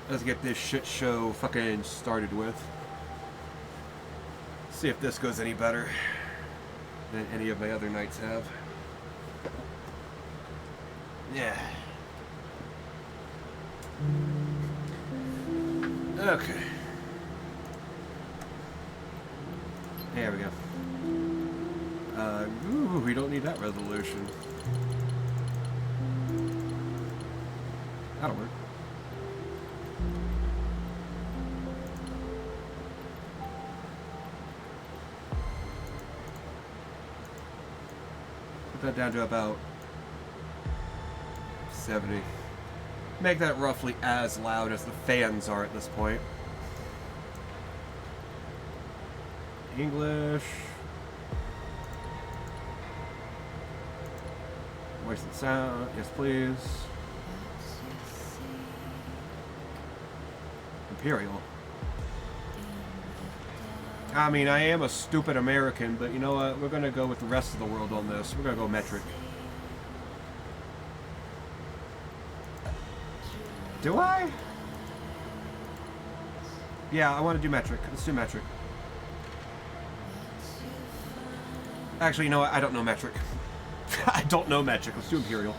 Let's get this shit show fucking started with. See if this goes any better than any of my other nights have. Yeah. Okay. There we go. Ooh, we don't need that resolution. That'll work. Put that down to about 70. Make that roughly as loud as the fans are at this point. English. Voice and sound. Yes, please. Imperial. I mean, I am a stupid American, but you know what? We're gonna go with the rest of the world on this. We're gonna go metric. Do I? Yeah, I want to do metric. Let's do metric. Actually, you know what? I don't know metric. I don't know metric. Let's do imperial.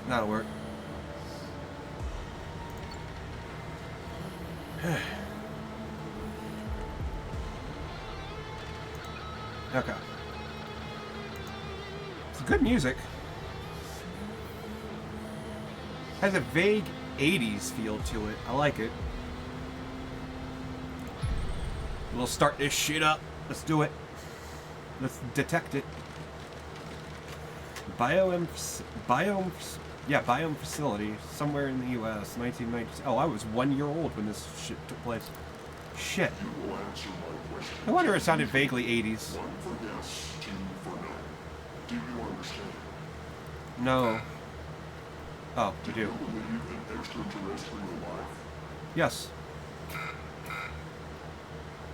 That'll work. Okay. It's good music. Has a vague 80s feel to it. I like it. We'll start this shit up. Let's do it. Let's detect it. Biome facility somewhere in the U.S. 1990s. Oh, I was 1 year old when this shit took place. Shit. You will answer my question. No wonder it sounded vaguely 80s. 1 for yes, 2 for no. Do you understand? No. Oh, we Do you do. believe in extraterrestrial life? Yes.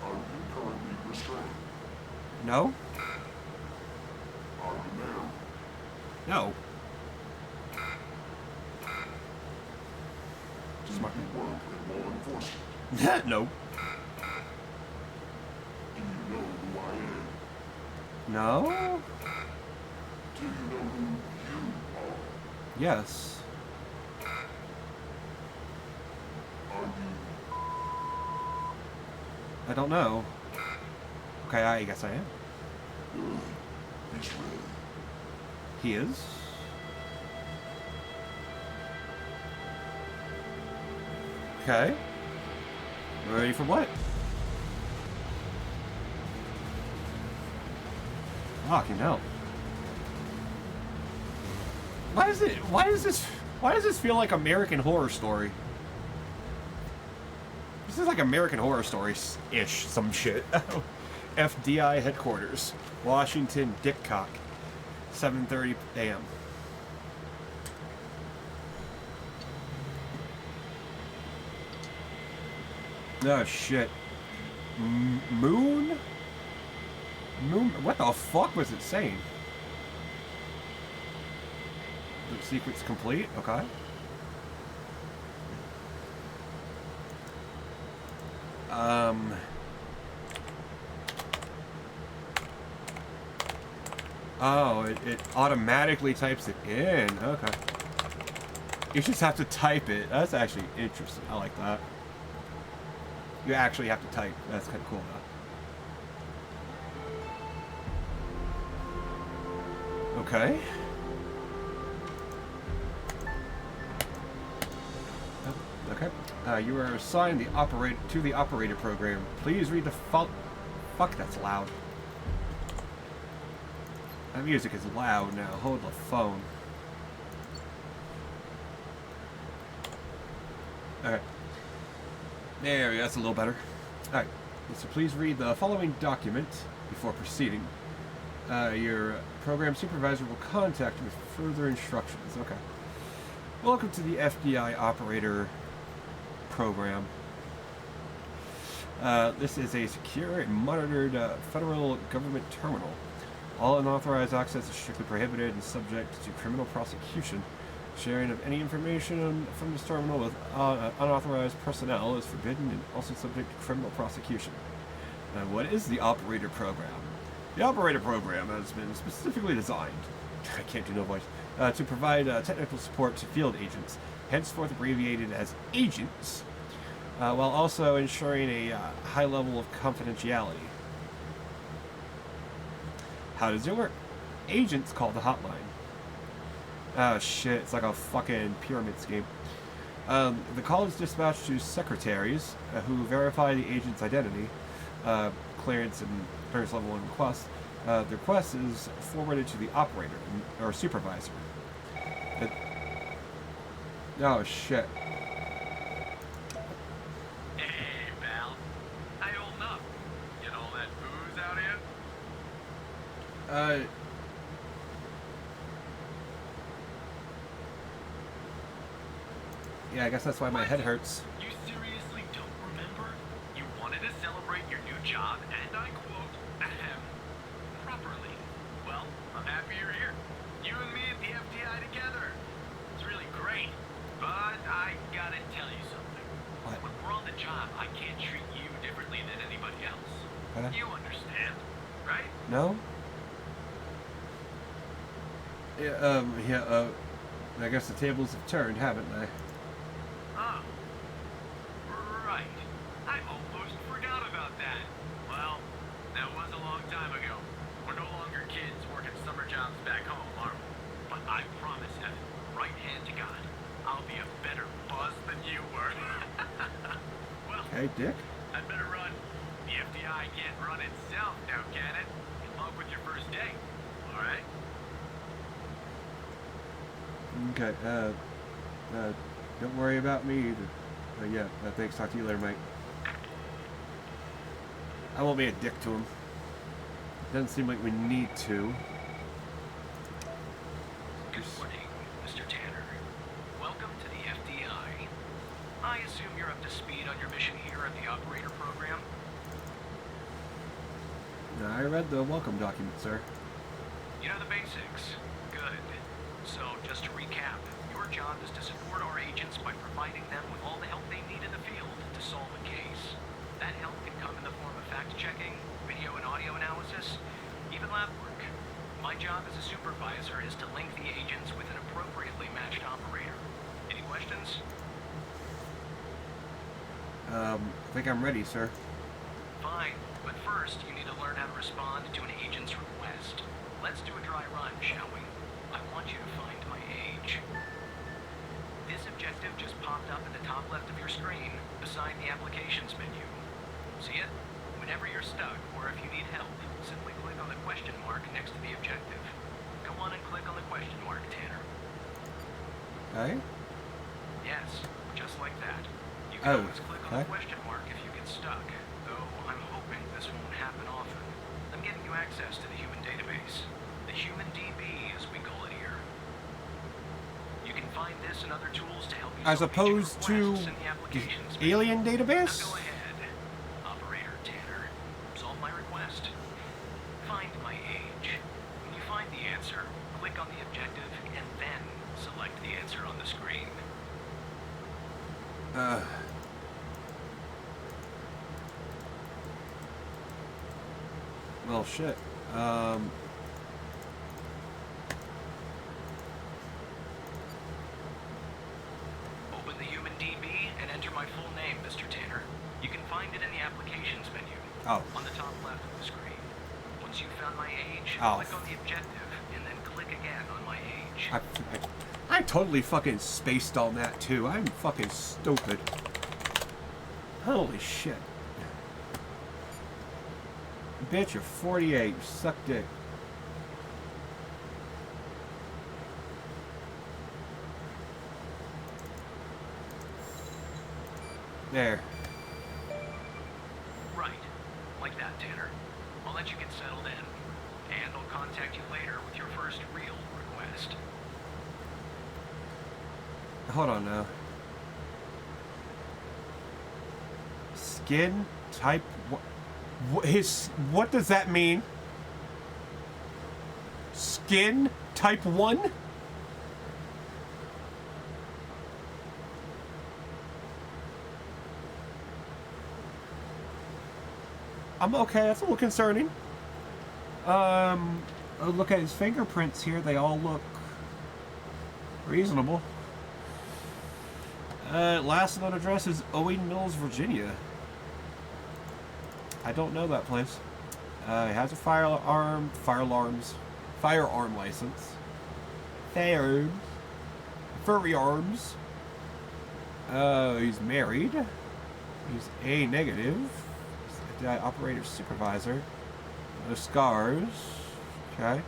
Are you currently restrained? No? Are you married? No. Do Smart. you work in law enforcement? No. Do you know who I am? No? Do you know who you are? Yes. Are you I don't know. Okay, I guess I am. good? He's ready. He is? Okay. Ready for what? Fucking hell. Why does this feel like American Horror Story? This is like American Horror Story-ish, some shit. FDI headquarters, Washington, Dickcock, 7:30 a.m. Oh shit. Moon? Moon? What the fuck was it saying? The secret's complete? Okay. Oh, it automatically types it in. Okay. You just have to type it. That's actually interesting. I like that. You actually have to type. That's kind of cool, though. Okay. Oh, okay. You are assigned to the operator program. Please read the Fuck, that's loud. That music is loud now. Hold the phone. Okay. There we go. That's a little better. Alright. So please read the following document before proceeding. Your program supervisor will contact you with further instructions. Okay. Welcome to the FDI operator program. This is a secure and monitored federal government terminal. All unauthorized access is strictly prohibited and subject to criminal prosecution. Sharing of any information from this terminal with unauthorized personnel is forbidden and also subject to criminal prosecution. What is the operator program? The operator program has been specifically designed, I can't do no voice, to provide technical support to field agents, henceforth abbreviated as agents, while also ensuring a high level of confidentiality. How does it work? Agents call the hotline. Oh shit, it's like a fucking pyramid scheme. The call is dispatched to secretaries who verify the agent's identity, clearance and clearance level 1 request. The request is forwarded to the operator or supervisor. Oh shit. Hey, pal. How you holding up? Get all that booze out of you? Yeah, I guess that's why my head hurts. You seriously don't remember? You wanted to celebrate your new job, and I quote, ahem, properly. Well, I'm happy you're here. You and me at the FDI together. It's really great. But I gotta tell you something. What? When we're on the job, I can't treat you differently than anybody else. Huh? You understand, right? No? Yeah, I guess the tables have turned, haven't they? Oh. Right. I almost forgot about that. Well, that was a long time ago. We're no longer kids working summer jobs back home, are we? But I promise, Evan, right hand to God, I'll be a better boss than you were. Well, Hey, Dick? I'd better run. The FDI can't run itself now, can it? Good luck with your first day. All right? Okay, don't worry about me either. Yeah, thanks. Talk to you later, mate. I won't be a dick to him. Doesn't seem like we need to. Good morning, Mr. Tanner. Welcome to the FDI. I assume you're up to speed on your mission here at the operator program? I read the welcome document, sir. You know the basics. Good. So, just to recap, your job is to support our agents by providing them with all the help they need in the field to solve a case. That help can come in the form of fact-checking, video and audio analysis, even lab work. My job as a supervisor is to link the agents with an appropriately matched operator. Any questions? I think I'm ready, sir. Fine, but first you need to learn how to respond to an agent's request. Let's do a dry run, shall we? I want you to find my age. This objective just popped up in the top left of your screen, beside the applications menu. See it? Whenever you're stuck, or if you need help, simply click on the question mark next to the objective. Go on and click on the question mark, Tanner. Hey? Yes, just like that. You can always click on the okay. question mark if you get stuck, though I'm hoping this won't happen often. I'm getting you access to the human database. The human DB, as we call it here. You can find this and other tools to help you As solve agent opposed to requests in the applications the menu. alien Now database? go ahead, Operator Tanner. Solve my request. Find my age. When you find the answer, click on the objective and then select the answer on the screen. Well, shit. Open the human DB and enter my full name, Mr. Tanner. You can find it in the applications menu. Oh. On the top left of the screen. Once you've found my age, Oh. click on the objective and then click again on my age. I totally fucking spaced on that, too. I'm fucking stupid. Holy shit. Bitch, you're 48. You suck dick. There. Right. Like that, Tanner. I'll let you get settled in. And I'll contact you later with your first real request. Hold on now. Skin type. What does that mean? skin type 1? I'm okay, that's a little concerning. Look at his fingerprints here, they all look reasonable. Last known address is Owen Mills, Virginia. I don't know that place. He has a firearm license. Furry arms. He's married. He's A negative. He's the operator supervisor. No scars. Okay.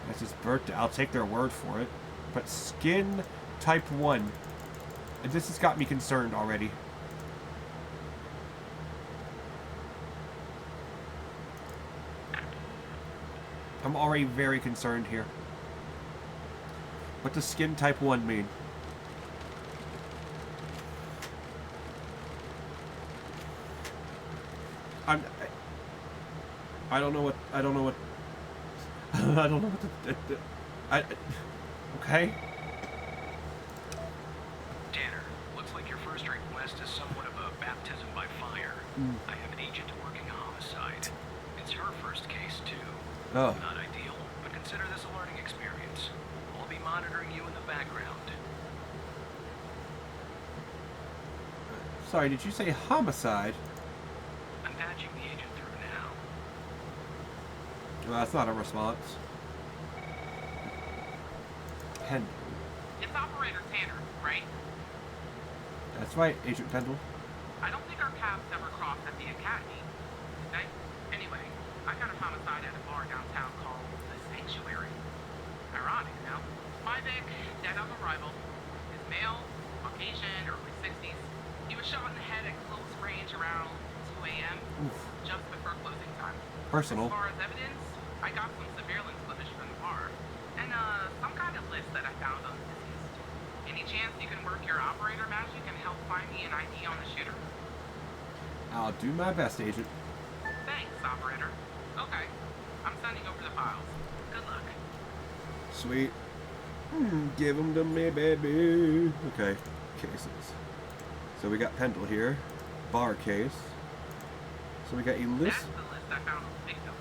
That's his birthday. I'll take their word for it. But skin type 1. And this has got me concerned already. I'm already very concerned here. What does skin type 1 mean? I don't know what I don't know what okay. Tanner, looks like your first request is somewhat of a baptism by fire. I have an agent working a homicide. It's her first case, too. Oh. Not ideal, but consider this a learning experience. I'll be monitoring you in the background. Sorry, did you say homicide? I'm patching the agent through now. Well, that's not a response. Pendle. It's Operator Tanner, right? That's right, Agent Pendle. I don't think our paths ever crossed at the academy. Okay? Anyway, I got a homicide at a bar downtown called The Sanctuary. Ironic, no? My Vic, dead on arrival. His male, Caucasian, early 60s. He was shot in the head at close range around 2 a.m. Oof. just before closing time. Personal. As far as evidence, I got some surveillance footage from the bar. And some kind of list that I found on the deceased. Any chance you can work your operator magic and help find me an ID on the shooter? I'll do my best, Agent. Thanks, operator. Okay, I'm sending over the files. Good luck. Sweet. Give them to me, baby. Okay, cases. So we got Pendle here. Bar case. So we got a list. That's the list I found of the victim.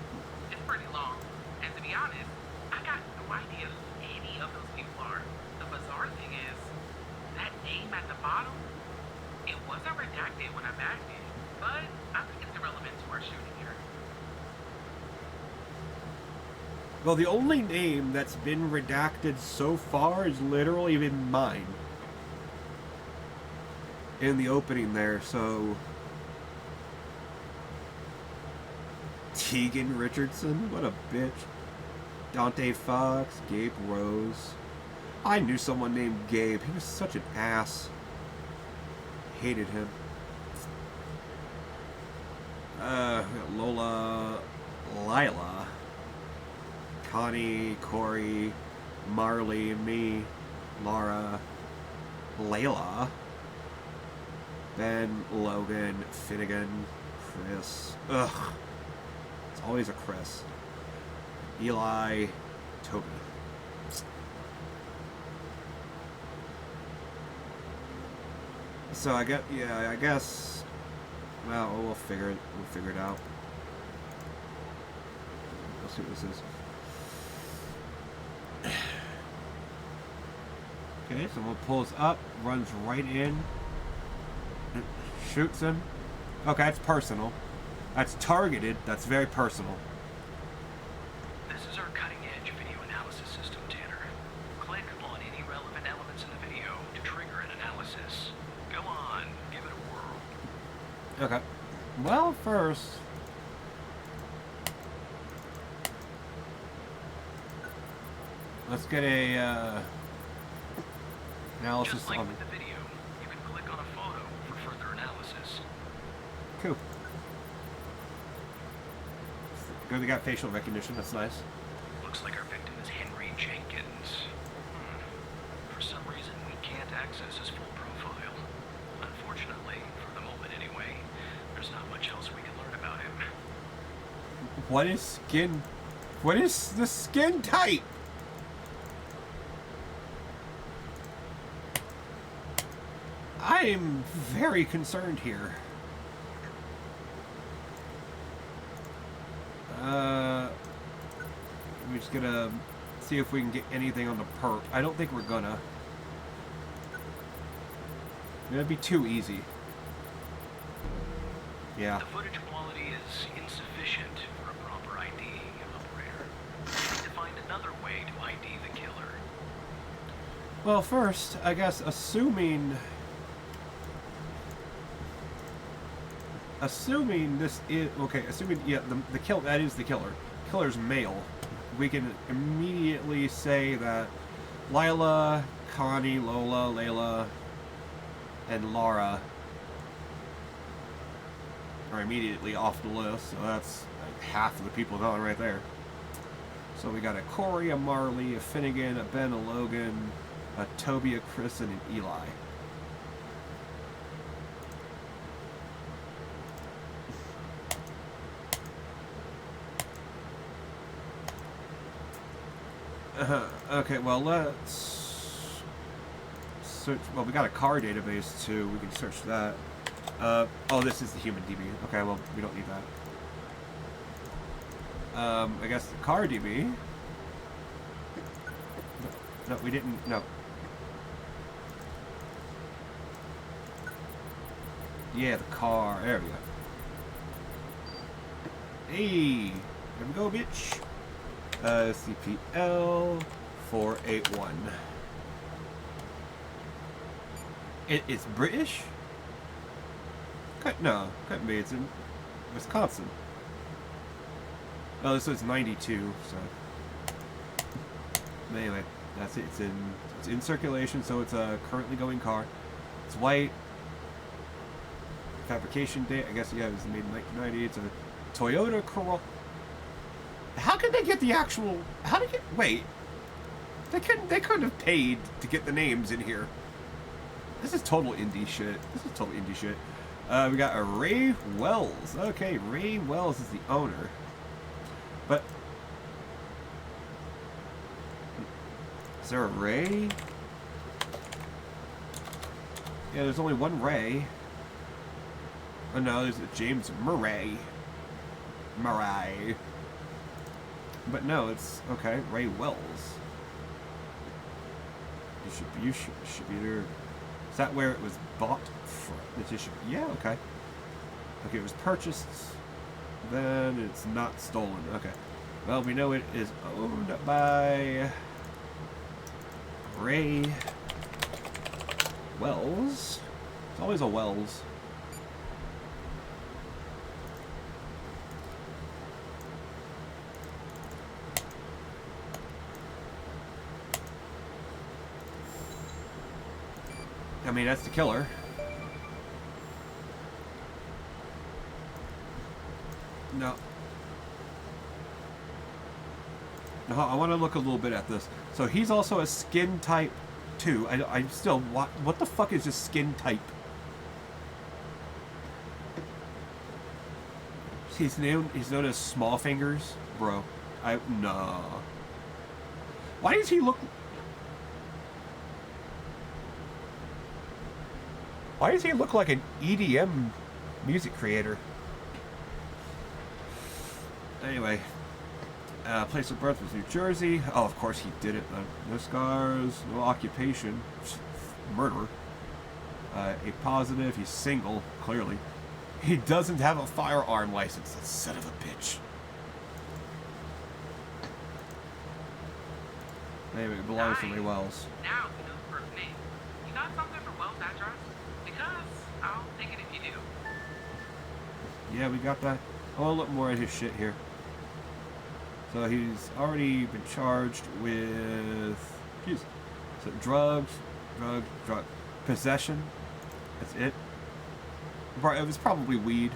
It's pretty long. And to be honest, I got no idea who any of those people are. The bizarre thing is, that name at the bottom, it wasn't redacted when I bagged it. But I think it's irrelevant to our shooting here. Well, the only name that's been redacted so far is literally been mine. In the opening there, so... Tegan Richardson? What a bitch. Dante Fox, Gabe Rose. I knew someone named Gabe. He was such an ass. Hated him. We got Lola, Lila, Connie, Corey, Marley, me, Laura, Layla, Ben, Logan, Finnegan, Chris. Ugh. It's always a Chris. Eli, Toby. So I guess. Well, we'll figure it out. Let's see what this is. Okay, someone pulls up, runs right in, shoots him. Okay, that's personal. That's targeted. That's very personal. This is our cutting-edge video analysis system, Tanner. Click on any relevant elements in the video to trigger an analysis. Go on, give it a whirl. Okay. Well, first... let's get a, analysis Just like on... with the video, you can click on a photo for further analysis. Cool. Good, we got facial recognition. That's nice. Looks like our victim is Henry Jenkins. For some reason, we can't access his full profile. Unfortunately, for the moment anyway, there's not much else we can learn about him. What is skin What is the skin type? I am very concerned here. We're just gonna see if we can get anything on the perp. I don't think we're gonna. It'd be too easy. Yeah. The footage quality is insufficient for a proper ID, operator. We need to find another way to ID the killer. Well, first, I guess, assuming this is okay. Assuming the kill that is the killer. Killer's male. We can immediately say that Lila, Connie, Lola, Layla, and Laura are immediately off the list. So that's like half of the people gone right there. So we got a Corey, a Marley, a Finnegan, a Ben, a Logan, a Toby, a Chris, and an Eli. Okay, well, let's search. Well, we got a car database too. We can search that. Oh, this is the human DB. Okay, well, we don't need that. I guess the car DB. No, we didn't. No. Yeah, the car. There we go. Hey, there we go, bitch. CPL 481. It's British? No, couldn't be. It's in Wisconsin. Oh, this was 92. So anyway, that's it. It's in circulation, so it's a currently going car. It's white. Fabrication date, I guess. Yeah, it was made in 1990. It's a Toyota Corolla. How could they get the actual? How did they get? Wait, they couldn't have paid to get the names in here. This is total indie shit. We got a Ray Wells. Okay, Ray Wells is the owner, but is there a Ray? Yeah, there's only one Ray. Oh no, there's a James Murray. But no, it's okay. Ray Wells. You should be there. Is that where it was bought from? Yeah, okay. Okay, it was purchased. Then it's not stolen. Okay. Well, we know it is owned by Ray Wells. It's always a Wells. I mean, that's the killer. No. No, I want to look a little bit at this. So he's also a skin type 2. I'm still... What the fuck is this skin type? He's known as Small Fingers? Bro. No. Why does he look... Why does he look like an EDM music creator? Anyway, place of birth was New Jersey. Oh, of course he did it. No scars, no occupation, murderer. A positive. He's single. Clearly, he doesn't have a firearm license. That son of a bitch. Anyway, it belongs to Ray Wells. Now we know the first name. You got something for Wells' address? Because I'll take it if you do. Yeah, we got that. I want to look more at his shit here. So he's already been charged with, so drug, possession. That's it. It was probably weed.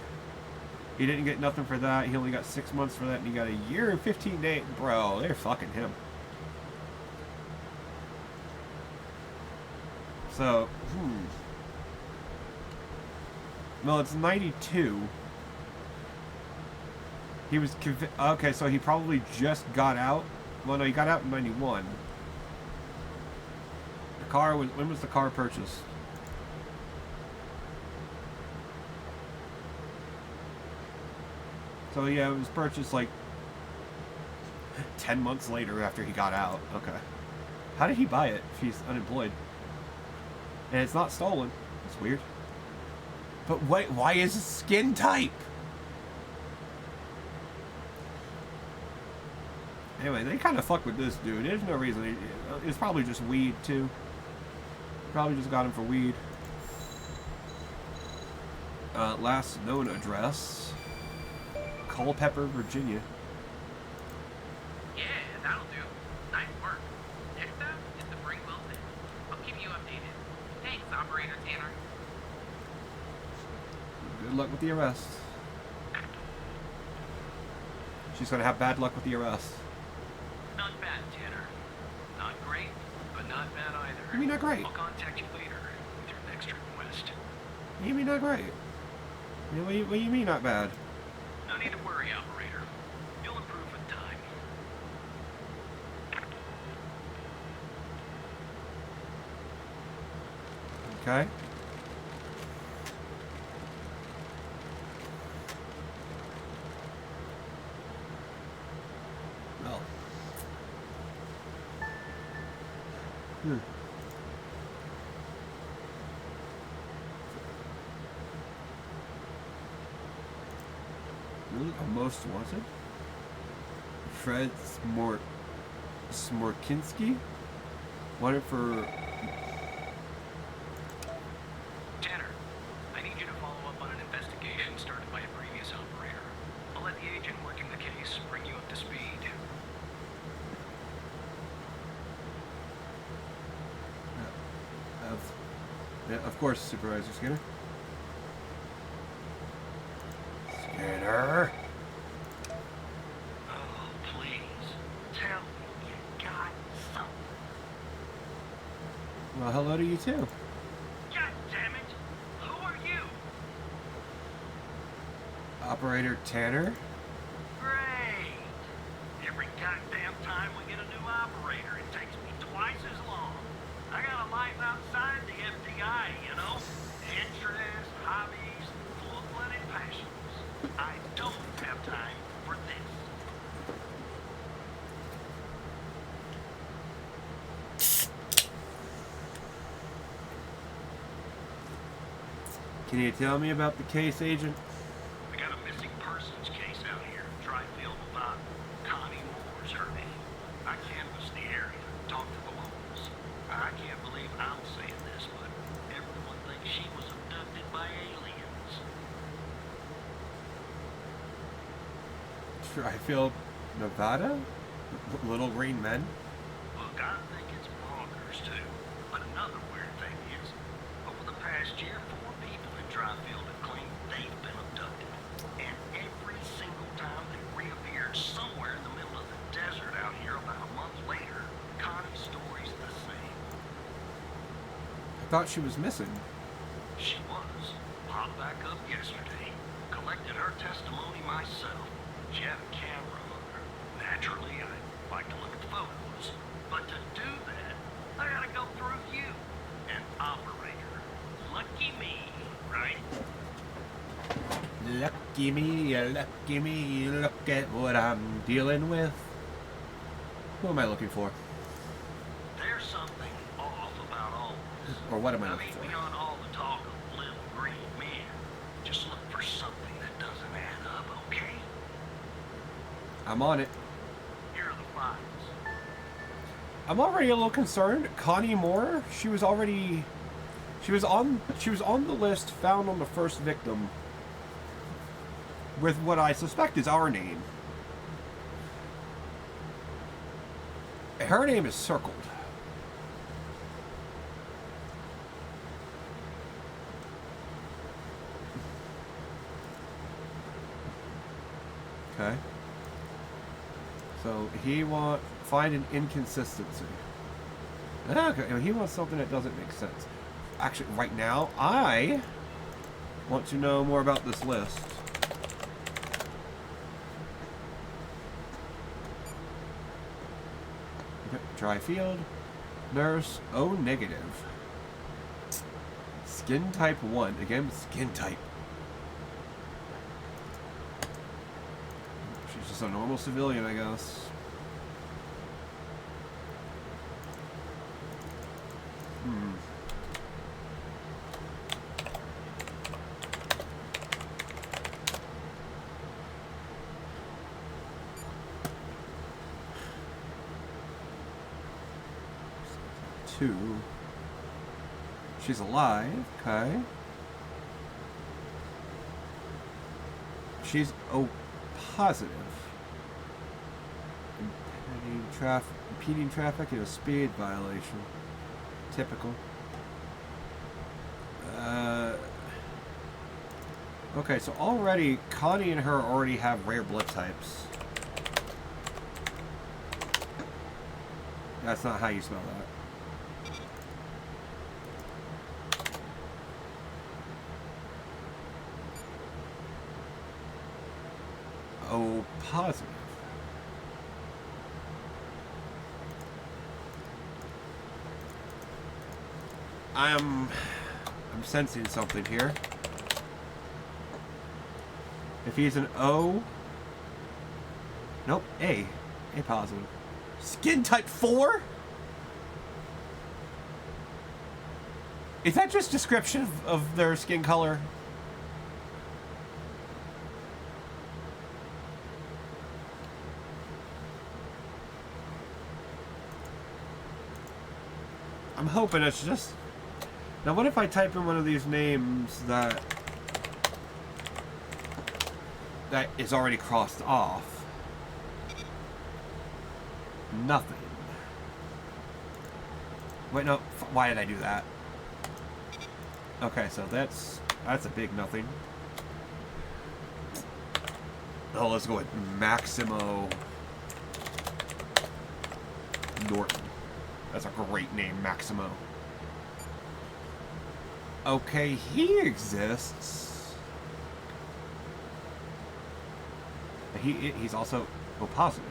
He didn't get nothing for that. He only got 6 months for that, and he got a year and 15 days. Bro, they're fucking him. So, well, it's 92. He was okay, so he probably just got out. Well, no, he got out in 91. The car was... When was the car purchased? So yeah, it was purchased like 10 months later after he got out. Okay. How did he buy it if he's unemployed? And it's not stolen. That's weird. But wait, why is it skin type? Anyway, they kind of fuck with this dude. There's no reason. It's probably just weed, too. Probably just got him for weed. Last known address. Culpeper, Virginia. Yeah, that'll do. Nice work. Next up is to bring Wilson. I'll keep you updated. Thanks, Operator Tanner. Good luck with the arrest. She's gonna have bad luck with the arrest. Not bad, Tanner. Not great, but not bad either. You mean not great? I'll contact you later with your next request. You mean not great? What do you mean not bad? No need to worry, Operator. You'll improve with time. Okay. Well. Really? A most wanted? Fred Smorkinski? Wanted for... Tanner, I need you to follow up on an investigation started by a previous operator. I'll let the agent working the case bring you up to speed. Of course, Supervisor Skinner. Skinner! Oh, please. Tell me you got something. Well, hello to you too. God damn it! Who are you? Operator Tanner? Great! Every goddamn time we get a new operator, it takes me twice as long. I got a life outside the FDI, you know? Interests, hobbies, full-blooded passions. I don't have time for this. Can you tell me about the case, Agent? We got a missing persons case out here in Dryfield, Nevada. Connie Moore's her name. I canvassed the area, talked to the locals. I can't believe I'm saying this, but everyone thinks she was abducted by aliens. Dryfield, Nevada? Little green men? Look, I think it's bonkers, too. But another weird thing is, over the past year, 4 people in Dryfield have claimed they've been abducted. And every single time they reappeared somewhere in the middle of the desert out here about a month later, Connie's story's the same. I thought she was missing. She was. Popped back up yesterday. Collected her testimony myself. She had a camera on her. Naturally, I'd like to look at the photos. But to do that, I gotta go through you. An operator. Lucky me, right? Lucky me, look at what I'm dealing with. Who am I looking for? There's something off about all this. Or what am I I looking mean, for? beyond all the talk of little green men, just look for something that doesn't add up, okay? I'm on it. Here are the files. I'm already a little concerned. Connie Moore, she was on the list found on the first victim with what I suspect is our name. Her name is circled. Okay. So he find an inconsistency. Okay, he wants something that doesn't make sense. Actually, right now, I want to know more about this list. Dry field. Nurse O negative. Skin type 1. Again, skin type. She's just a normal civilian, I guess. Two. She's alive. Okay. She's O positive. Impeding traffic in a speed violation. Typical. Okay, so already Connie and her already have rare blood types. That's not how you spell that. O positive. I'm sensing something here. If he's an O, nope, A positive. Skin type 4? Is that just description of their skin color? I'm hoping it's just... Now what if I type in one of these names that is already crossed off? Nothing. Wait, no. Why did I do that? Okay, so that's a big nothing. Oh, let's go with Maximo Norton. That's a great name, Maximo. Okay, he exists. He's also O positive.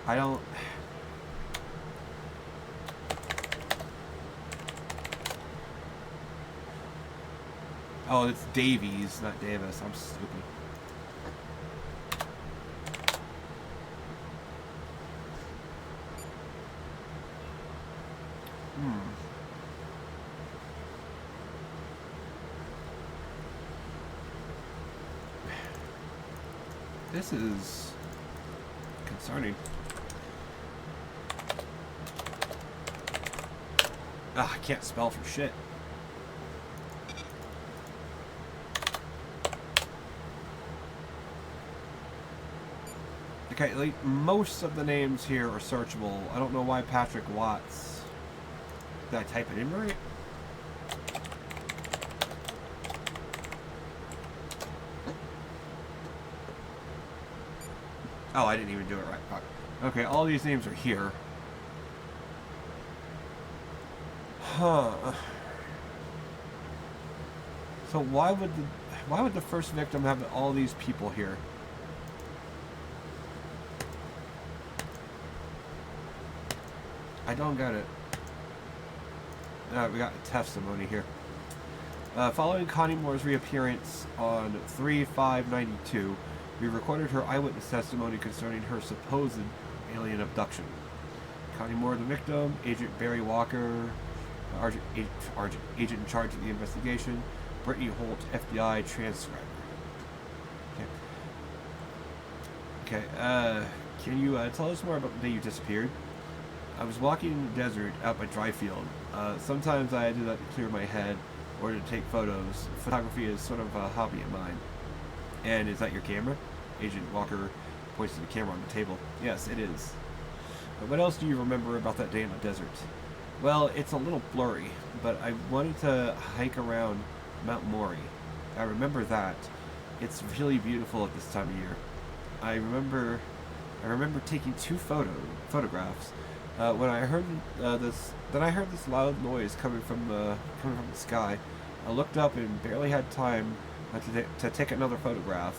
I don't... Oh, it's Davies, not Davis. I'm stupid. This is concerning. Ah, I can't spell for shit. Okay, like, most of the names here are searchable. I don't know why Patrick Watts... Did I type it in right? Oh, I didn't even do it right. Okay, all these names are here. Huh. So why would the first victim have all these people here? I don't get it. We got a testimony here. Following Connie Moore's reappearance on 3/5/92, we recorded her eyewitness testimony concerning her supposed alien abduction. Connie Moore, the victim, Agent Barry Walker, agent in charge of the investigation, Brittany Holt, FBI transcriber. Okay. Can you tell us more about the day you disappeared? I was walking in the desert out by Dryfield. Sometimes I do that to clear my head or to take photos. Photography is sort of a hobby of mine. And is that your camera? Agent Walker points to the camera on the table. Yes, it is. But what else do you remember about that day in the desert? Well, it's a little blurry, but I wanted to hike around Mount Maury. I remember that. It's really beautiful at this time of year. I remember taking two photographs. When I heard this loud noise coming from the sky. I looked up and barely had time to take another photograph.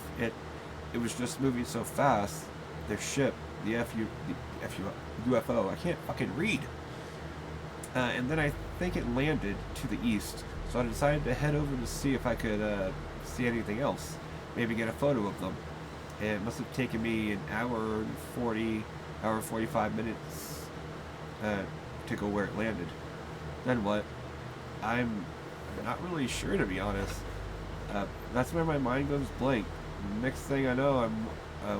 it was just moving so fast. Their ship, the UFO, I can't fucking read. And then I think it landed to the east, so I decided to head over to see if I could see anything else. Maybe get a photo of them. And it must have taken me an hour and 45 minutes to go where it landed. Then what? I'm not really sure, to be honest. That's where my mind goes blank. Next thing I know, I'm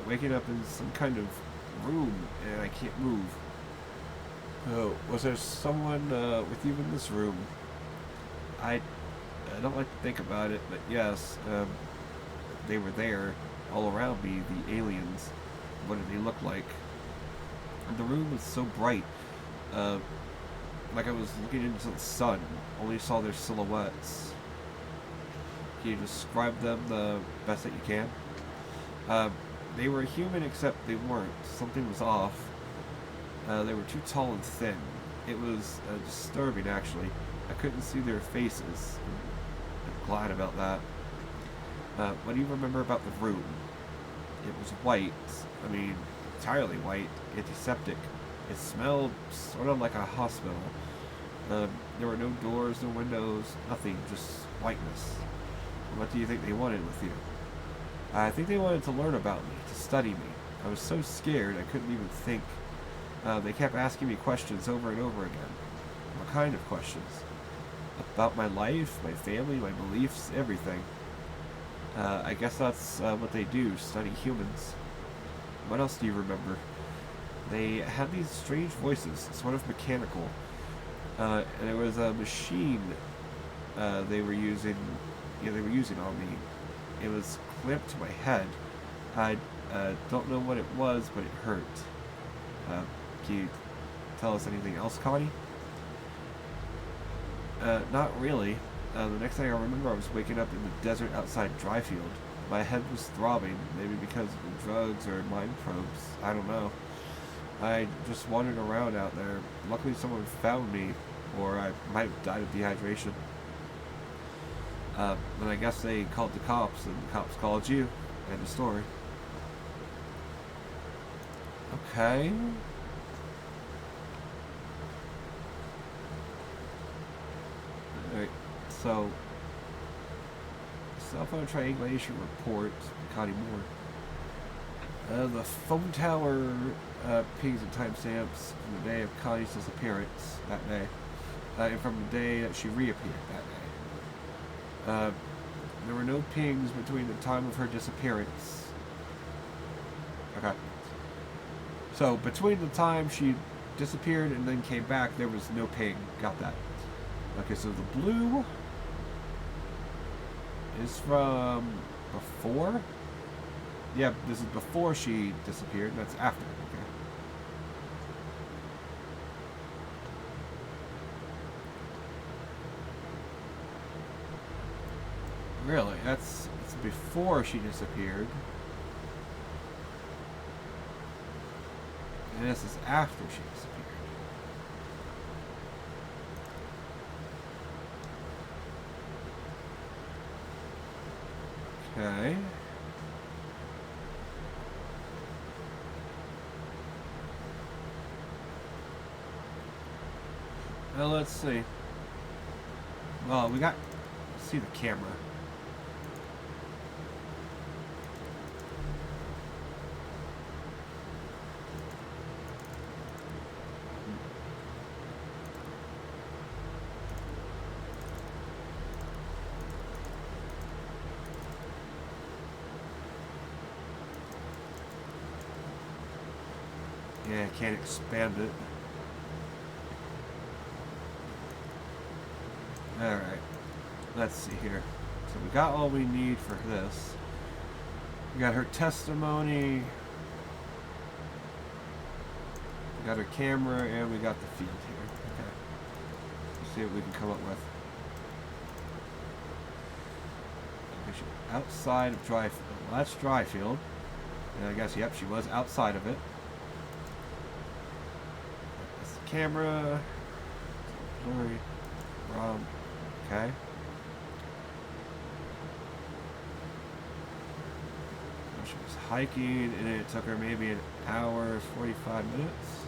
waking up in some kind of room and I can't move. Oh, was there someone with you in this room? I don't like to think about it, but yes, they were there, all around me, the aliens. What did they look like? And the room was so bright, like I was looking into the sun, only saw their silhouettes. Can you describe them the best that you can? They were human, except they weren't. Something was off. They were too tall and thin. It was disturbing, actually. I couldn't see their faces. I'm glad about that. What do you remember about the room? It was white. I mean, entirely white. Antiseptic. It smelled sort of like a hospital. There were no doors, no windows, nothing. Just whiteness. What do you think they wanted with you? I think they wanted to learn about me, to study me. I was so scared I couldn't even think. They kept asking me questions over and over again. What kind of questions? About my life, my family, my beliefs, everything. I guess that's what they do, study humans. What else do you remember? They had these strange voices, sort of mechanical. And it was a machine they were using on me. It was clamped to my head. I don't know what it was, but it hurt. Can you tell us anything else, Connie? Not really. The next thing I remember, I was waking up in the desert outside Dryfield. My head was throbbing, maybe because of the drugs or mind probes. I don't know. I just wandered around out there. Luckily someone found me, or I might have died of dehydration. Then I guess they called the cops, and the cops called you. End of story. Okay. Alright, so cell phone triangulation report, Connie Moore. The phone tower pings and timestamps from the day of Connie's disappearance that day, and from the day that she reappeared that day. There were no pings between the time of her disappearance. Okay. So between the time she disappeared and then came back, there was no ping. Got that. Okay, so the blue is from before? Yeah, this is before she disappeared. That's after. Okay. Really? It's before she disappeared. And this is after she disappeared. Okay. Well, let's see. Well, we got... Let's see the camera. Yeah, I can't expand it. Alright. Let's see here. So we got all we need for this. We got her testimony. We got her camera, and we got the field here. Okay. Let's see what we can come up with. Okay, she outside of Dryfield. Well, that's Dryfield. And I guess, yep, she was outside of it. Camera, blurry, ROM, okay. Oh, she was hiking, and it took her maybe an hour, 45 minutes.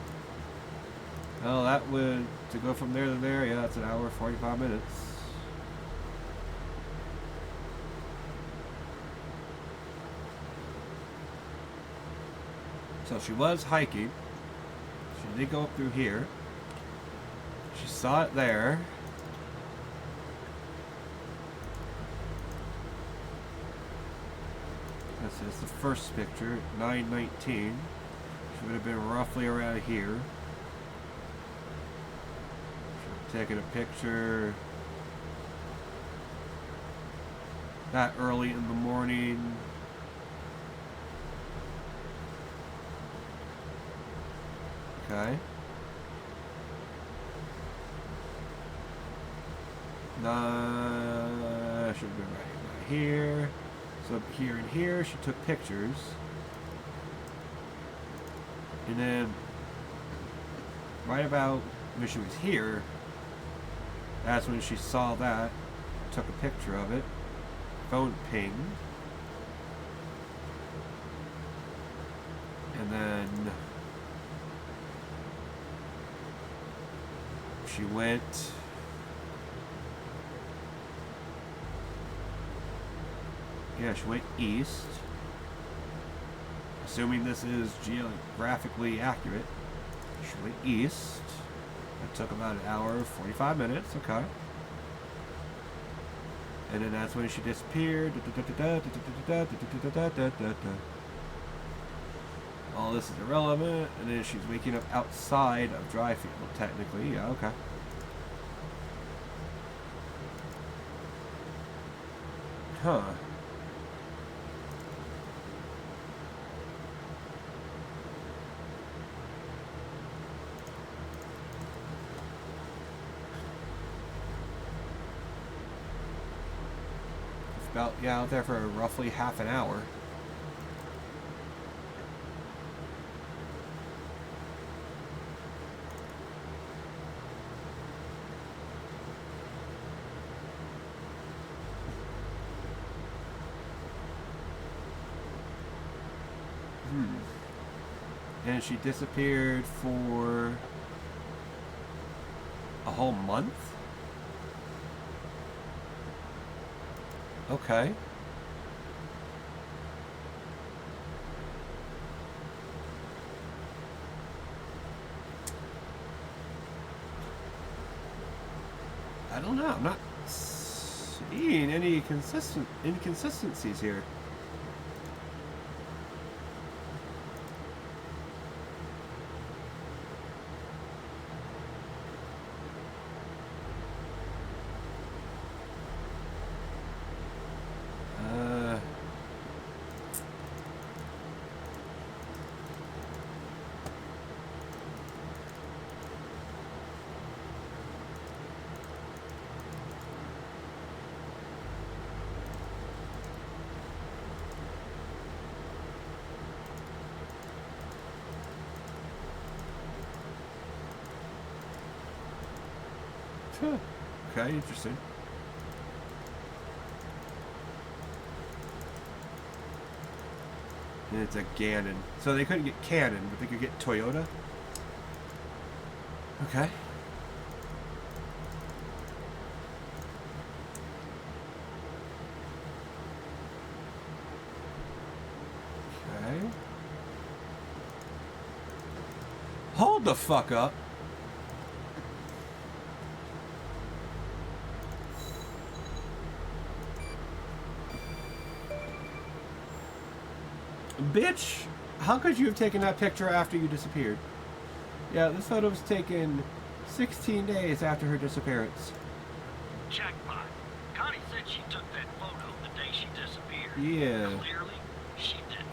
Well, that would, to go from there to there, yeah, that's an hour, 45 minutes. So she was hiking. She did go up through here. She saw it there. This is the first picture, 9:19. She would have been roughly around here. She taking a picture that early in the morning. Okay. Should be right here. So here and here, she took pictures. And then, right about when she was here, that's when she saw that, took a picture of it, phone pinged. And then she went. Yeah, she went east. Assuming this is geographically accurate, she went east. It took about an hour, 45 minutes, okay. And then that's when she disappeared. All this is irrelevant. And then she's waking up outside of Dryfield, technically. Yeah, okay. Huh. About, yeah, out there for roughly half an hour. And she disappeared for a whole month? Okay. I don't know. I'm not seeing any inconsistencies here. Okay, interesting. And it's a Gannon. So they couldn't get Canon, but they could get Toyota? Okay. Okay. Hold the fuck up. Bitch, how could you have taken that picture after you disappeared? Yeah, this photo was taken 16 days after her disappearance. Jackpot. Connie said she took that photo the day she disappeared. Yeah. Clearly, she didn't.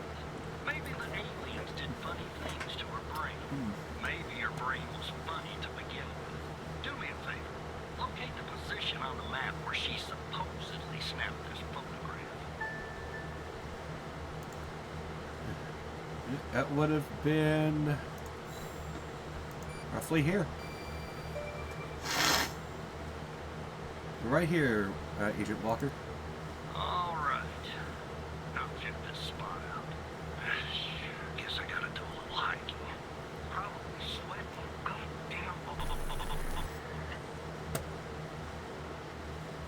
Maybe the aliens did funny things to her brain. Maybe her brain was funny to begin with. Do me a favor. Locate the position on the map where she supposedly snapped this photograph. That would have been roughly here. Right here, Agent Walker. All right. Now check this spot out.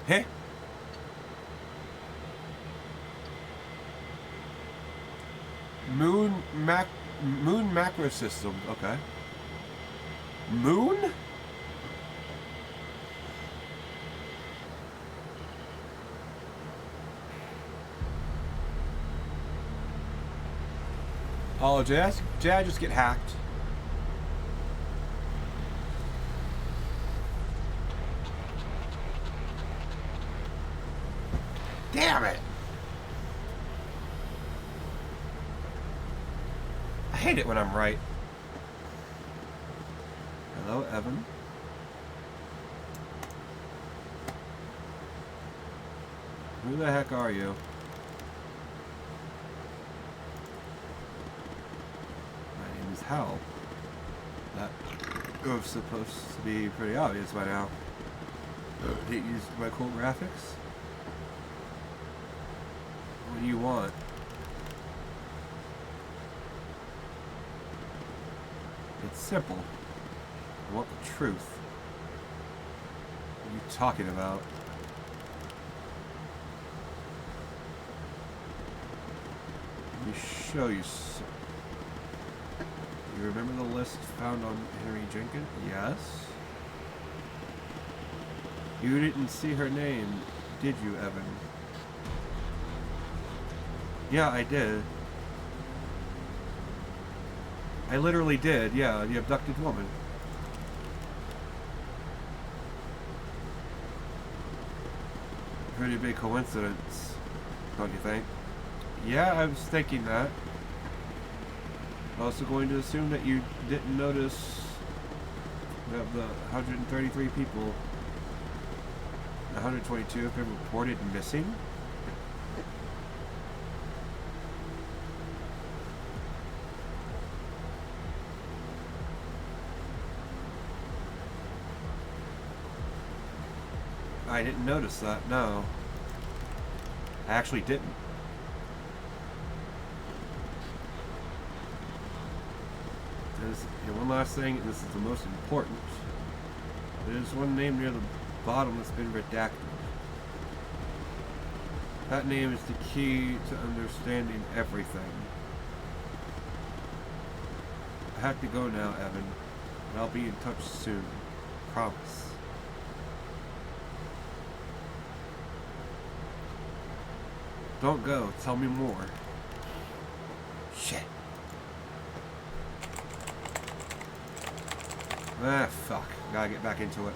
Hey. Moon macro system. Okay. Moon? Oh, did I just get hacked? Damn it! I hate it when I'm right. Hello, Evan. Who the heck are you? My name is Hal. That was supposed to be pretty obvious by now. Did you use my cool graphics? What do you want? It's simple. I want the truth. What are you talking about? Let me show you some. You remember the list found on Henry Jenkins? Yes. You didn't see her name, did you, Evan? Yeah, I did. I literally did, yeah, the abducted woman. Pretty big coincidence, don't you think? Yeah, I was thinking that. Also going to assume that you didn't notice that the 133 people, 122 have been reported missing. I didn't notice that, no. I actually didn't. And one last thing, and this is the most important. There's one name near the bottom that's been redacted. That name is the key to understanding everything. I have to go now, Evan. And I'll be in touch soon. Promise. Don't go. Tell me more. Shit. Ah, fuck. Gotta get back into it.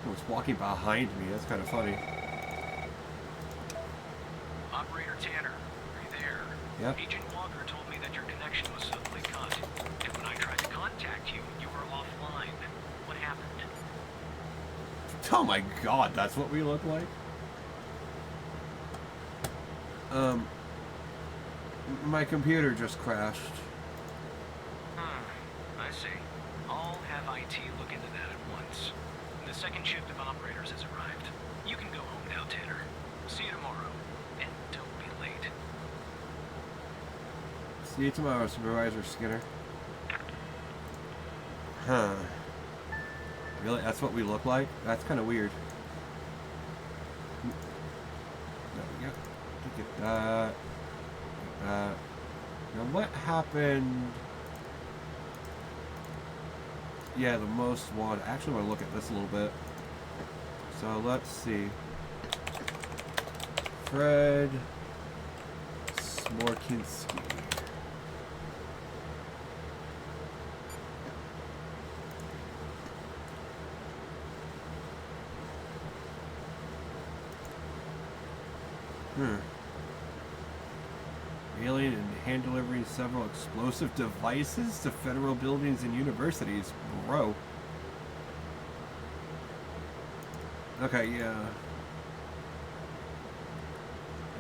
Oh, it's walking behind me. That's kind of funny. Operator Tanner, are you there? Yep. Agent Walker told me that your connection was suddenly cut. And when I tried to contact you, you were offline. What happened? Oh my god, that's what we look like? My computer just crashed. I see. I'll have IT look into that at once. The second shift of operators has arrived. You can go home now, Tanner. See you tomorrow. And don't be late. See you tomorrow, Supervisor Skinner. Huh. Really? That's what we look like? That's kind of weird. There we go. Get that. Get that. Now what happened? Yeah, the most wanted. Actually, I want to look at this a little bit. So let's see. Fred Smorkinski. Alien and hand delivering several explosive devices to federal buildings and universities. Bro. Okay, yeah.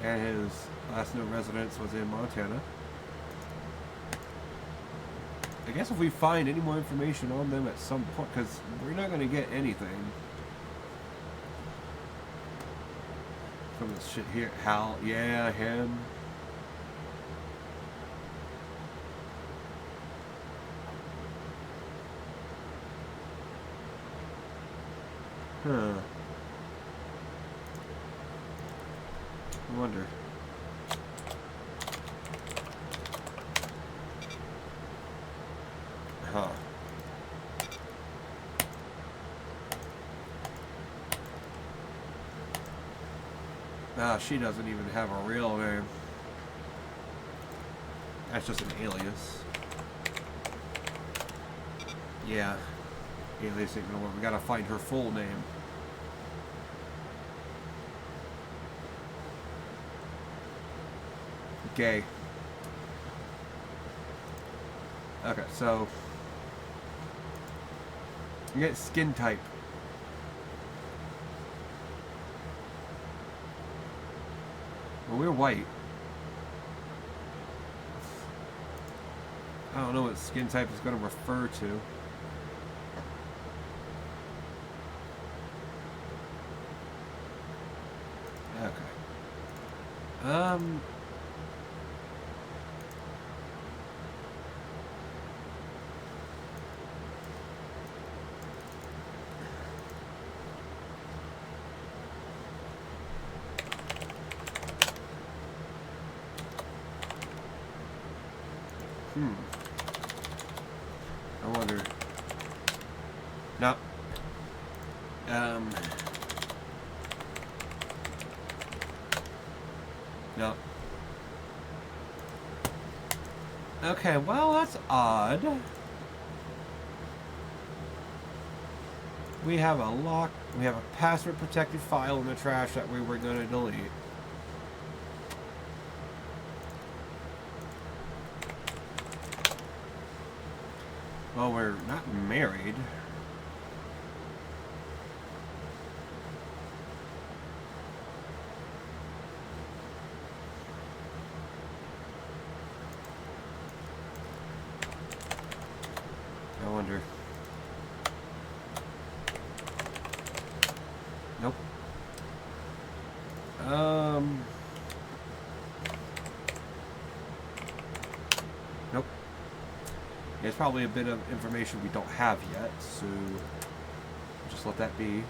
And his last known residence was in Montana. I guess if we find any more information on them at some point, because we're not going to get anything from this shit here. Hal, yeah, him. Huh. I wonder. Huh. Ah, she doesn't even have a real name. That's just an alias. Yeah. Alias ain't gonna work. We gotta find her full name. Gay. Okay, so you get skin type. Well, we're white. I don't know what skin type is going to refer to. Okay. I wonder. No. No. Okay, well, that's odd. We have a lock. We have a password protected file in the trash that we were going to delete. Well, we're not married. I wonder. Nope. Nope. There's probably a bit of information we don't have yet, so just let that be.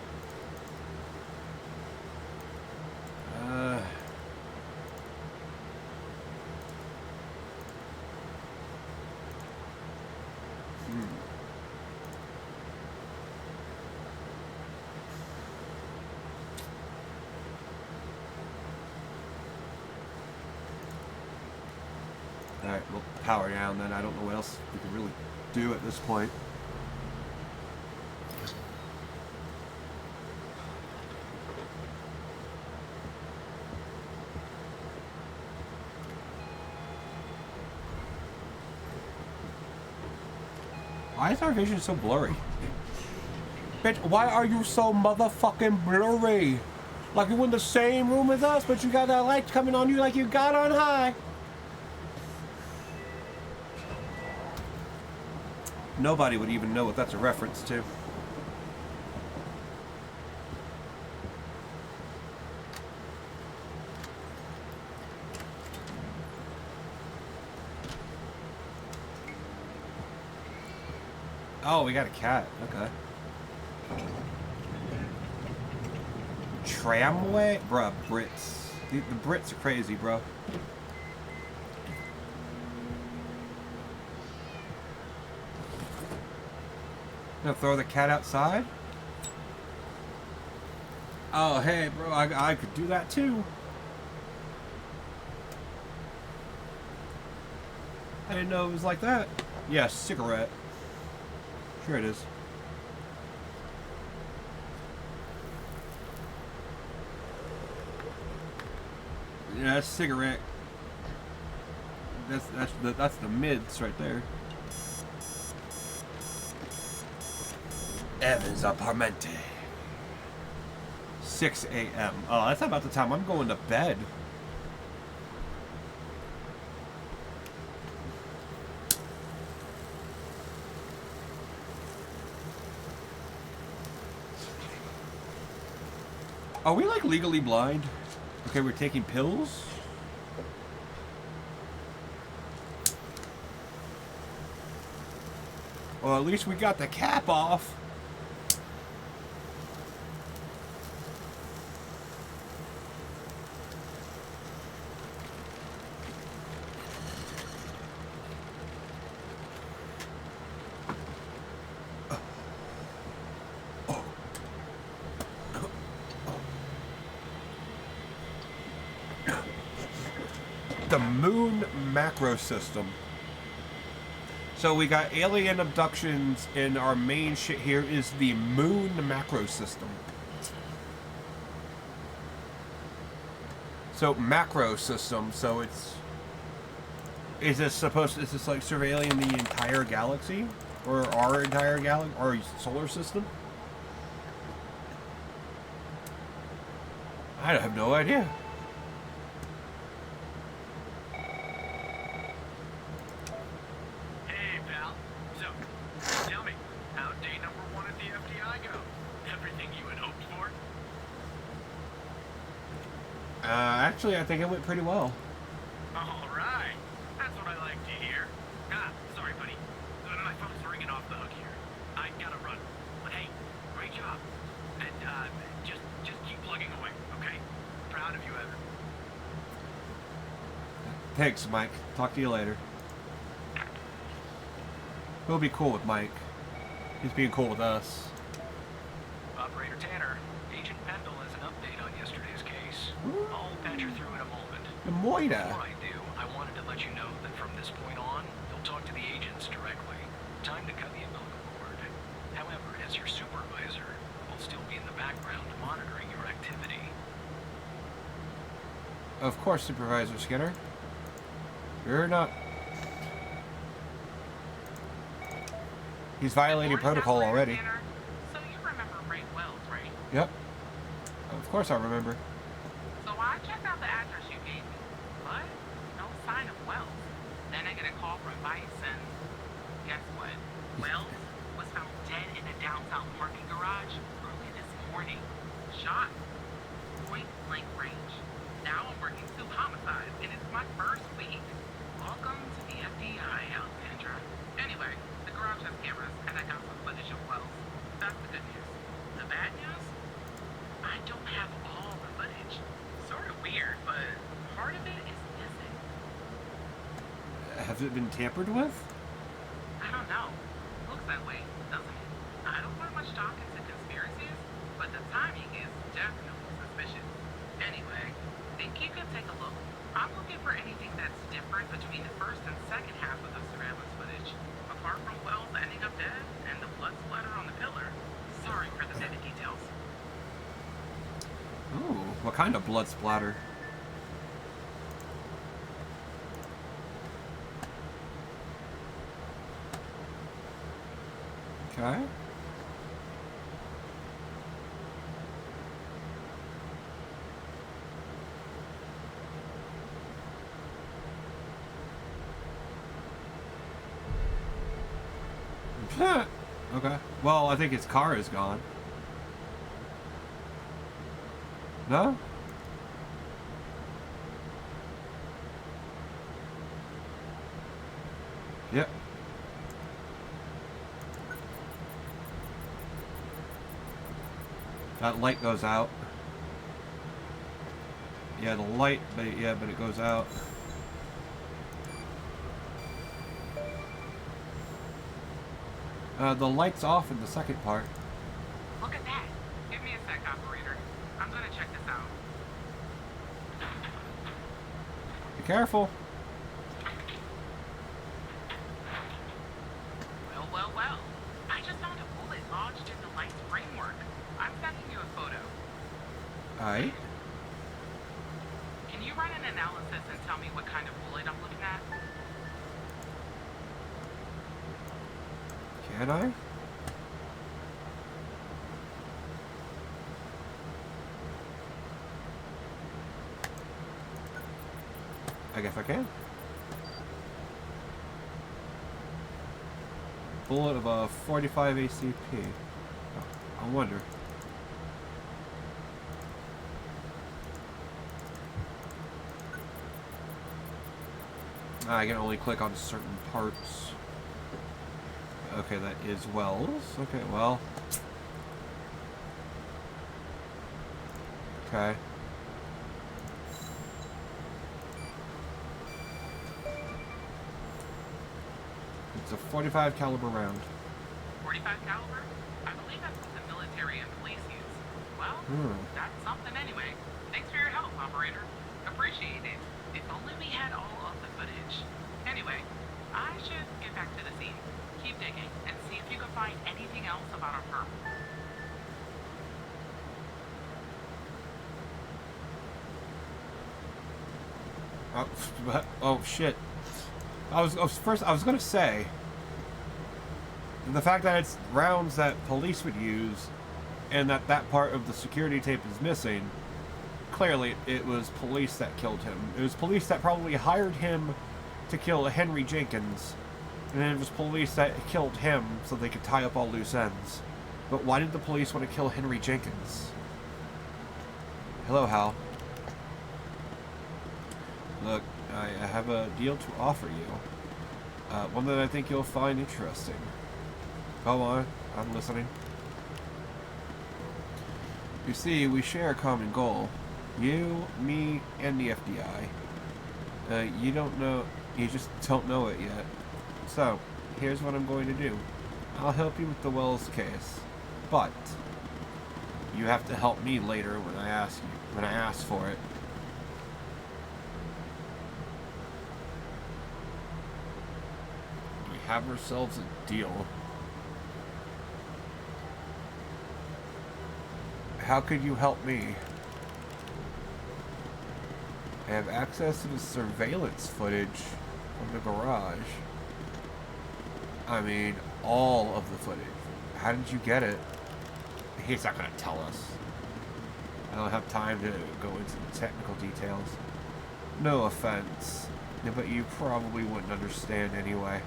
Alright, we'll power down then. I don't know what else we can really do at this point. Why is our vision so blurry? Bitch, why are you so motherfucking blurry? Like you in the same room as us, but you got that light coming on you like you got on high. Nobody would even know what that's a reference to. Oh, we got a cat. Okay. Tramway? Bruh, Brits. The Brits are crazy, bro. Gonna throw the cat outside? Oh, hey, bro, I could do that too. I didn't know it was like that. Yeah, cigarette. Sure it is. Yeah, that's cigarette. That's the mids right there. Evans Aparmente. 6 a.m. Oh, that's about the time I'm going to bed. Are we like legally blind? Okay, we're taking pills? Well, at least we got the cap off. the Moon Macro System. So we got alien abductions, and our main shit here is the Moon Macro System. So macro system. So is this like surveilling the entire galaxy, or our entire galaxy, our solar system? I have no idea. Hey, pal. So, tell me, how'd day number 1 at the FDI go? Everything you had hoped for? Actually, I think it went pretty well. All right. That's what I like to hear. Sorry, buddy. My phone's ringing off the hook here. I gotta run. But hey, great job. And, just keep plugging away, okay? Proud of you, Evan. Thanks, Mike. Talk to you later. We'll be cool with Mike. He's being cool with us. Operator Tanner, Agent Pendle has an update on yesterday's case. I'll patch her through in a moment. The Moida. Before I do, I wanted to let you know that from this point on, you'll talk to the agents directly. Time to cut the umbilical cord. However, as your supervisor, I'll still be in the background monitoring your activity. Of course, Supervisor Skinner. You're not. He's violating protocol already. So you remember Ray Wells, right? Yep. Of course I remember. So I checked out the address you gave me, but no sign of Wells. Then I get a call from Vice, and guess what? Wells was found dead in a downtown parking garage early this morning. Shot. Point blank range. Now I'm working 2 homicides, and it's my first week. Welcome to the FBI, Alexandra. Anyway, the garage has cameras, and I got some footage of Wells. That's the good news. The bad news? I don't have all the footage. Sort of weird, but part of it is missing. Has it been tampered with? I don't know. Looks that way, doesn't it? I don't put much stock into conspiracies, but the timing is definitely suspicious. Anyway, think you could take a look? I'm looking for anything that's different between the first and second half of the surveillance footage. Apart from Wells ending up dead and the blood splatter on the pillar. Sorry for the vivid details. Ooh, what kind of blood splatter? Okay. Okay. Well, I think his car is gone. No? Yep. That light goes out. Yeah, the light, but it goes out. The light's off in the second part. Look at that. Give me a sec, operator. I'm gonna check this out. Be careful. Well. I just found a bullet lodged in the light's framework. I'm sending you a photo. Alright. Can you run an analysis and tell me what kind of bullet I'm looking at? Can I? I guess I can. Bullet of a 45 ACP. Oh, I wonder. I can only click on certain parts. Okay, that is Wells. Okay, well. Okay. It's a 45 caliber round. 45 caliber? I believe that's what the military and police use. Well, that's something anyway. Thanks for your help, operator. Appreciate it. If only we had all Oh shit. I was gonna say, the fact that it's rounds that police would use, and that part of the security tape is missing. Clearly, it was police that killed him. It was police that probably hired him to kill Henry Jenkins, and then it was police that killed him so they could tie up all loose ends. But why did the police want to kill Henry Jenkins? Hello, Hal. Look, I have a deal to offer you. One that I think you'll find interesting. Go on, I'm listening. You see, we share a common goal. You, me, and the FBI. You just don't know it yet. So, here's what I'm going to do. I'll help you with the Wells case. But, you have to help me later when I ask for it. We have ourselves a deal. How could you help me? I have access to the surveillance footage from the garage. I mean, all of the footage. How did you get it? He's not going to tell us. I don't have time to go into the technical details. No offense, but you probably wouldn't understand anyway.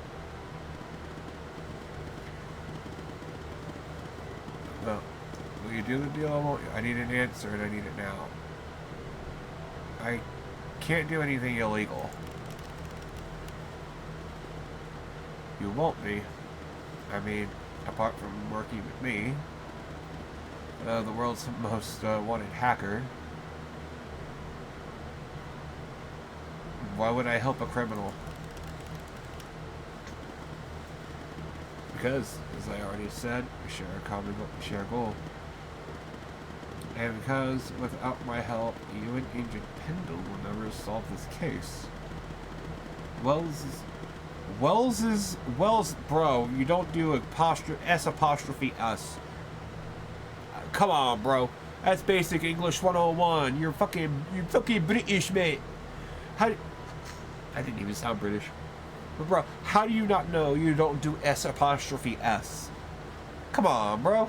Well, will you do the deal or won't you? I need an answer and I need it now. I can't do anything illegal. You won't be. I mean, apart from working with me, the world's most wanted hacker. Why would I help a criminal? Because, as I already said, we share a goal. And because, without my help, you and Agent Pendle will never solve this case. Wells, bro, you don't do S apostrophe us. Come on, bro. That's basic English 101. You're fucking British, mate. I didn't even sound British. But bro, how do you not know you don't do S apostrophe S? Come on, bro.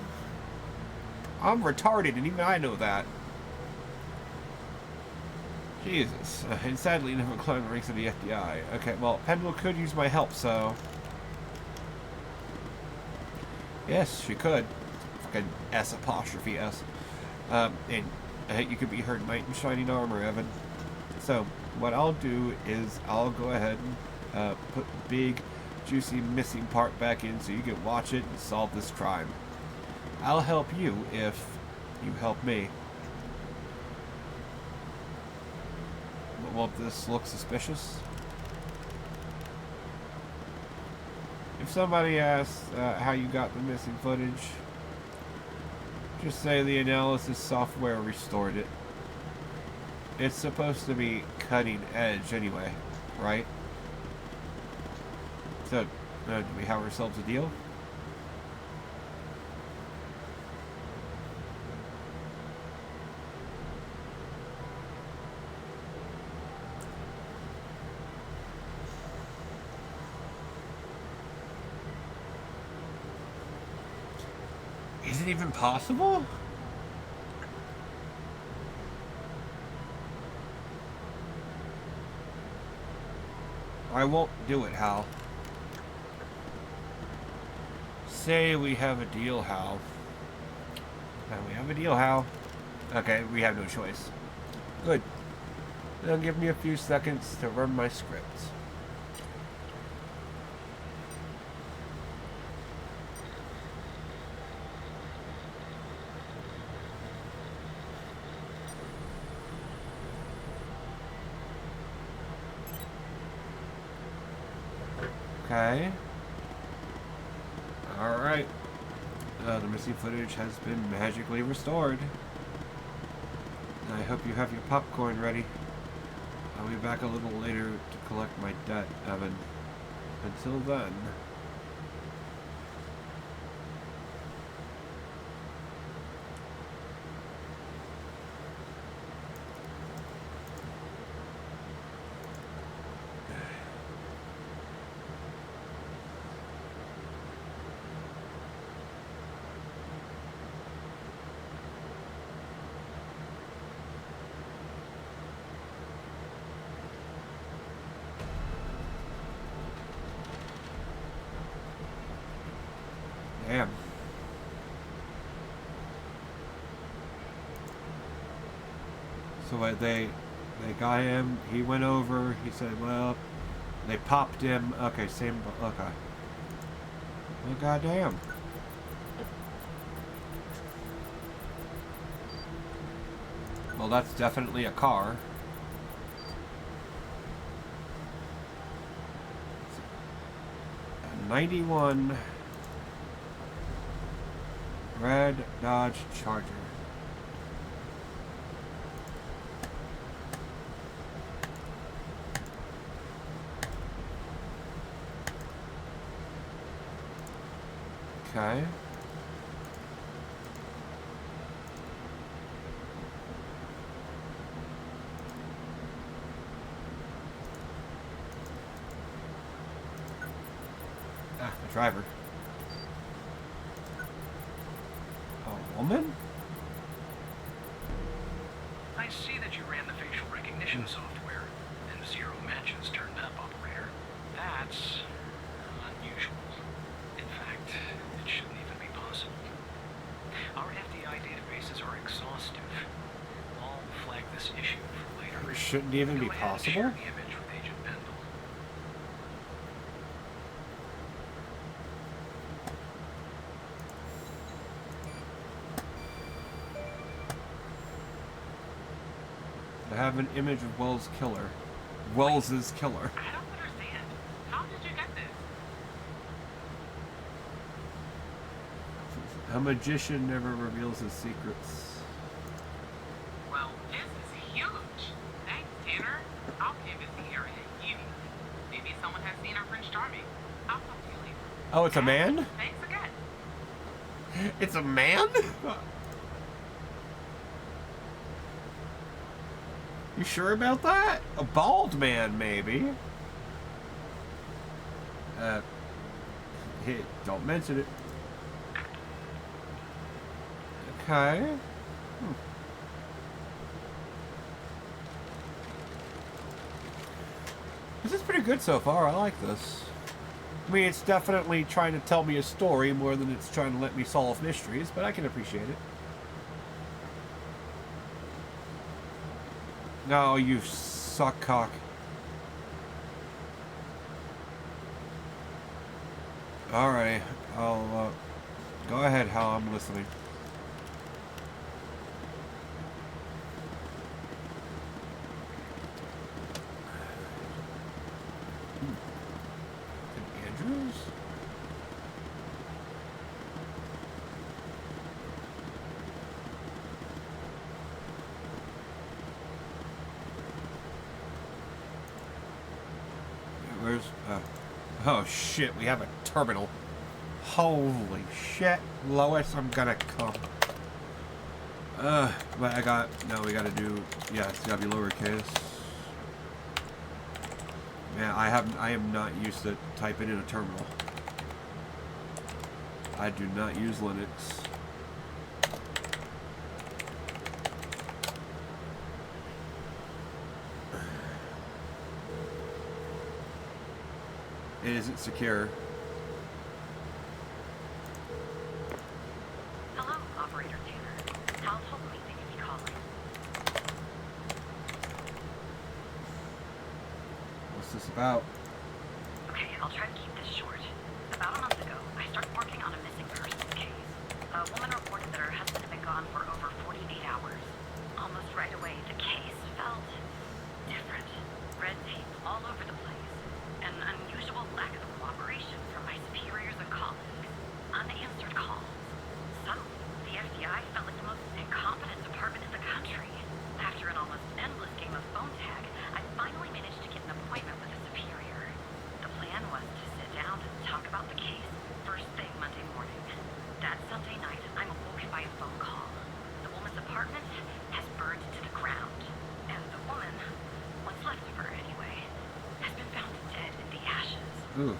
I'm retarded, and even I know that. Jesus. And sadly, never climbed the ranks of the FBI. Okay, well, Pendle could use my help, so... Yes, she could. Fucking S apostrophe S. And you could be her knight in shining armor, Evan. So, what I'll do is I'll go ahead and put the big, juicy missing part back in so you can watch it and solve this crime. I'll help you if you help me. But won't this look suspicious? If somebody asks how you got the missing footage, just say the analysis software restored it. It's supposed to be cutting edge anyway, right? So, do we have ourselves a deal? Is it even possible? I won't do it, Hal. Say we have a deal, Hal. We have a deal, Hal. Okay, we have no choice. Good. Now give me a few seconds to run my script. Okay. Alright. The missing footage has been magically restored. I hope you have your popcorn ready. I'll be back a little later to collect my debt, Evan. Until then... So they got him. He went over. He said, well, they popped him. Okay, same. Okay. Well, goddamn. Well, that's definitely a car. 91 red Dodge Charger. Okay. Ah, the driver. A woman? I see that you ran the facial recognition software, and 0 matches turned up, operator. That's unusual. In fact, it shouldn't even be possible. Our FDI databases are exhaustive. I'll flag this issue for later. It shouldn't even be Go ahead and possible? share the image with Agent Bendel. I have an image of Wells' killer. Wells's killer. I don't understand. How did you get this? A magician never reveals his secrets. Well, this is huge. Thanks, Tanner. I'll canvass the area immediately. Maybe someone has seen our Prince Charming. I'll talk to you later. Oh, it's a man? Thanks again. It's a man? You sure about that? A bald man, maybe. Hey, don't mention it. Okay. This is pretty good so far. I like this. I mean, it's definitely trying to tell me a story more than it's trying to let me solve mysteries, but I can appreciate it. No, you suck cock. Alright, I'll, go ahead, Hal, I'm listening. Andrews? Where's, oh shit, we have a terminal. Holy shit, Lois, I'm gonna come. But I got, no, we gotta do, yeah, it's gotta be lowercase. Man, I am not used to typing in a terminal. I do not use Linux. It isn't secure. Hello, Operator Tanner. Hal told me that you'd be calling. What's this about? Okay, I'll try to keep this short. About a month ago, I started working on a missing persons case. A woman reported that her husband had been gone for over 48 hours. Almost right away, the case felt different. Red tape all over the place. An unusual lack of cooperation from my superiors and colleagues. Unanswered calls. Suddenly, the FBI felt like the most incompetent department in the country. After an almost endless game of phone tag, I finally managed to get an appointment with a superior. The plan was to sit down and talk about the case first thing Monday morning. That Sunday night, I'm awoken by a phone call. The woman's apartment has burned to the ground. And the woman, what's left of her anyway, has been found dead in the ashes. Ooh.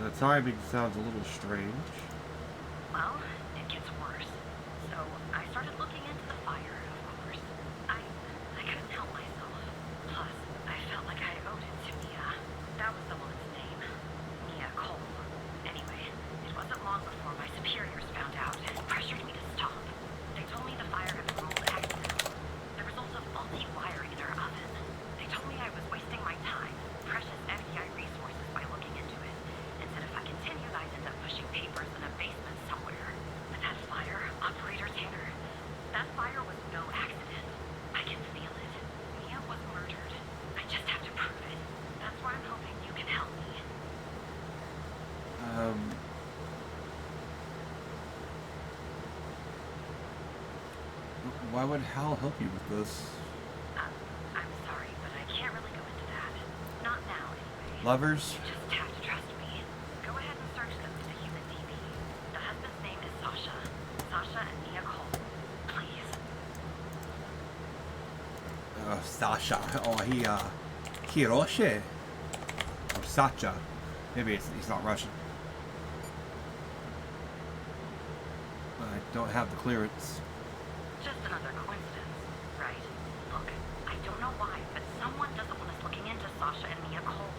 The timing sounds a little strange. Well, it gets worse. So I started looking into the fire, of course. I couldn't help myself. Plus, I felt like I owed it to Mia. That was the woman's name. Mia Cole. Anyway, it wasn't long before my superiors found out and pressured me to stop. They told me the fire had been ruled accident would Hal help you with this? I'm sorry, but I can't really go into that. Not now, anyway. Lovers? You just have to trust me. Go ahead and search them with the human DB. The husband's name is Sasha. Sasha and Mia Cole. Please. Sasha. Oh, Hiroshi. Or Sacha. Maybe he's not Russian. I don't have the clearance. Just another coincidence, right? Look, I don't know why, but someone doesn't want us looking into Sasha and Mia Cole.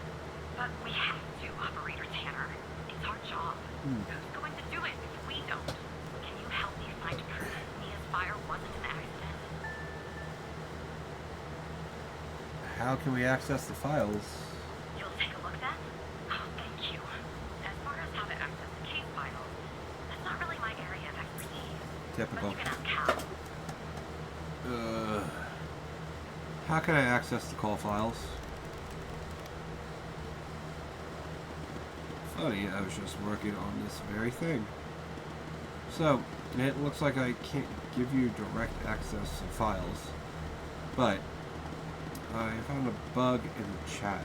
But we have to, Operator Tanner. It's our job. Who's going to do it if we don't? Can you help me find proof Mia's fire wasn't an accident? How can we access the files? You'll take a look then? Oh, thank you. As far as how to access the case files, that's not really my area of expertise. Typical. But you can ask Hal. How can I access the call files? Funny, I was just working on this very thing. So, it looks like I can't give you direct access to files, but I found a bug in the chat.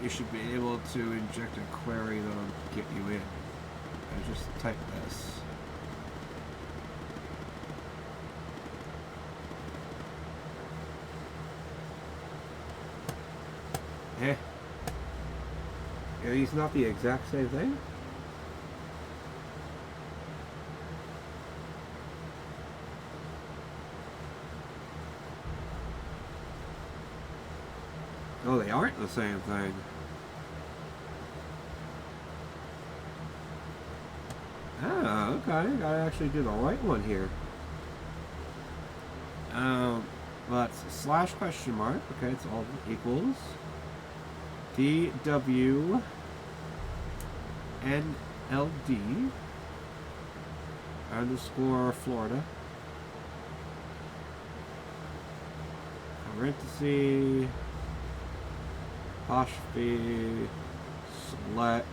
You should be able to inject a query that'll get you in. I just typed this. Eh. Are these not the exact same thing? Oh, they aren't the same thing. Ah, okay. I actually did the right one here. Let's slash question mark. Okay, it's all equals DW NLD underscore Florida. Parenthesis apostrophe select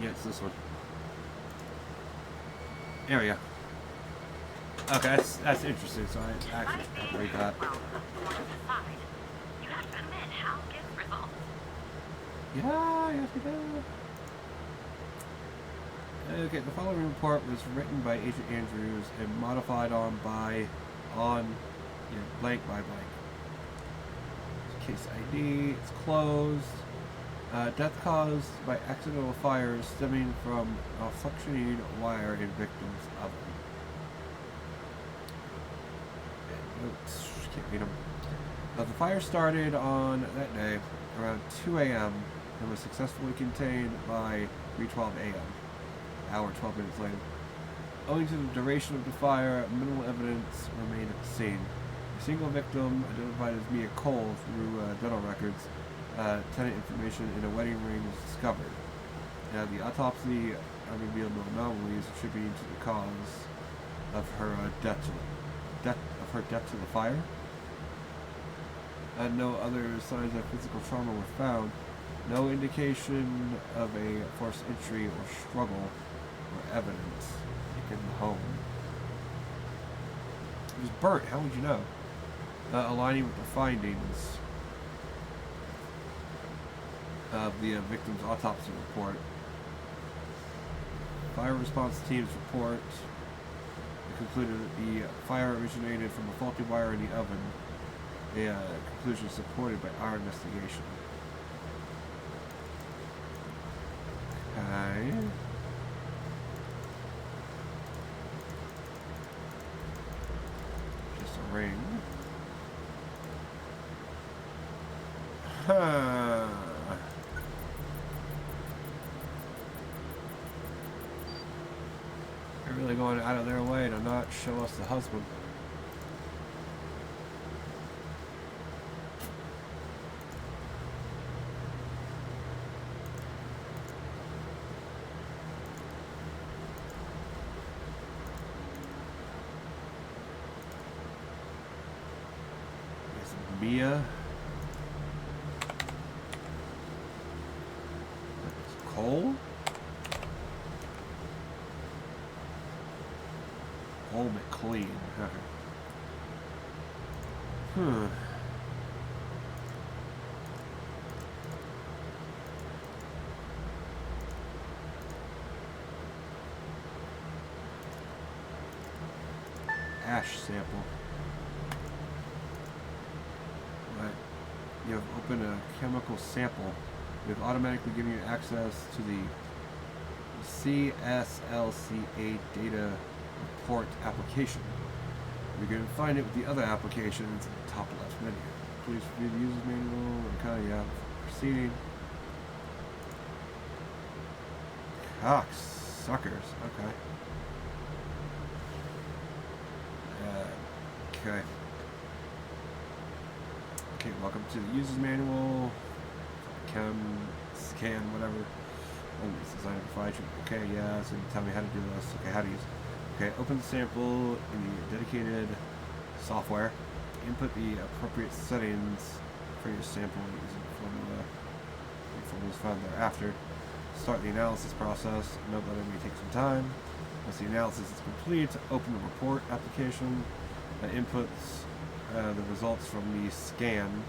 yeah, it's this one. There we go. Okay, that's interesting. So I actually have to read that. Well, on the side, you have to admit Hal gets results. Yeah, yes we do. Okay, the following report was written by Agent Andrews and modified on blank by blank. Case ID, it's closed. Death caused by accidental fire stemming from a functioning wire in victim's oven. Notes, can't read them. The fire started on that day around 2 a.m. and was successfully contained by 3:12 a.m. Hour 12 minutes later. Owing to the duration of the fire, minimal evidence remained at the scene. A single victim, identified as Mia Cole through dental records, tenant information in a wedding ring, was discovered. The autopsy revealed no anomalies attributing to the cause of her death to the fire. No other signs of physical trauma were found. No indication of a forced entry or struggle or evidence in the home. It was burnt. How would you know? Aligning with the findings of the victim's autopsy report. Fire response team's report concluded that the fire originated from a faulty wire in the oven. A conclusion supported by our investigation. Okay. Just a ring. Huh. They're really going out of their way to not show us the husband. Mia. Cole? Cole McLean. Okay. Ash sample. Right. You have opened a chemical sample. We have automatically given you access to the CSLCA data report application. You can find it with the other applications in the top left menu. Please review the user's manual and kind of proceeding. Cocksuckers. Okay. Okay. Okay, welcome to the user's manual. Scan, whatever. Oh, it's designed to provide you. Okay, yeah, so you tell me how to do this. Okay, how to use it. Okay, open the sample in the dedicated software. Input the appropriate settings for your sample using the formula. The formula is found thereafter. Start the analysis process. Note that it may take some time. Once the analysis is complete, open the report application that inputs the results from the scan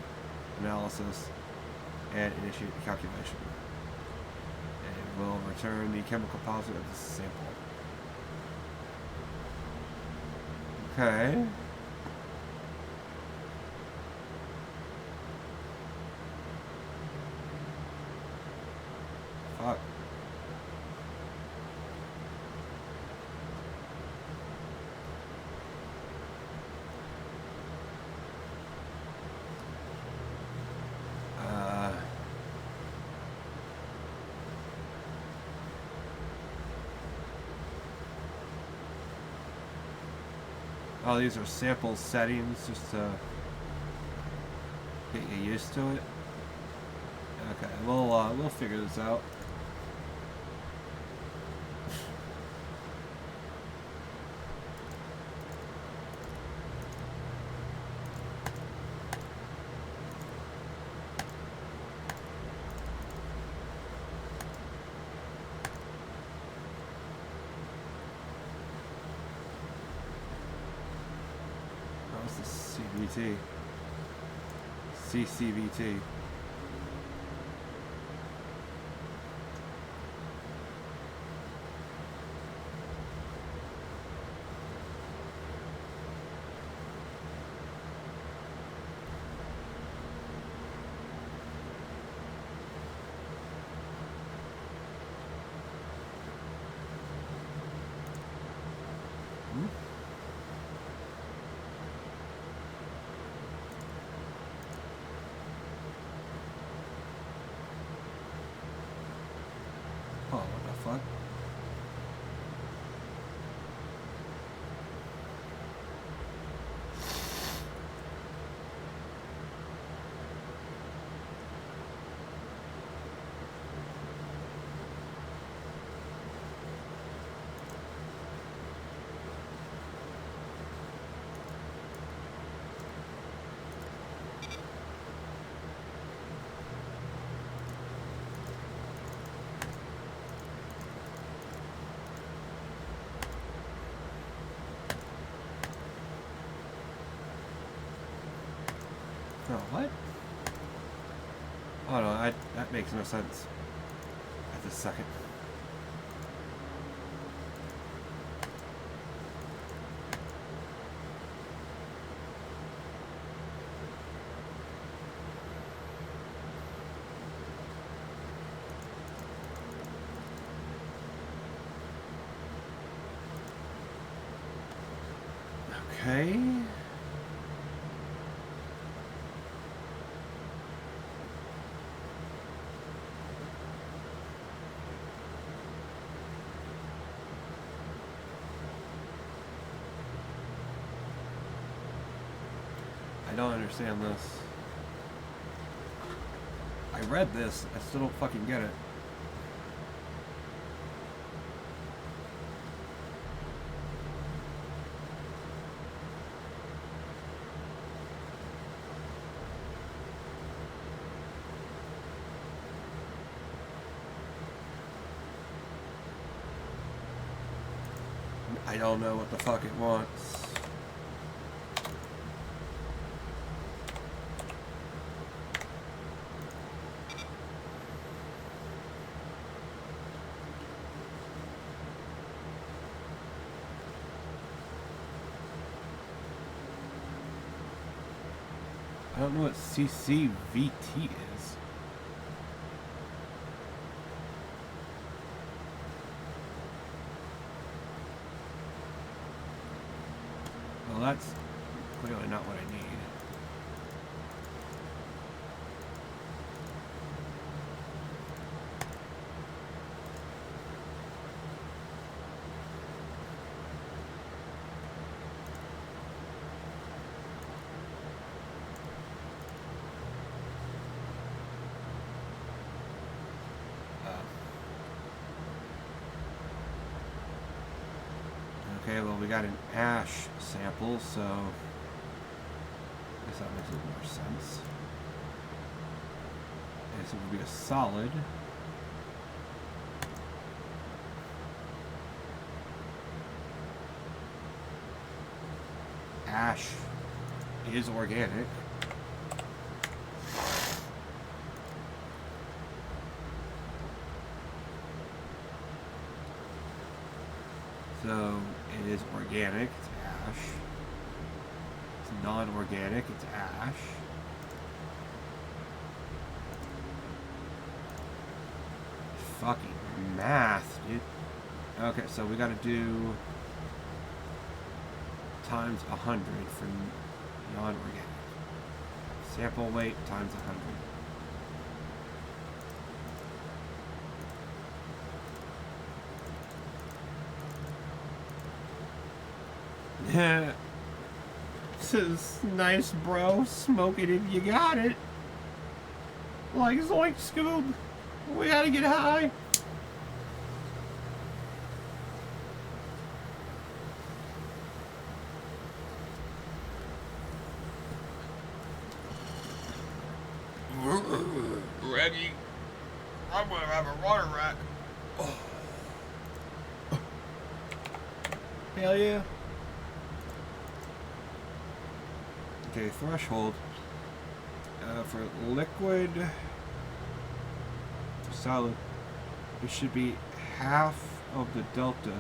analysis and initiate the calculation. And it will return the chemical composite of the sample. Okay. Fuck. Oh, these are sample settings just to get you used to it. Okay, we'll figure this out. CVT. CCVT. Oh, what the fuck? Oh, what? Oh no, that makes no sense at this second. Okay. I don't understand this. I read this, I still don't fucking get it. I don't know what the fuck it wants. I don't know what CCVT is. Well, that's clearly not what I need. Okay, well, we got an ash sample, so I guess that makes a little more sense. I guess it would be a solid. Ash is organic. So it is organic, it's ash. It's non-organic, it's ash. Fucking math, dude. Okay, so we gotta do times 100 for non-organic. Sample weight times 100. Yeah. This is nice, bro. Smoke it if you got it. Like Zoink Scoob. We gotta get high. Reggie, I'm gonna have a water rack. Oh. Hell yeah. Okay, threshold for liquid, solid, it should be half of the delta.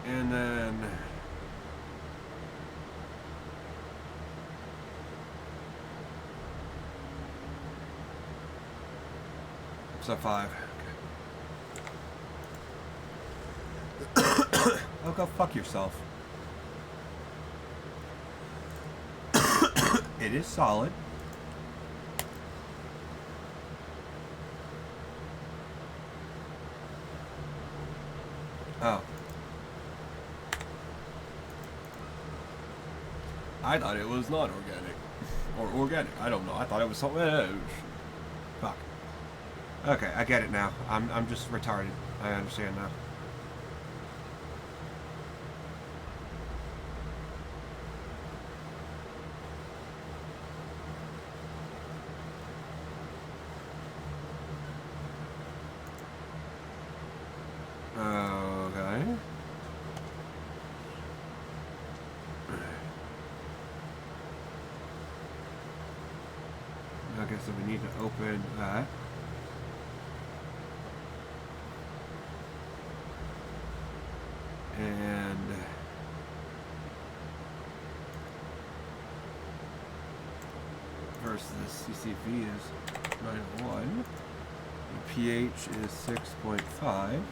And then so 5. Oh, go fuck yourself. It is solid. Oh. I thought it was not organic. Or organic. I don't know. I thought it was something else. Fuck. Okay, I get it now. I'm just retarded. I understand now. Okay. Okay, so we need to open that. And versus the CCV is 9.1. The pH is 6.5.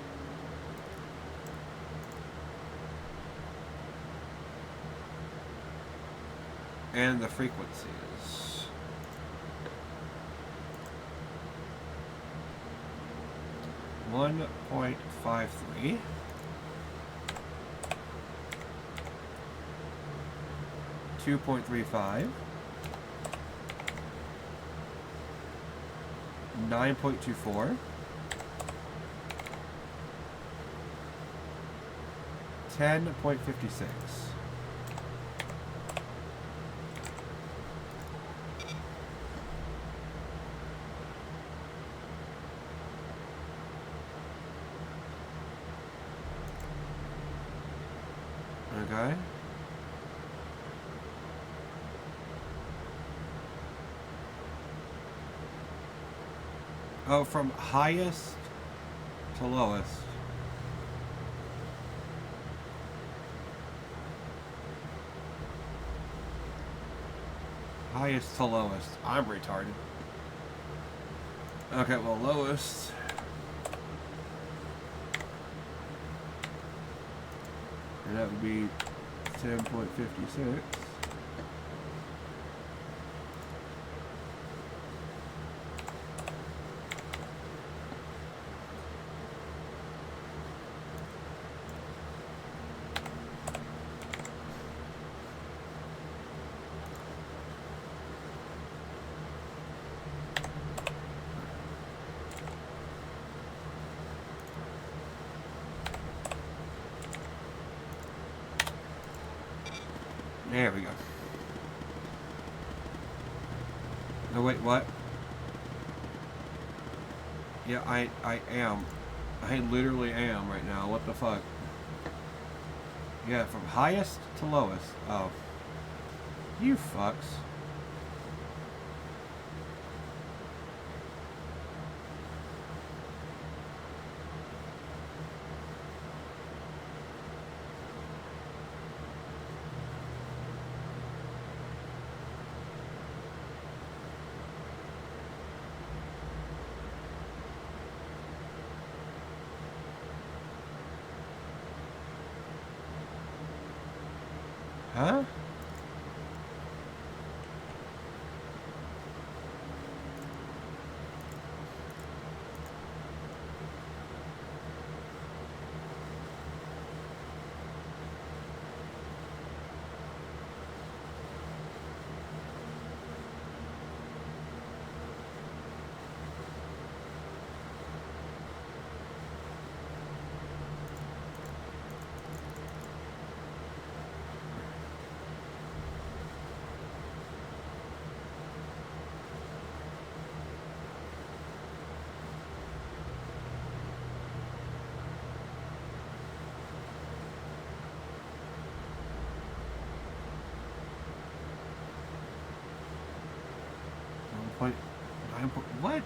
And the frequency is 1.53. 2.35. 9.24. 10.56. Okay. Oh, from highest to lowest. Highest to lowest. I'm retarded. Okay, well, lowest. And that would be 10.56. There we go. No, wait, what? Yeah, I am. I literally am right now. What the fuck? Yeah, from highest to lowest. Oh. You fucks. Huh? Point nine. What?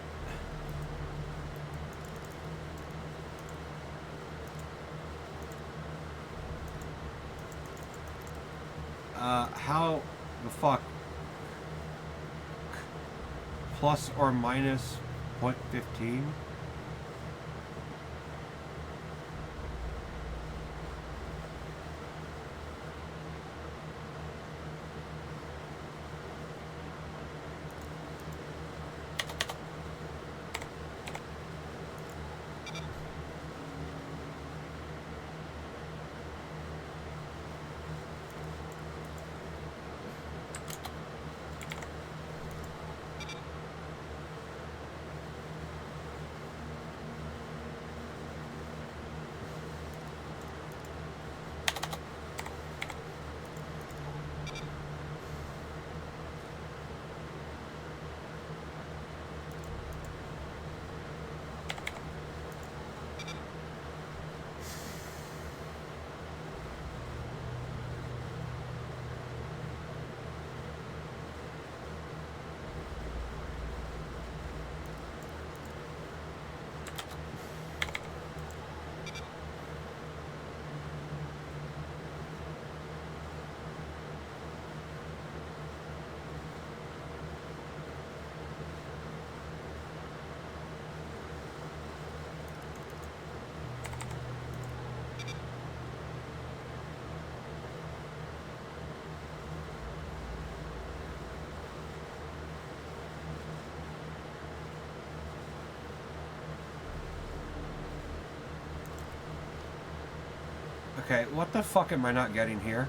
How the fuck? Plus or minus 0.15? Okay, what the fuck am I not getting here?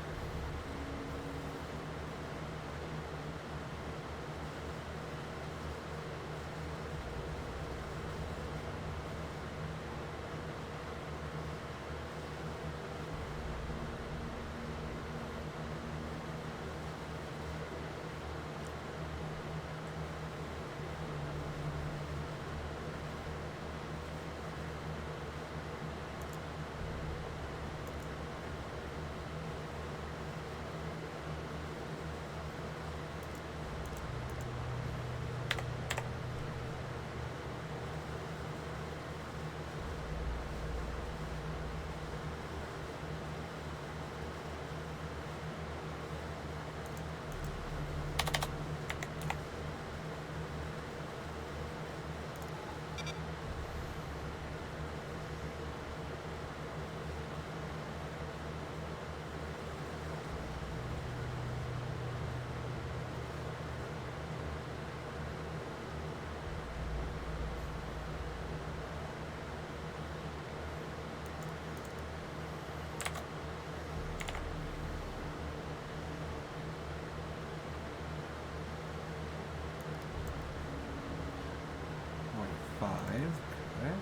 5. Okay.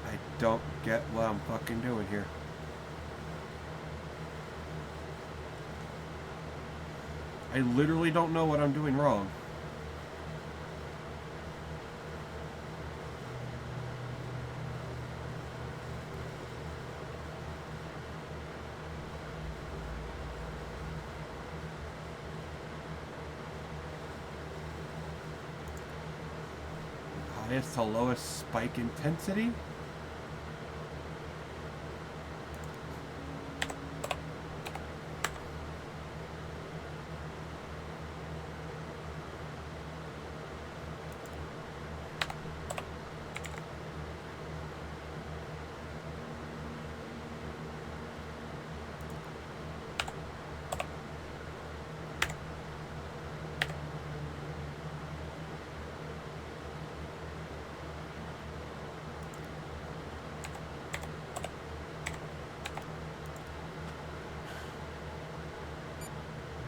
I don't get what I'm fucking doing here. I literally don't know what I'm doing wrong. Highest to lowest spike intensity?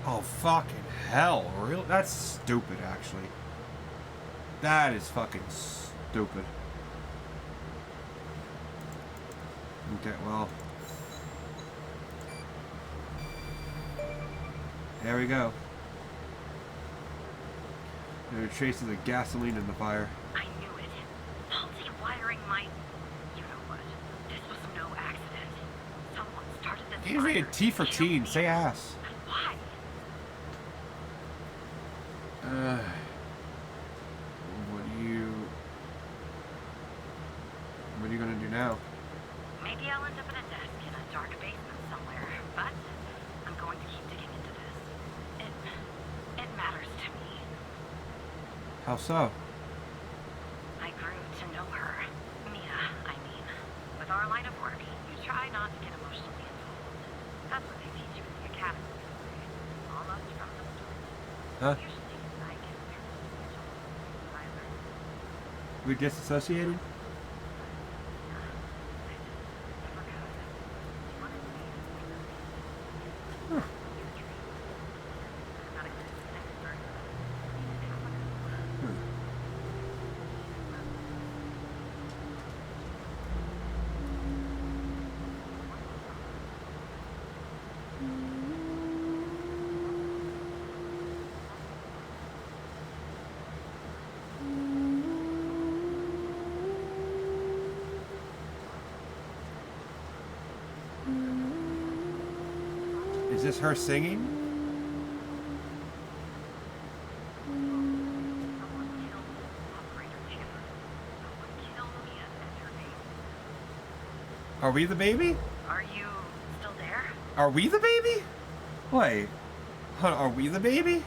Oh, fucking hell. Really? That's stupid, actually. That is fucking stupid. Okay, well. There we go. There are traces of gasoline in the fire. I knew it. Faulty wiring might... You know what? This was no accident. Someone started this He's rated T for Killed teen. me. Say ass. Why? What are you gonna do now? Maybe I'll end up in a desk in a dark basement somewhere, but I'm going to keep digging into this. It matters to me. How so? I grew to know her. Mia, I mean. With our line of work, you try not to get emotionally involved. That's what they teach you in the academy. Almost from the start. Huh? Usually, I get either. We disassociated? Is this her singing? Are we the baby? Are you still there? Are we the baby? Wait. Hold on, are we the baby?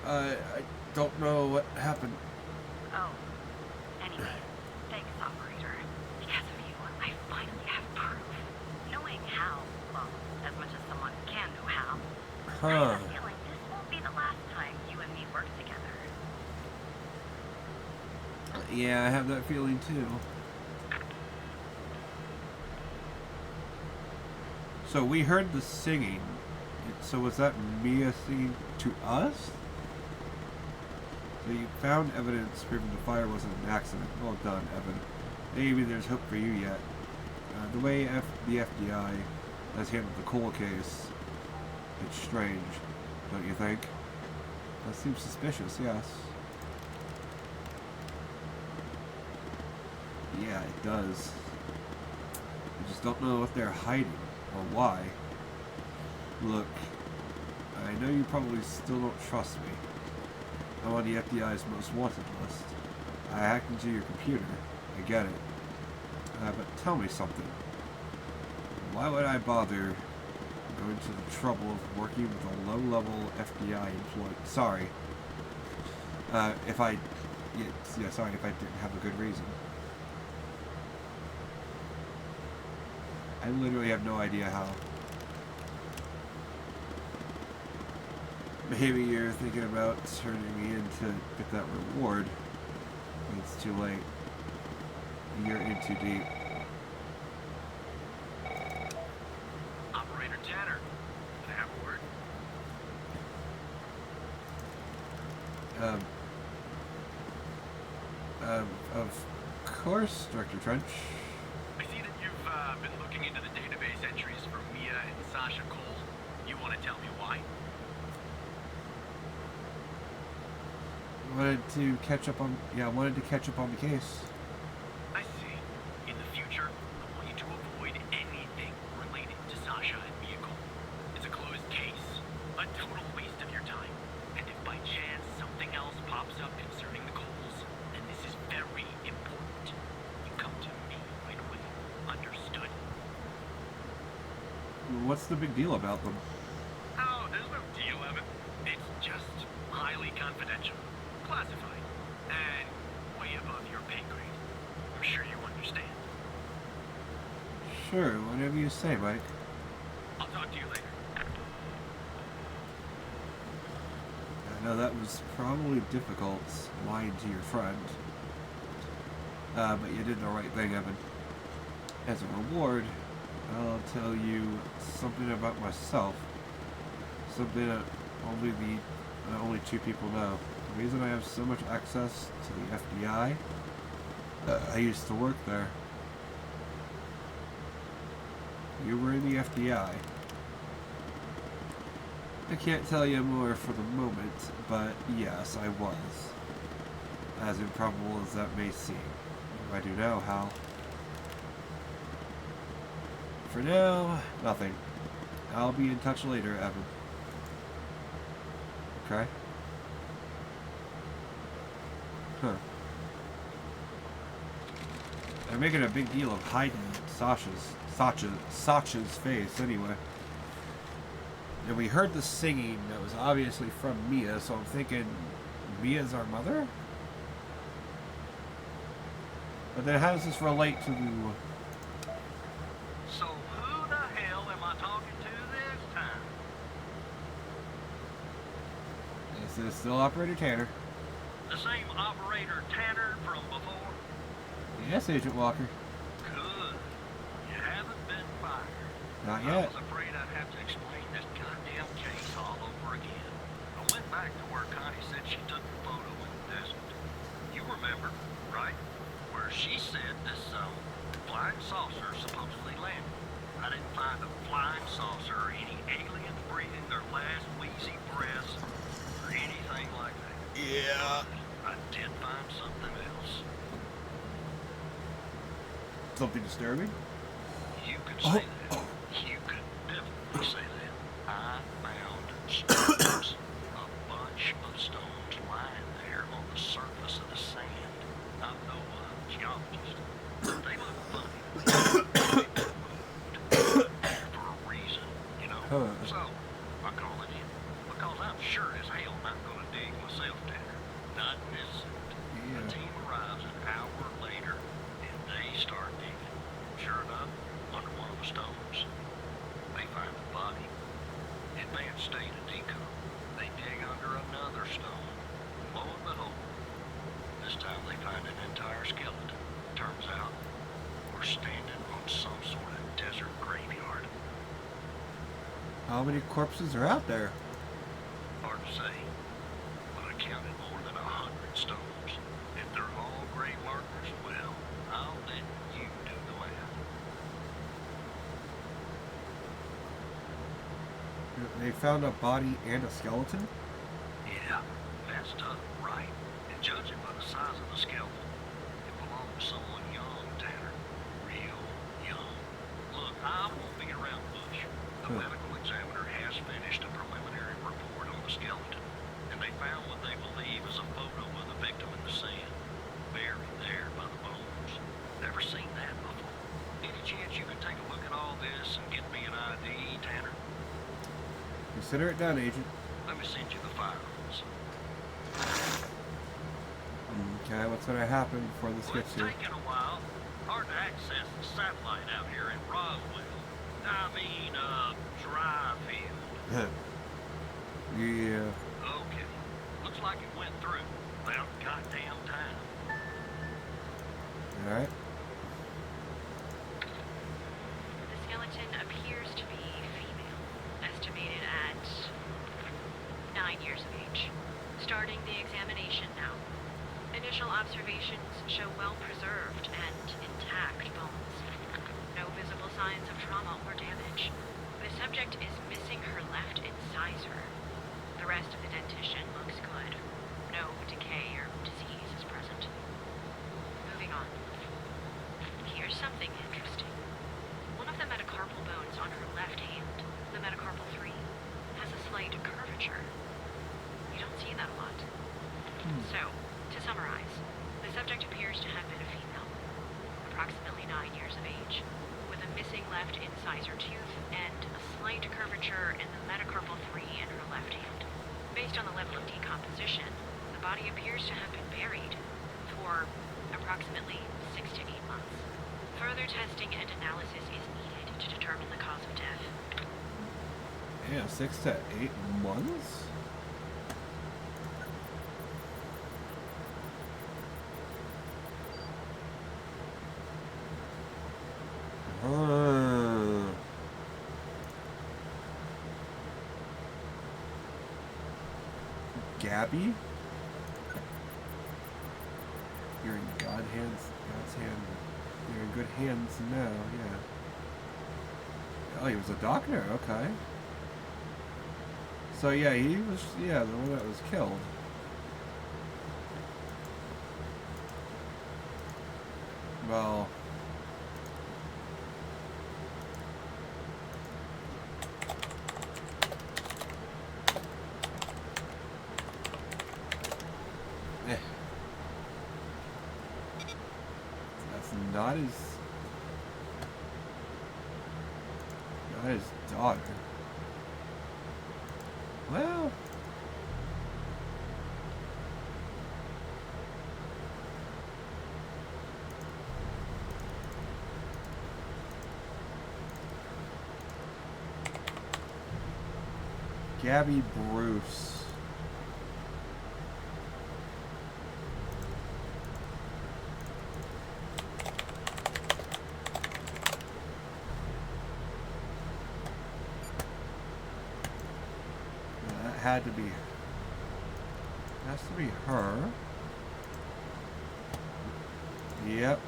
I don't know what happened. Oh. Anyway, thanks, operator. Because of you, I finally have proof. Knowing how, well, as much as someone can know how. I have a feeling this won't be the last time you and me work together. Yeah, I have that feeling too. So we heard the singing. So was that Mia singing to us? So you found evidence proving the fire wasn't an accident. Well done, Evan. Maybe there's hope for you yet. The way the FBI has handled the Cole case, it's strange, don't you think? That seems suspicious, yes. Yeah, it does. I just don't know if they're hiding or why. Look, I know you probably still don't trust me. I'm on the FBI's most wanted list. I hacked into your computer. I get it. But tell me something. Why would I bother going to the trouble of working with a low-level FBI employee? Sorry. If I didn't have a good reason. I literally have no idea how. Maybe you're thinking about turning me in to get that reward. It's too late. You're in too deep. Operator Tanner, can I have a word? Of course, Director Trench. I see that you've been looking into the database entries for Mia and Sasha Cole. You want to tell me why? Wanted to catch up on the case. I see. In the future, I want you to avoid anything related to Sasha and Mia Cole. It's a closed case, a total waste of your time. And if by chance something else pops up concerning the Coles, then this is very important. You come to me right away. Understood? What's the big deal about them? Oh, there's no deal of it. It's just highly confidential, classified, and way above your pay grade. I'm sure you understand. Sure, whatever you say, Mike. I'll talk to you later. I know that was probably difficult, lying to your friend. But you did the right thing, Evan. As a reward, I'll tell you something about myself. Something that only two people know. The reason I have so much access to the FBI, I used to work there. You were in the FBI. I can't tell you more for the moment, but yes, I was. As improbable as that may seem. I do know how. For now, nothing. I'll be in touch later, Evan. Okay? Huh. They're making a big deal of hiding Sasha's face anyway. And we heard the singing that was obviously from Mia, so I'm thinking Mia's our mother? But then how does this relate to the... So who the hell am I talking to this time? Is this still Operator Tanner? The same operator Tanner from before? Yes, Agent Walker. Good. You haven't been fired. Not I yet. was afraid I'd have to explain this goddamn case all over again. I went back to where Connie said she took the photo in the desert. You remember, right? Where she said this, flying saucer supposedly landed. I didn't find a flying saucer or any aliens breathing their last wheezy breaths or anything like that. Yeah. I did find something else. Something disturbing? You could say that. You could definitely say that. I found stones. A bunch of stones lying there on the surface of the sand. I'm no geologist. They look funny. For a reason, you know. Huh. So, I call it in. Because I'm sure as hell not going to dig myself down. Not in this suit. Yeah. The team arrives an hour later, and they start digging. Sure enough, under one of the stones, they find the body. Advanced state of decom. They dig under another stone. Lo and behold, this time they find an entire skeleton. Turns out, we're standing on some sort of desert graveyard. How many corpses are out there? Hard to say, but I counted more than 100 stones. If they're all grave markers, well, I'll let you do the math. They found a body and a skeleton? Yeah, messed up, right? And judging by the size of the skeleton, it belonged to someone young, Tanner. Real young. Look, I won't be around the bush. The medical examiner has finished a preliminary report. a skeleton, and they found what they believe is a photo of the victim in the sand, buried there by the bones. Never seen that before. Any chance you can take a look at all this and get me an ID, Tanner? Consider it done, Agent. Let me send you the files. Okay, what's gonna happen before this Well, gets it's here? taken a while. Hard to access the satellite out here in Roswell. I mean, Dryfield. Yeah. Okay. Looks like it went through. About goddamn time. Alright. The skeleton appears to be female, estimated at 9 years of age. Starting the examination now. Initial observations show well-preserved and intact bones. No visible signs of trauma or damage. The subject is missing her left incisor. The rest of the dentition looks good. No decay or disease is present. Moving on. Here's something interesting. One of the metacarpal bones on her left hand, the metacarpal 3, has a slight curvature. You don't see that a lot. So, to summarize, the subject appears to have been a female, approximately 9 years of age, with a missing left incisor tooth and a slight curvature in the metacarpal 3 in her left hand. Based on the level of decomposition, the body appears to have been buried for approximately 6 to 8 months. Further testing and analysis is needed to determine the cause of death. Yeah, 6 to 8 months? Gabby? You're in God's hand. You're in good hands now, yeah. Oh, he was a doctor, okay. So yeah, he was, yeah, the one that was killed. Well... That's not his daughter. Well... Gabby Bruce. Had to be, has to be her. Yep.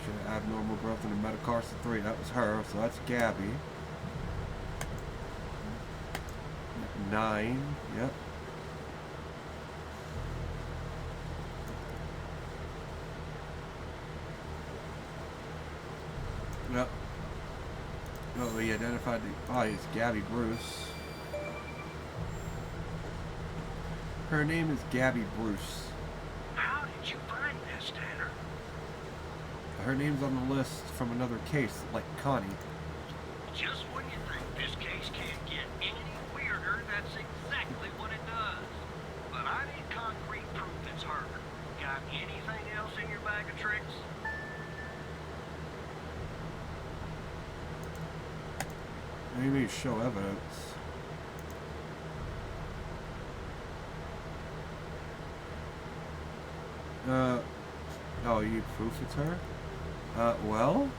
Should have abnormal growth in the metacarpal 3. That was her, so that's Gabby. 9. Yep. Yep. Oh, we identified the body as Gabby Bruce. Her name is Gabby Bruce. How did you find this, Tanner? Her name's on the list from another case, like Connie. Just when you think this case can't get any weirder, that's exactly what it does. But I need concrete proof it's her. Got anything else in your bag of tricks? Maybe show evidence. Oh, you need proof it's her? Well?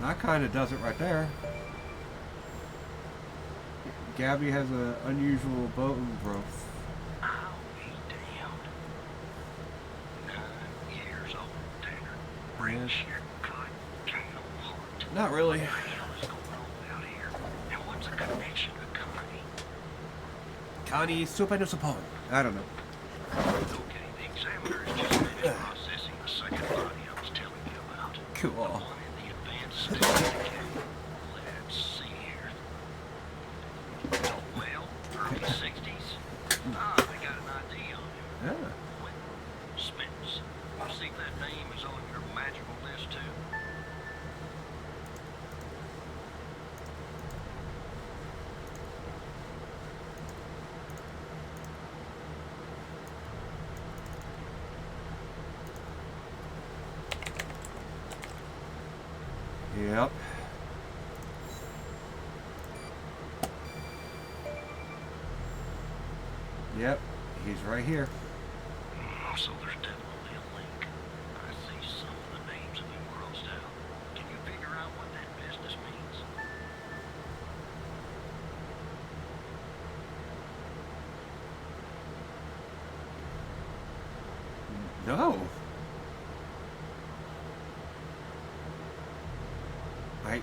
That kinda does it right there. Gabby has an unusual bone growth. I'll be damned. 9 years old, Tanner. Breaks your goddamn heart. Not really. What the hell is going on out here? And what's the connection to Connie? Connie Supernusupon. I don't know. Okay, the examiner has just finished processing the second body I was telling you about. Cool. The one in the advanced stage of decay. Let's Yep. Yep, he's right here. So there's definitely a link. I see some of the names have been crossed out. Can you figure out what that business means? No.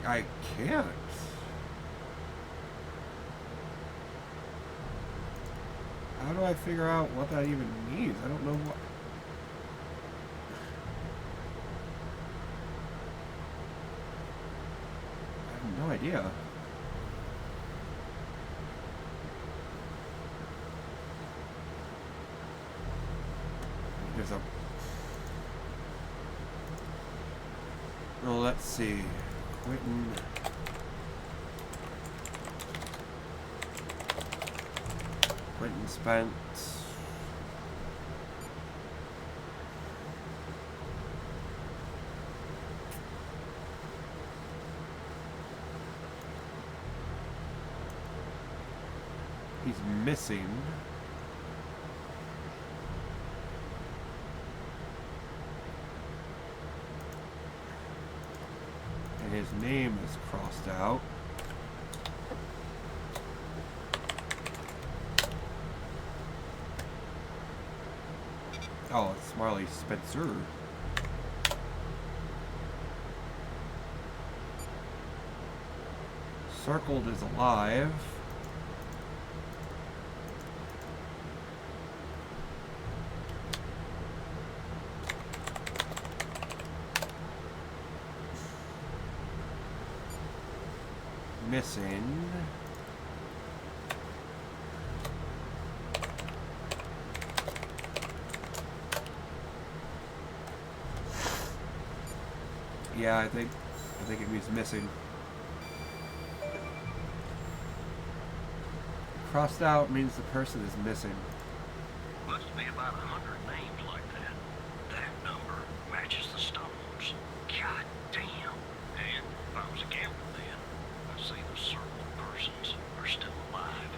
I can't. How do I figure out what that even means? I don't know what. I have no idea. There's a. Well, let's see. Quentin. Quentin spent. He's missing. And his name is crossed out. Oh, it's Marley Spencer. Circled is alive. Missing. Yeah, I think it means missing. Crossed out means the person is missing. Must be about 100 names like that. That number matches the stones. God damn. And if I was a gambler then, I'd say the circled persons are still alive.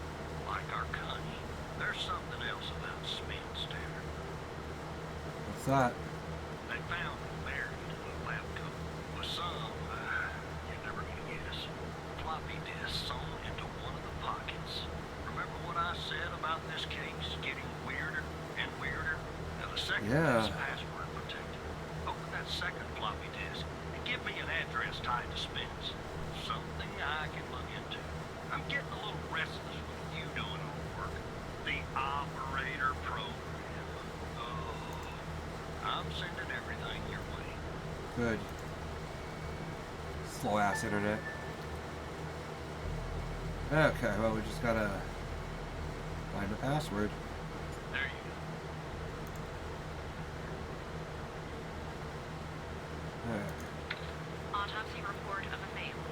Like our Connie. There's something else about Spence there. What's that? They found him buried in a lab coat with some, you're never gonna guess, floppy disk sewn into one of the pockets. Remember what I said about this case getting weirder and weirder? Now the second Yeah. is password protected. Open that second floppy disk and give me an address tied to Spence. Something I can look into. I'm getting a little restless with you doing all the work. The operator program. Oh, I'm sending everything your way. Good. Slow ass internet. Okay, well we just gotta find the password. There you go. Alright. Autopsy report of a male,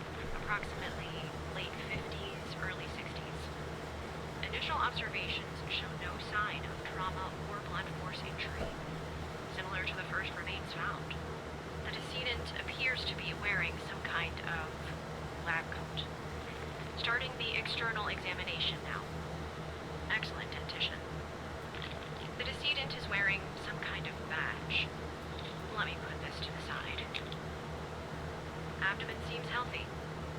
approximately late 50s, early 60s. Initial observations show no sign of trauma or blunt force injury, similar to the first remains found. The decedent appears to be wearing some kind of lab coat. Starting the external examination now. Excellent dentition. The decedent is wearing some kind of badge. Let me put this to the side. Abdomen seems healthy,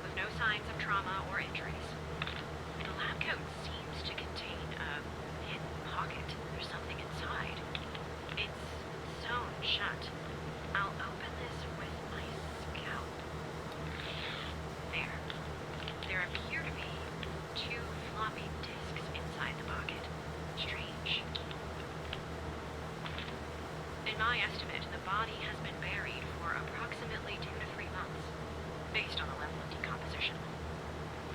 with no signs of trauma or injuries. The lab coat seems to contain a hidden pocket. There's something inside. It's sewn shut. I'll open this with my scalp. There. There appear to be 2 floppy disks inside the pocket. Strange. In my estimate, the body has been buried for approximately 2 to 3 months, based on the level of decomposition.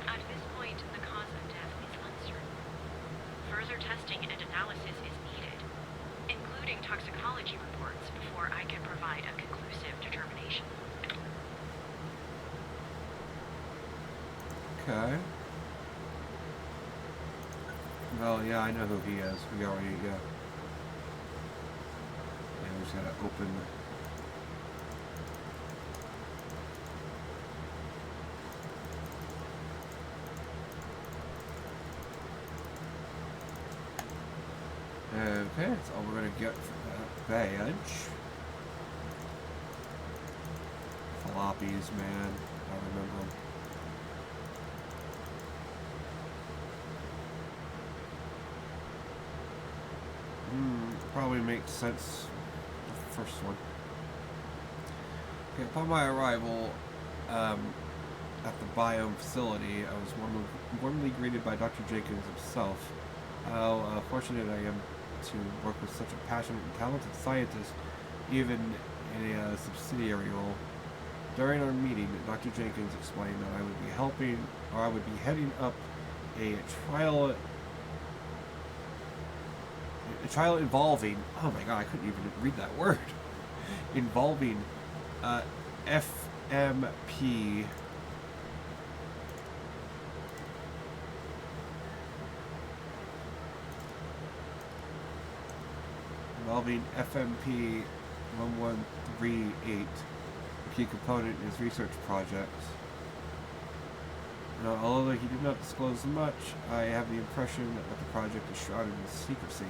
At this point, the cause of death is uncertain. Further testing and analysis is needed, including toxicology reports, before I can provide a conclusive determination. Okay. Well, yeah, I know who he is. We already go. Yeah, we just gotta open. Okay, that's all we're gonna get for that badge. Floppies, man. I remember them. Probably makes sense. The first one. Okay, upon my arrival at the biome facility, I was warmly greeted by Dr. Jenkins himself. How fortunate I am to work with such a passionate and talented scientist, even in a subsidiary role. During our meeting, Dr. Jenkins explained that I would be heading up a trial involving, oh my god, I couldn't even read that word, involving FMP involving FMP 1138, a key component in his research project. Now, although he did not disclose much, I have the impression that the project is shrouded in secrecy.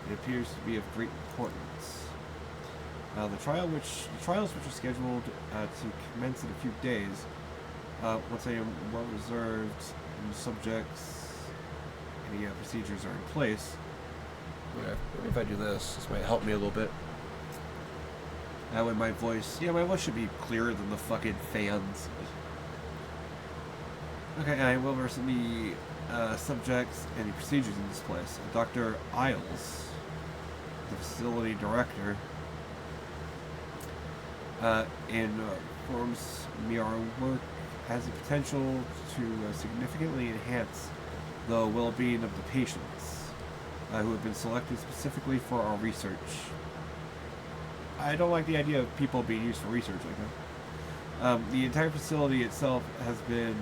It appears to be of great importance. The trials which are scheduled to commence in a few days, once I am well reserved and subjects, any procedures are in place. If I do this might help me a little bit. That way my voice should be clearer than the fucking fans. Okay, I will verse in the subjects and the procedures in this place. Dr. Isles, the facility director, informs me our work has the potential to significantly enhance the well-being of the patients who have been selected specifically for our research. I don't like the idea of people being used for research like that. The entire facility itself has been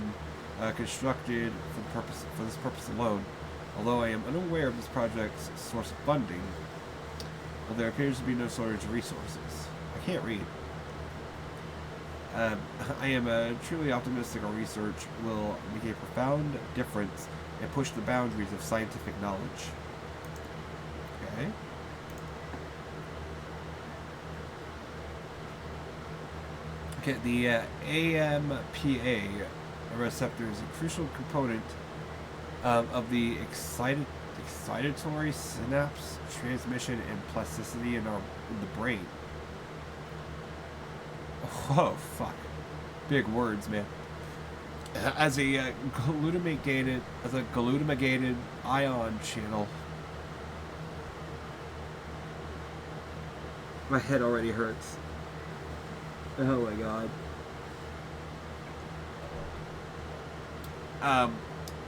constructed for this purpose alone. Although I am unaware of this project's source of funding, there appears to be no shortage of resources. I can't read. I am truly optimistic our research will make a profound difference and push the boundaries of scientific knowledge. Okay. Okay, the AMPA receptor is a crucial component of the excitatory synapse transmission and plasticity in the brain. Whoa, fuck. Big words, man. As a glutamate-gated ion channel. My head already hurts. Oh my god.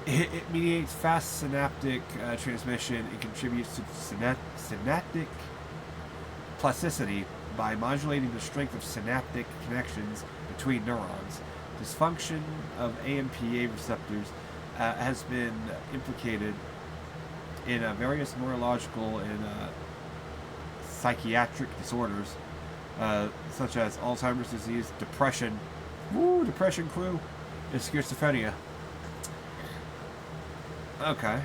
It mediates fast synaptic transmission and contributes to synaptic plasticity by modulating the strength of synaptic connections between neurons. Dysfunction of AMPA receptors has been implicated in various neurological and psychiatric disorders, such as Alzheimer's disease, depression, depression crew, and schizophrenia. Okay.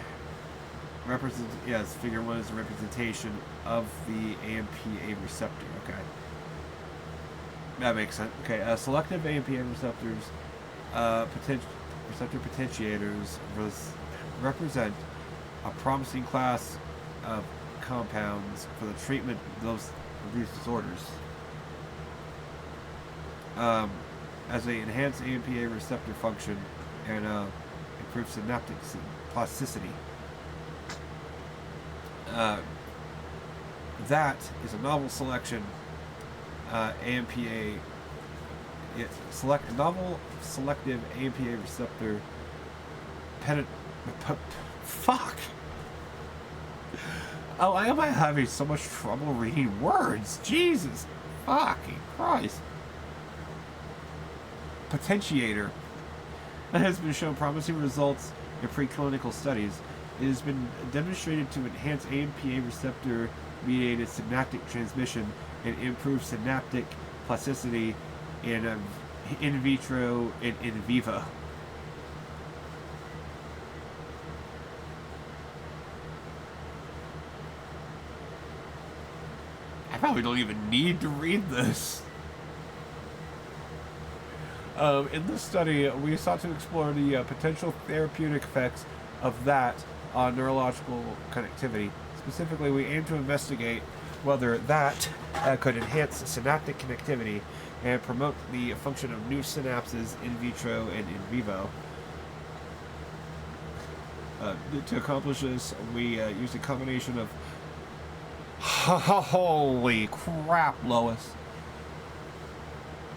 Figure 1 is a representation of the AMPA receptor. Okay. That makes sense. Okay, selective AMPA receptors, receptor potentiators represent a promising class of compounds for the treatment of these disorders. As they enhance AMPA receptor function and improve synaptic plasticity. That is a novel selection. AMPA. Novel selective AMPA receptor. Fuck. Oh, why am I having so much trouble reading words? Jesus fucking Christ. Potentiator. That has been shown promising results in preclinical studies. It has been demonstrated to enhance AMPA receptor-mediated synaptic transmission and improve synaptic plasticity in vitro and in vivo. I probably don't even need to read this. In this study, we sought to explore the potential therapeutic effects of that on neurological connectivity. Specifically, we aim to investigate whether that could enhance synaptic connectivity and promote the function of new synapses in vitro and in vivo. To accomplish this, we used a combination of holy crap, Lois.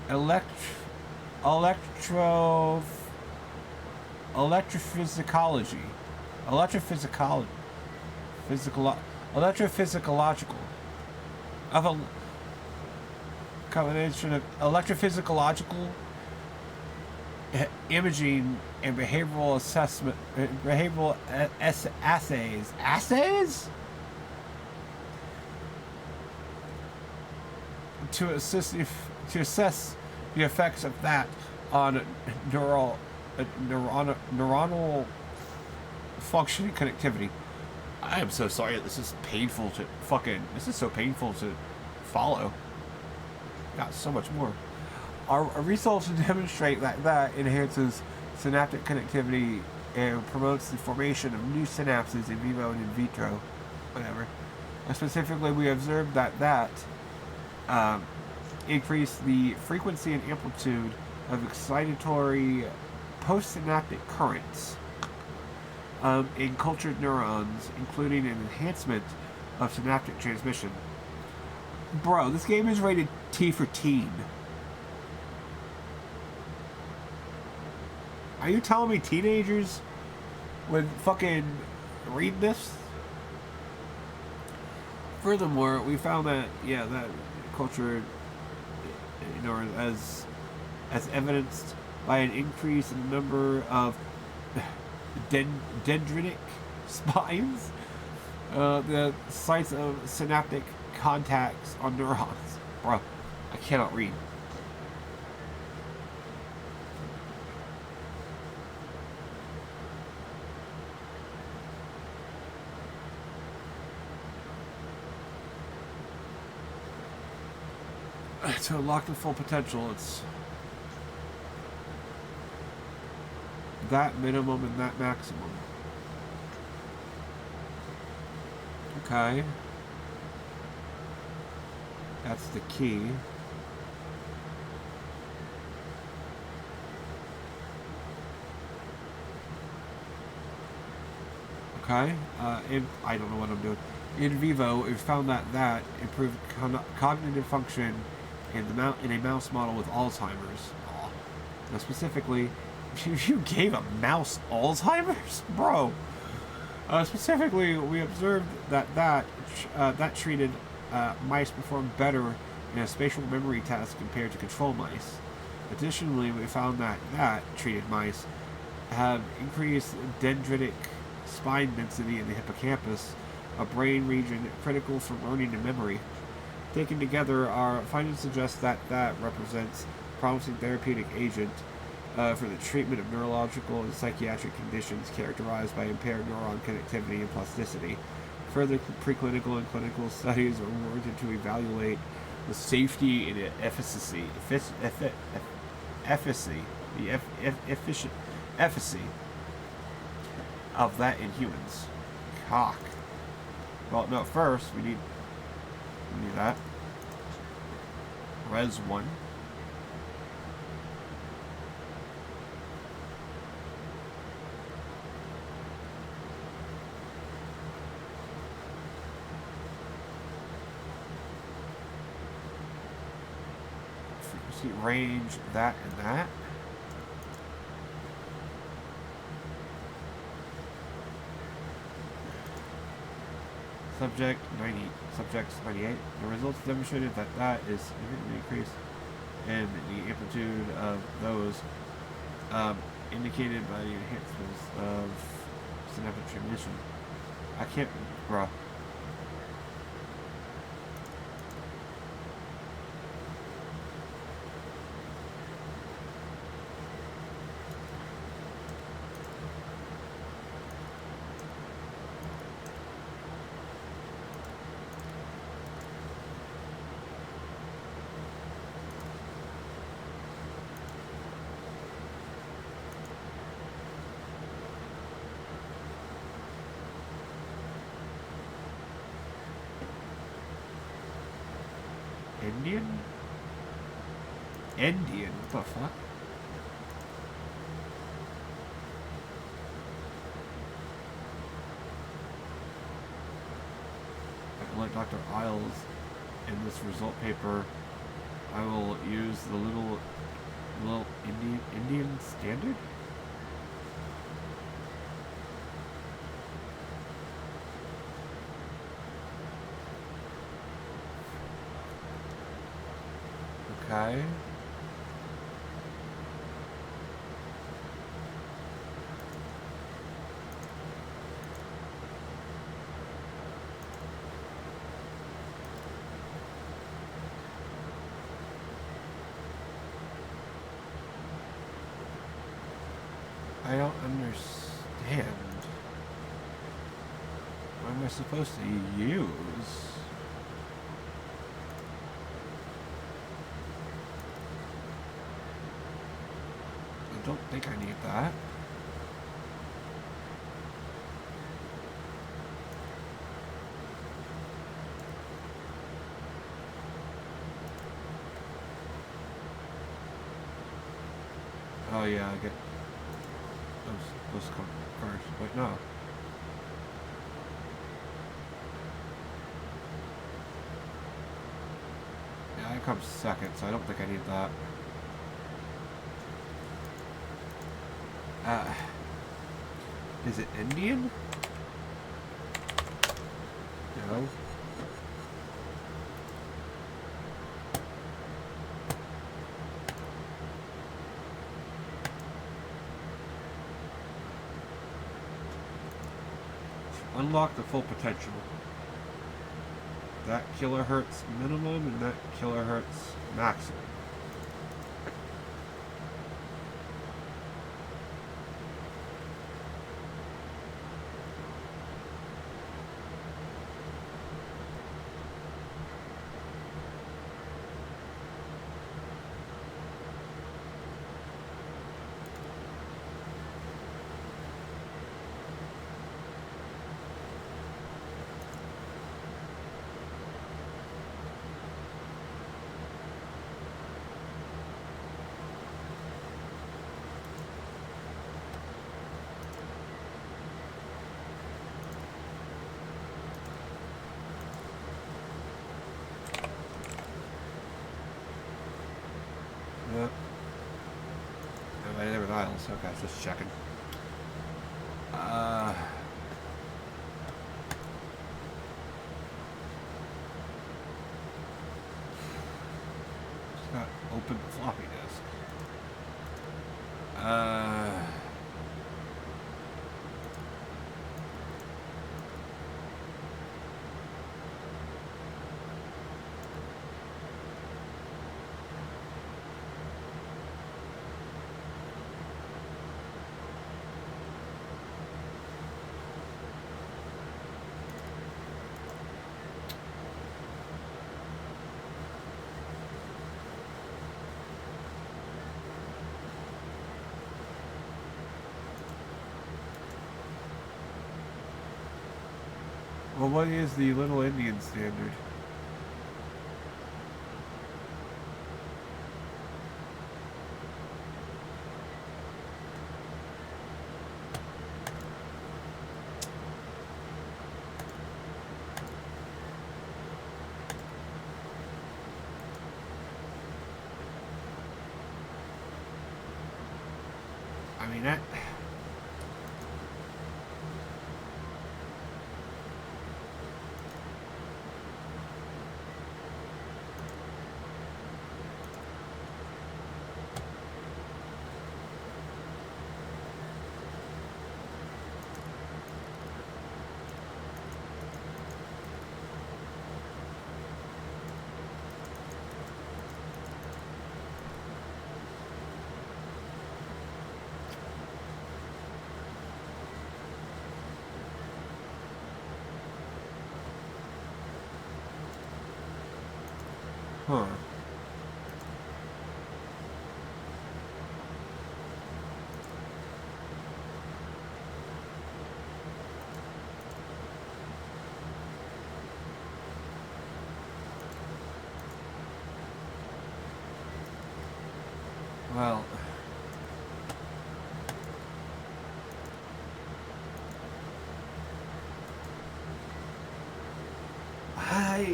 Electrophysiological of a combination of electrophysiological imaging and behavioral assessment, assays to assess the effects of that on neuronal functioning connectivity. I am so sorry. This is painful to This is so painful to follow. Got so much more. Our results demonstrate that enhances synaptic connectivity and promotes the formation of new synapses in vivo and in vitro, whatever. Specifically, we observed that increased the frequency and amplitude of excitatory postsynaptic currents in cultured neurons, including an enhancement of synaptic transmission. Bro, this game is rated T for teen. Are you telling me teenagers would fucking read this? Furthermore, we found that, that culture, as evidenced by an increase in the number of dendritic spines, the sites of synaptic contacts on neurons. Bro, I cannot read. To unlock the full potential, it's that minimum and that maximum. Okay. That's the key. Okay. I don't know what I'm doing. In vivo, we found that improved cognitive function in a mouse model with Alzheimer's. Now specifically, you gave a mouse Alzheimer's, bro. Specifically, we observed that treated mice performed better in a spatial memory test compared to control mice. Additionally, we found that treated mice have increased dendritic spine density in the hippocampus, a brain region critical for learning and memory. Taken together, our findings suggest that represents a promising therapeutic agent for the treatment of neurological and psychiatric conditions characterized by impaired neuron connectivity and plasticity. Further preclinical and clinical studies are warranted to evaluate the safety and efficacy of that in humans. Cock. Well, no, first we need that. Res 1. Frequency, range, that and that. Subjects 98. The results demonstrated that is significantly increased in the amplitude of those indicated by the enhancements of synaptic transmission. I can't, bruh. Indian? Indian? What the fuck? Like Dr. Isles in this result paper, I will use the little Indian standard? Okay. I don't understand. What am I supposed to use? I don't think I need that. Oh yeah, I get those come first, but no. Yeah, I come second, so I don't think I need that. Is it Indian? No. Unlock the full potential. That kilohertz minimum and that kilohertz maximum. Yep. No, I never dials. Okay, just checking. Just got open the floppy disk. Well, what is the Little Indian standard? I mean, that... Huh. Well, I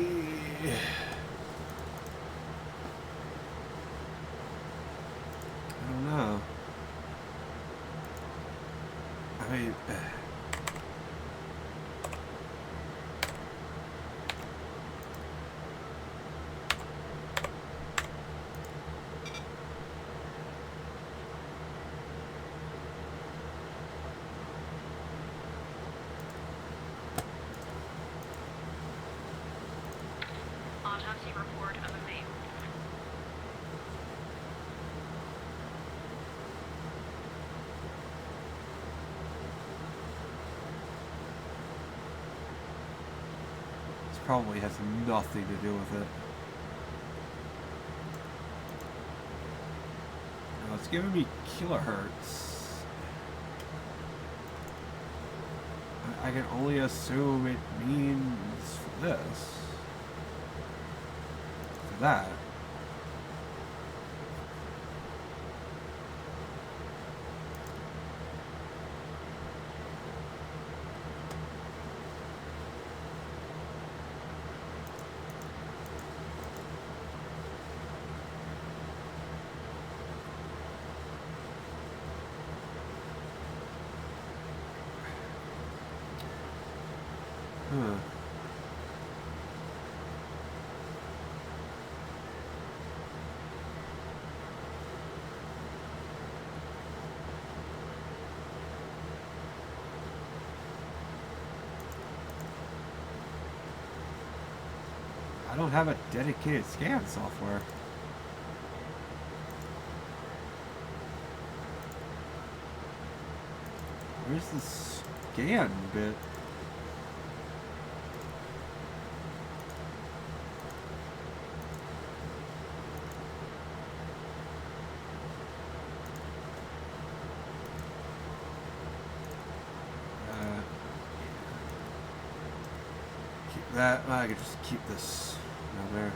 don't know. I mean, Autopsy report of a male. this probably has nothing to do with it. Now, it's giving me kilohertz. I can only assume it means for this. For that. Huh. I don't have a dedicated scan software. Where's the scan bit? Keep that. I could just keep this down there.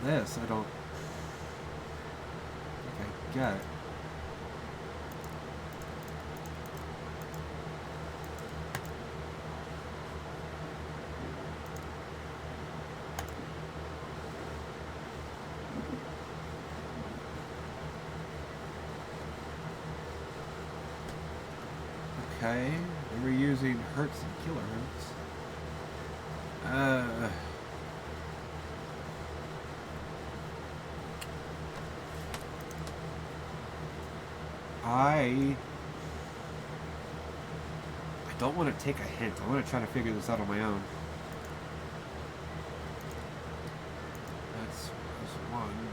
This, I don't think I got it. Okay, we're using hertz and kilohertz. I don't want to take a hint. I want to try to figure this out on my own. That's one.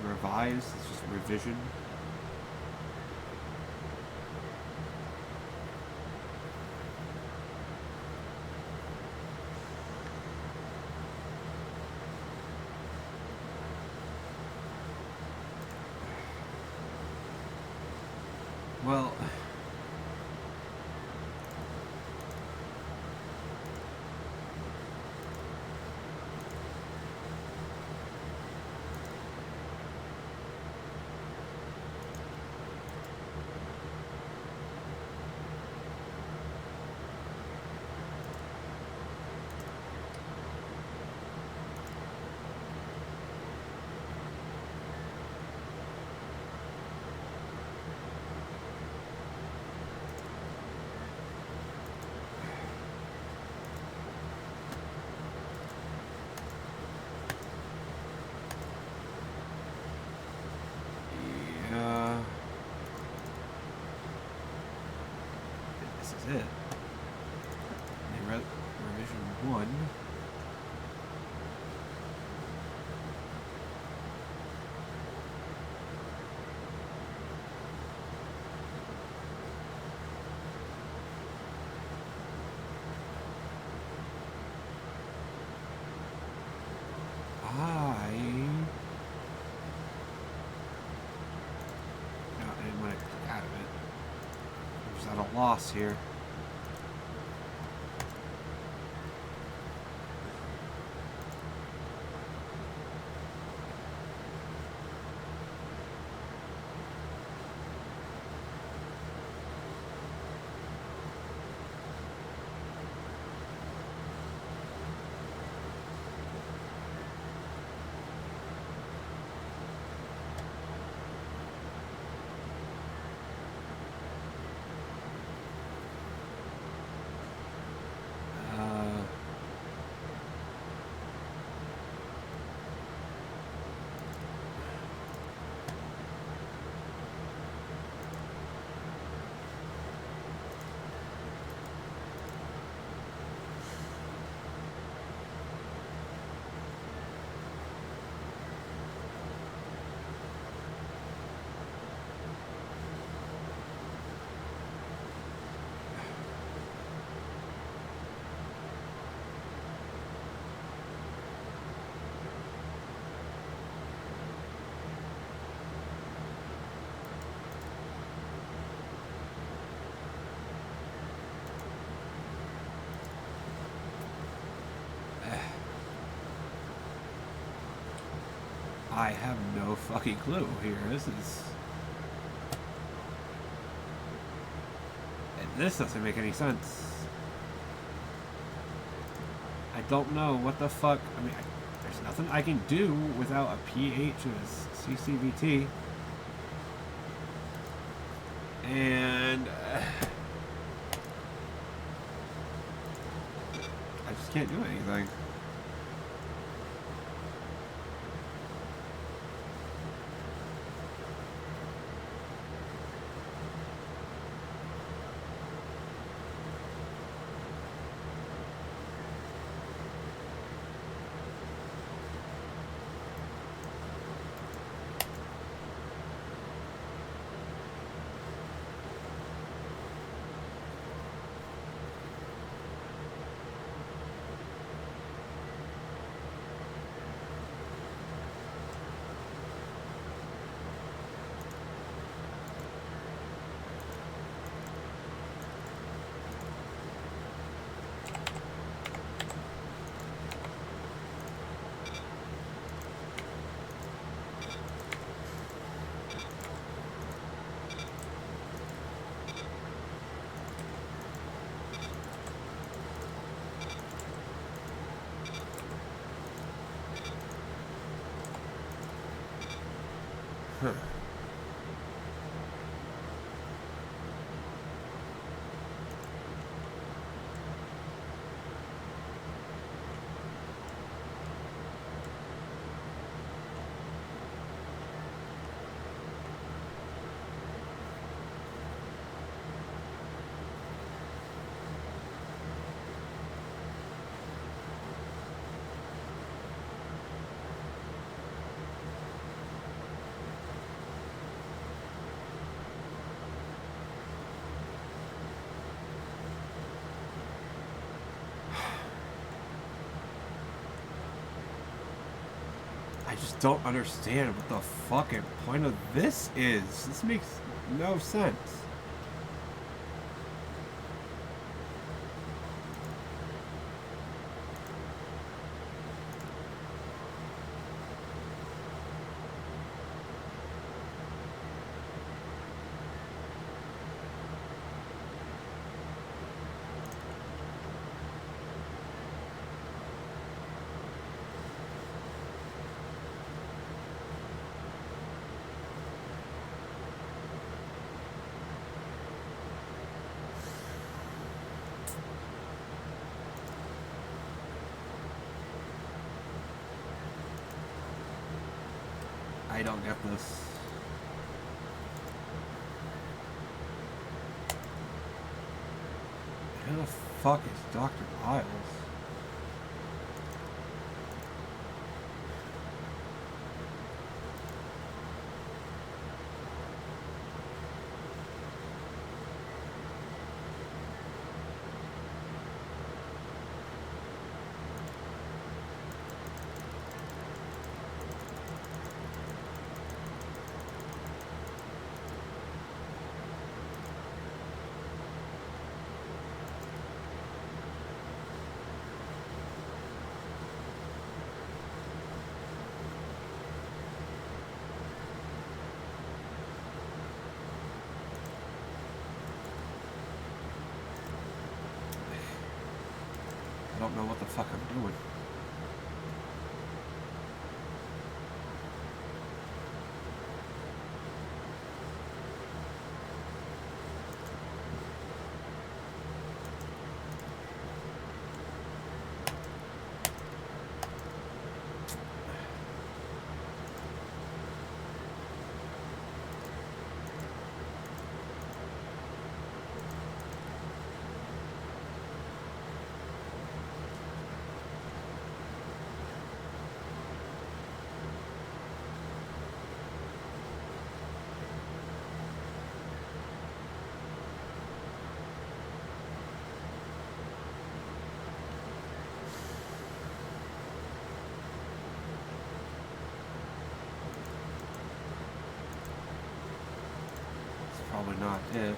Revise, it's just revision. Well, yeah. This is it. Revision 1. I didn't want to get out of it. I'm just at a loss here. I have no fucking clue here. This doesn't make any sense. I don't know what the fuck. I mean, there's nothing I can do without a PH and a CCVT. And I just can't do anything. Huh. I just don't understand what the fucking point of this is. This makes no sense. I don't get this. Who the fuck is Dr. Miles? I don't know what the fuck I'm doing. Probably not it.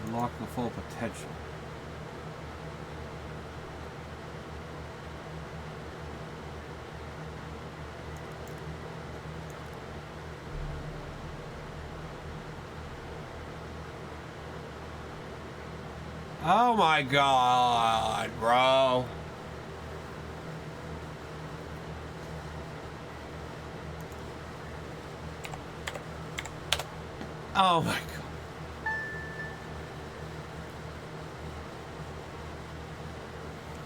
Unlock the full potential. Oh my god, bro. Oh my god.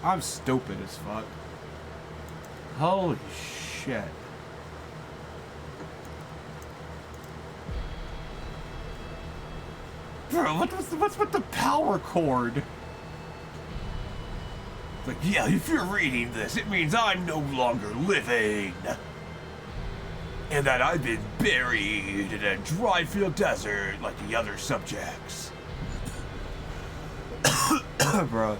I'm stupid as fuck. Holy shit. Bro, what's with the power cord? It's like, yeah, if you're reading this, it means I'm no longer living. And that I've been buried in a dry field desert like the other subjects. Bro.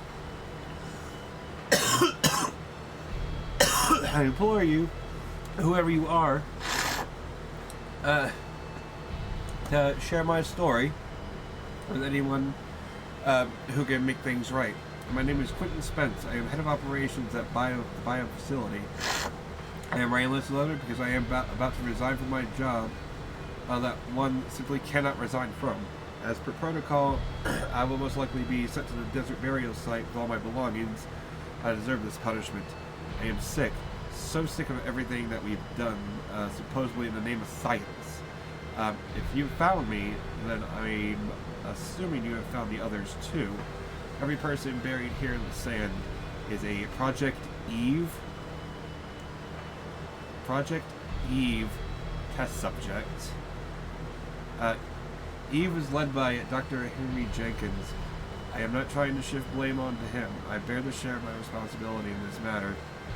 I implore you, whoever you are, to share my story with anyone who can make things right. My name is Quentin Spence. I am head of operations at the Bio facility. I am writing this letter because I am about to resign from my job that one simply cannot resign from. As per protocol, I will most likely be sent to the desert burial site with all my belongings. I deserve this punishment. I am sick. So sick of everything that we've done, supposedly in the name of science. If you found me, then I'm assuming you have found the others too. Every person buried here in the sand is a Project Eve test subject. Eve is led by Dr. Henry Jenkins. I am not trying to shift blame onto him. I barely share my responsibility in this matter.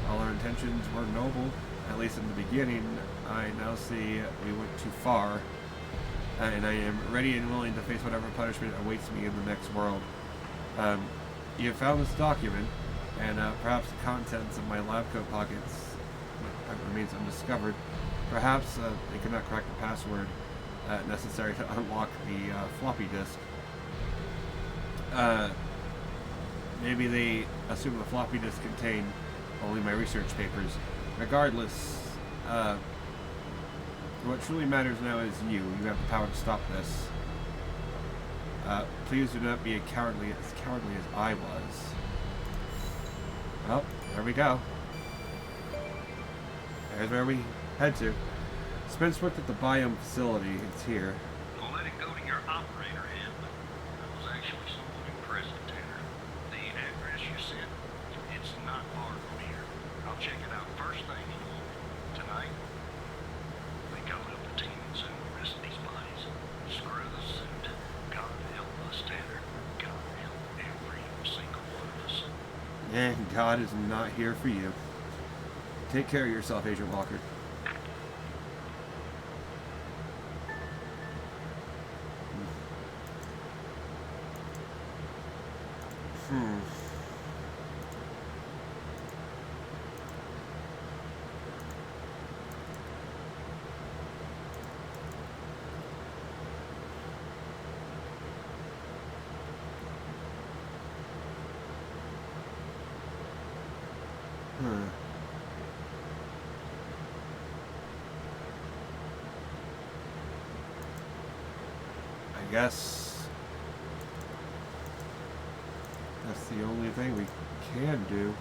All our intentions were noble, at least in the beginning. I now see we went too far, and I am ready and willing to face whatever punishment awaits me in the next world. You have found this document, and perhaps the contents of my lab coat pockets remains undiscovered. Perhaps they could not crack the password necessary to unlock the floppy disk. Maybe they assume the floppy disk contained only my research papers. Regardless, what truly matters now is you. You have the power to stop this. Please do not be as cowardly as I was. Well, there we go. There's where we head to. Spence worked at the Biome facility. It's here. Well, let it go to your operator head. I was actually somewhat impressed, Tanner. The address you sent, it's not far from here. I'll check it out first thing in the morning. Tonight, we coming up to teaming soon. The rest of these bodies. Screw the suit. God help us, Tanner. God help every single one of us. And God is not here for you. Take care of yourself, Agent Walker. I guess that's the only thing we can do.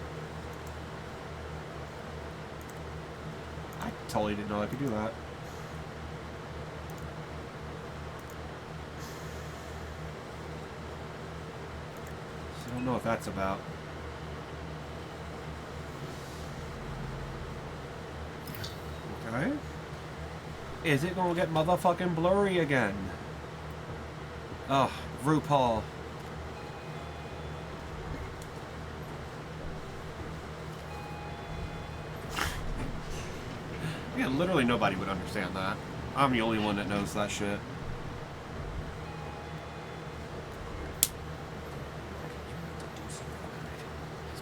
I totally didn't know I could do that. So I don't know what that's about. Okay. Is it gonna get motherfucking blurry again? Oh, RuPaul. Yeah, literally nobody would understand that. I'm the only one that knows that shit. He's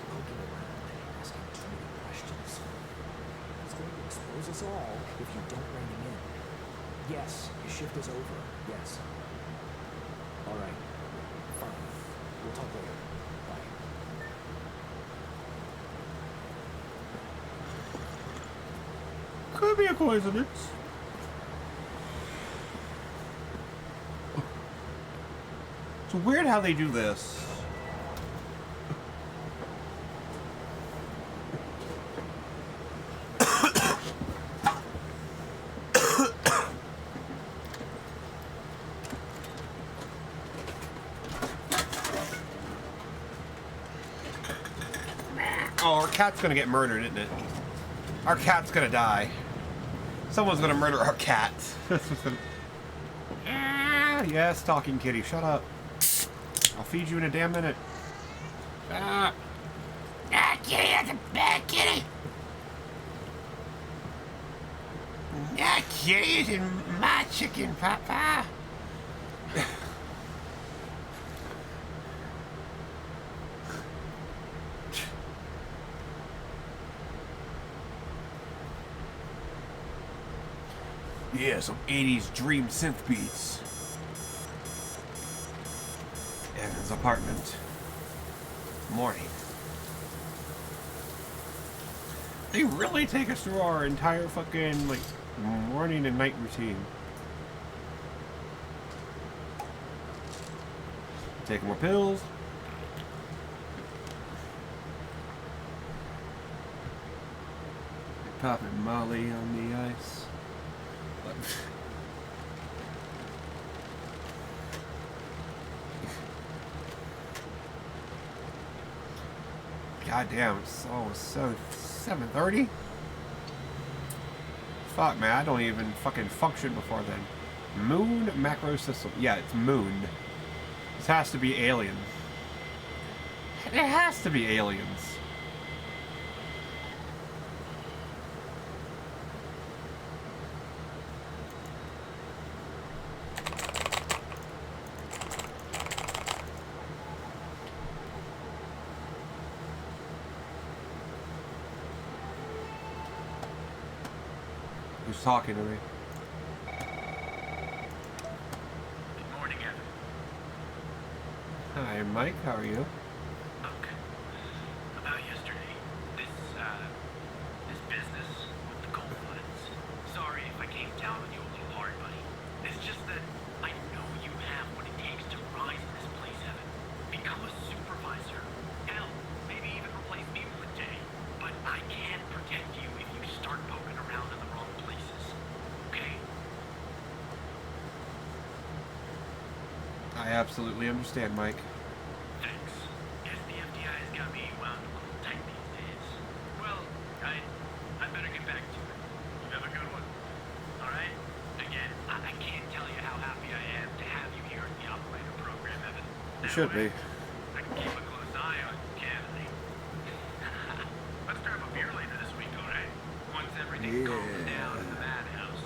poking around and asking too many questions. He's going to expose us all if you don't rein him in. Yes, your shift is over. Yes. All right. Fine. We'll talk later. Bye. Could be a coincidence. It's weird how they do this. cat's gonna get murdered, isn't it? Our cat's gonna die. Someone's gonna murder our cat. Yes, talking kitty, shut up. I'll feed you in a damn minute. Ah, kitty, that's a bad kitty. That kitty isn't my chicken, Papa. Yeah, some 80s dream synth beats. Evan's apartment. Morning. They really take us through our entire fucking, like, morning and night routine. Taking more pills. Popping Molly on the ice. God damn, it's almost so 7:30. Fuck, man, I don't even fucking function before then. Moon macro system. Yeah, it's moon. This has to be alien. It has to be aliens. Who's talking to me? Good morning, Evan. Hi, Mike. How are you? Look, about yesterday, this business with the cold floods. Sorry if I came down on you a little hard, buddy. It's just that I know you have what it takes to rise in this place, Evan. Become a supervisor. Hell, maybe even replace me one day. But I can't protect you if you start poking around in the wrong places. Okay? I absolutely understand, Mike. Thanks. Guess the FDI's got me wound a little tight these days. Well, I better get back to it. You have a good one. Alright? Again, I can't tell you how happy I am to have you here at the operator program, Evan. You should be. I can keep a close eye on you, can't I? Let's grab a beer later this week, alright? Once everything calms down in the madhouse.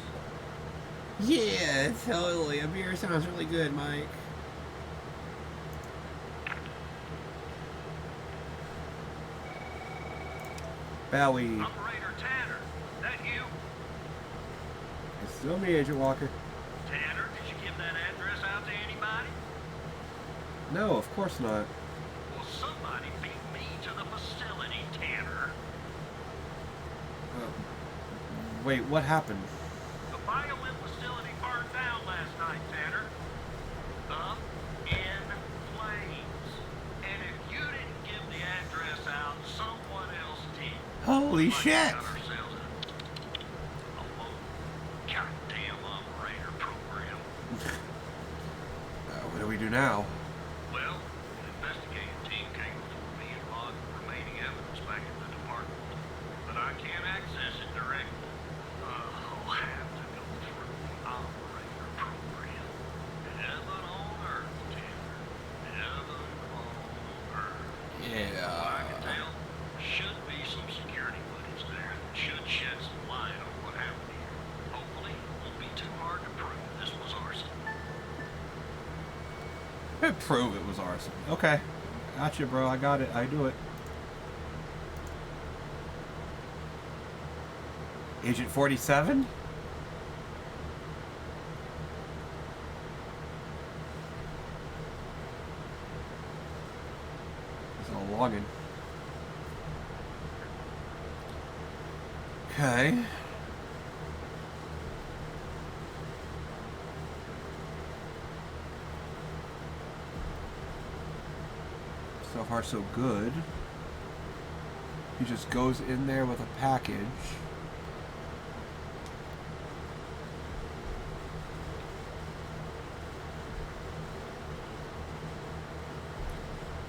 Yeah, totally. A beer sounds really good, Mike. Bowie. Operator Tanner, that you? It's still me, Agent Walker. Tanner, did you give that address out to anybody? No, of course not. Well, somebody beat me to the facility, Tanner. Wait, what happened? The BioLim facility burned down last night, Tanner. Up in flames. And if you didn't give the address out, someone else did. Holy Like we shit! got ourselves a lone goddamn operator program. What do we do now? Well, an investigative team came before me and logged the remaining evidence back in the department. But I can't access it directly. I'll have to go through the operator program. Heaven on earth, Tanner. Heaven on earth. I can tell. Should be some security footage there that should shed some light on what happened here. Hopefully, it won't be too hard to prove this was arson. Prove it was arson. Okay. Gotcha, bro. I got it. I do it. Agent 47? It's all logging. Okay. So far, so good. He just goes in there with a package.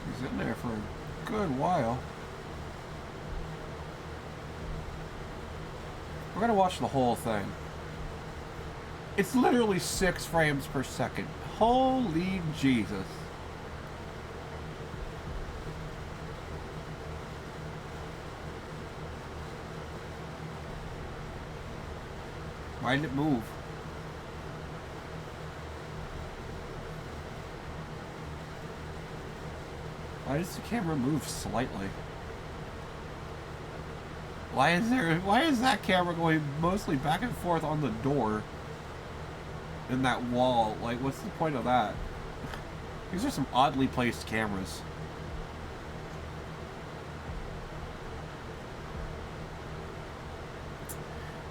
He's in there for a good while. We're gonna watch the whole thing. It's literally 6 frames per second. Holy Jesus. Why did it move? Why does the camera move slightly? Why is that camera going mostly back and forth on the door in that wall? Like, what's the point of that? These are some oddly placed cameras.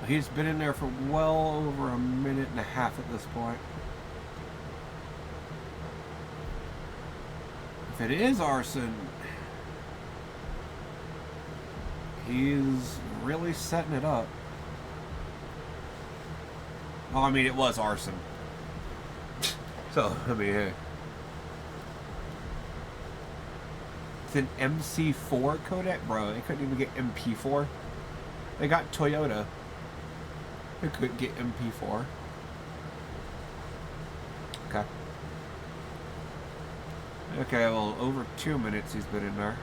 He's been in there for well over a minute and a half at this point. If it is arson, he's really setting it up. Well, I mean, it was arson. So, I mean, hey. It's an MC4 codec? Bro, they couldn't even get MP4. They got Toyota. They couldn't get MP4. Okay. Okay, well, over 2 minutes he's been in there.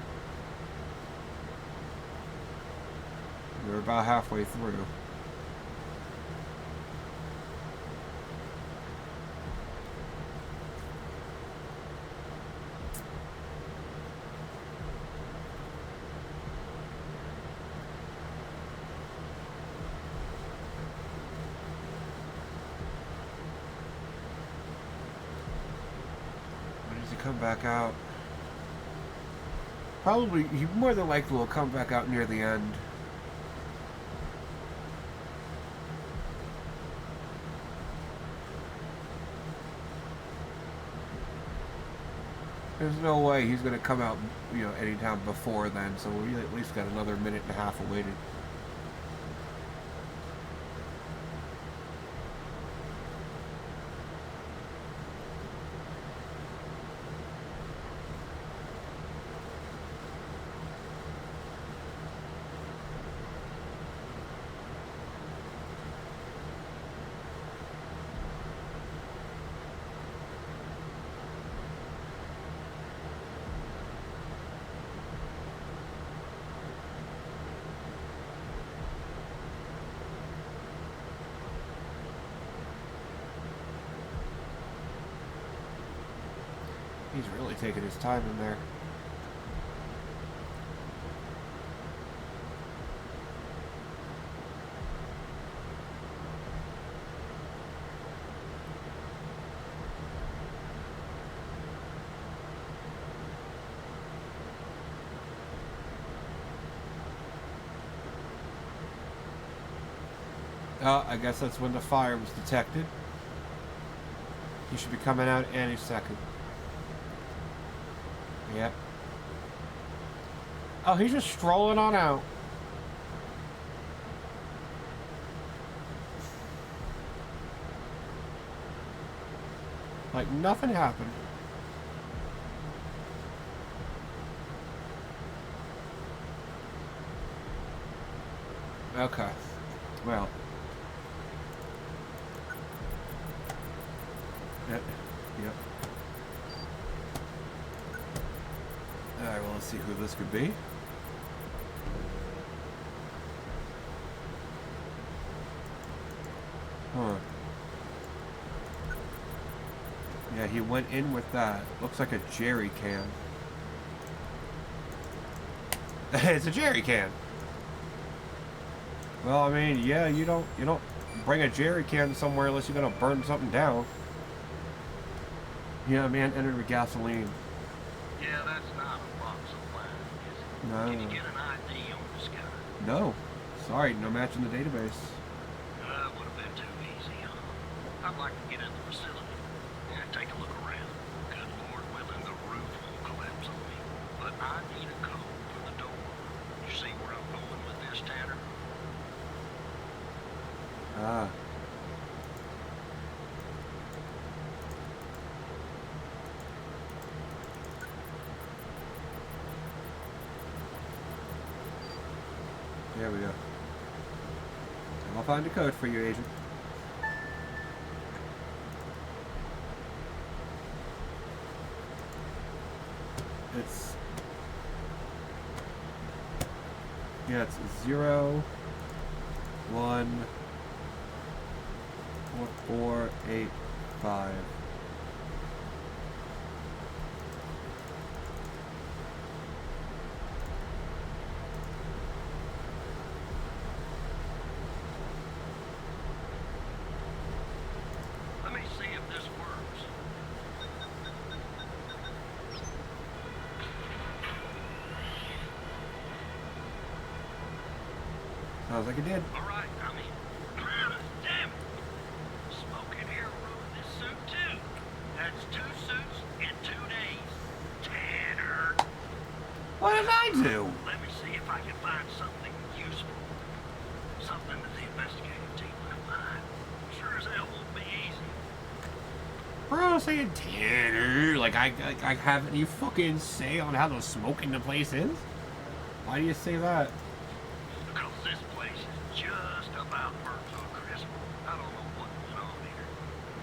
We're about halfway through. When does he come back out? Probably, he more than likely will come back out near the end. There's no way he's going to come out, you know, anytime before then, so we at least got another minute and a half of waiting. He's really taking his time in there. I guess that's when the fire was detected. He should be coming out any second. Yep. Oh, he's just strolling on out. Like nothing happened. Okay. Well. Yep. Alright, well, let's see who this could be. Huh. Yeah, he went in with that. Looks like a jerry can. It's a jerry can. Well, I mean, yeah, you don't bring a jerry can somewhere unless you're gonna burn something down. Yeah, man, enter with gasoline. Yeah, that's not a box of wine, is it? No. Can you get an ID on this guy? No. Sorry, no match in the database. Would have been too easy, huh? I'd like to get in the facility. Yeah, take a look around. Good Lord willing, the roof won't collapse on me. But I need a code for the door. You see where I'm going with this, Tanner? Ah. There we go. I'll find a code for you, Agent. It's... yeah, it's 0, 1, 4, 4, 8, 5. Let me see if this works. Sounds like it did. All right, I'm in. Damn it. Smoke in here ruined this suit too. That's 2 suits in 2 days. Tanner. What did I do? Let me see if I can find something useful. Something that the investigative team might find. Sure as hell won't be easy. Bro, saying Tanner, like I have any fucking say on how the smoke in the place is? Why do you say that? Because this place is just about burnt to a crisp. I don't know what went on here.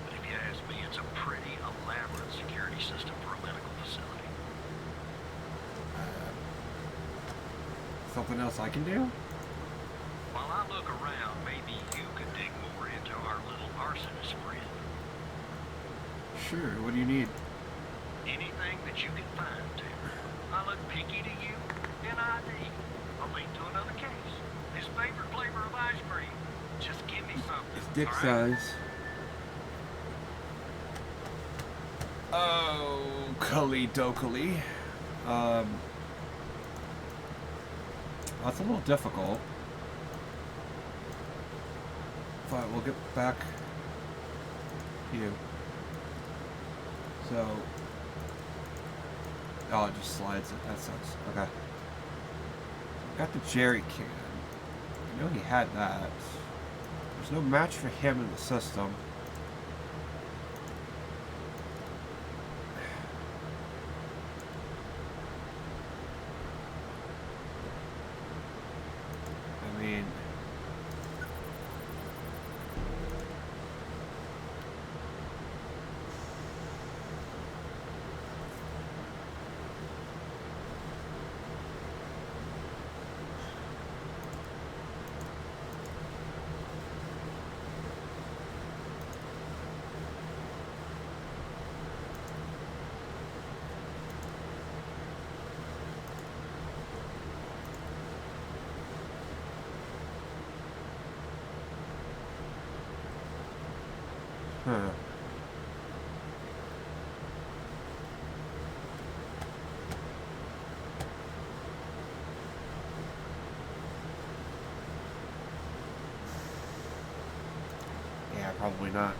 But if you ask me, it's a pretty elaborate security system for a medical facility. Something else I can do? While I look around, maybe you could dig more into our little arsonist friend. Sure, what do you need? Anything that you can find, Tanner. I look picky to you. An ID. A link to another case. His favorite flavor of ice cream. Just give me something. It's dick all right? size. Oh, Cully Dokely. That's a little difficult. But we'll get back to you. So, oh, it just slides it. That sucks. Okay. Got the jerry can. I know he had that. There's no match for him in the system. I mean... Huh. Yeah, probably not.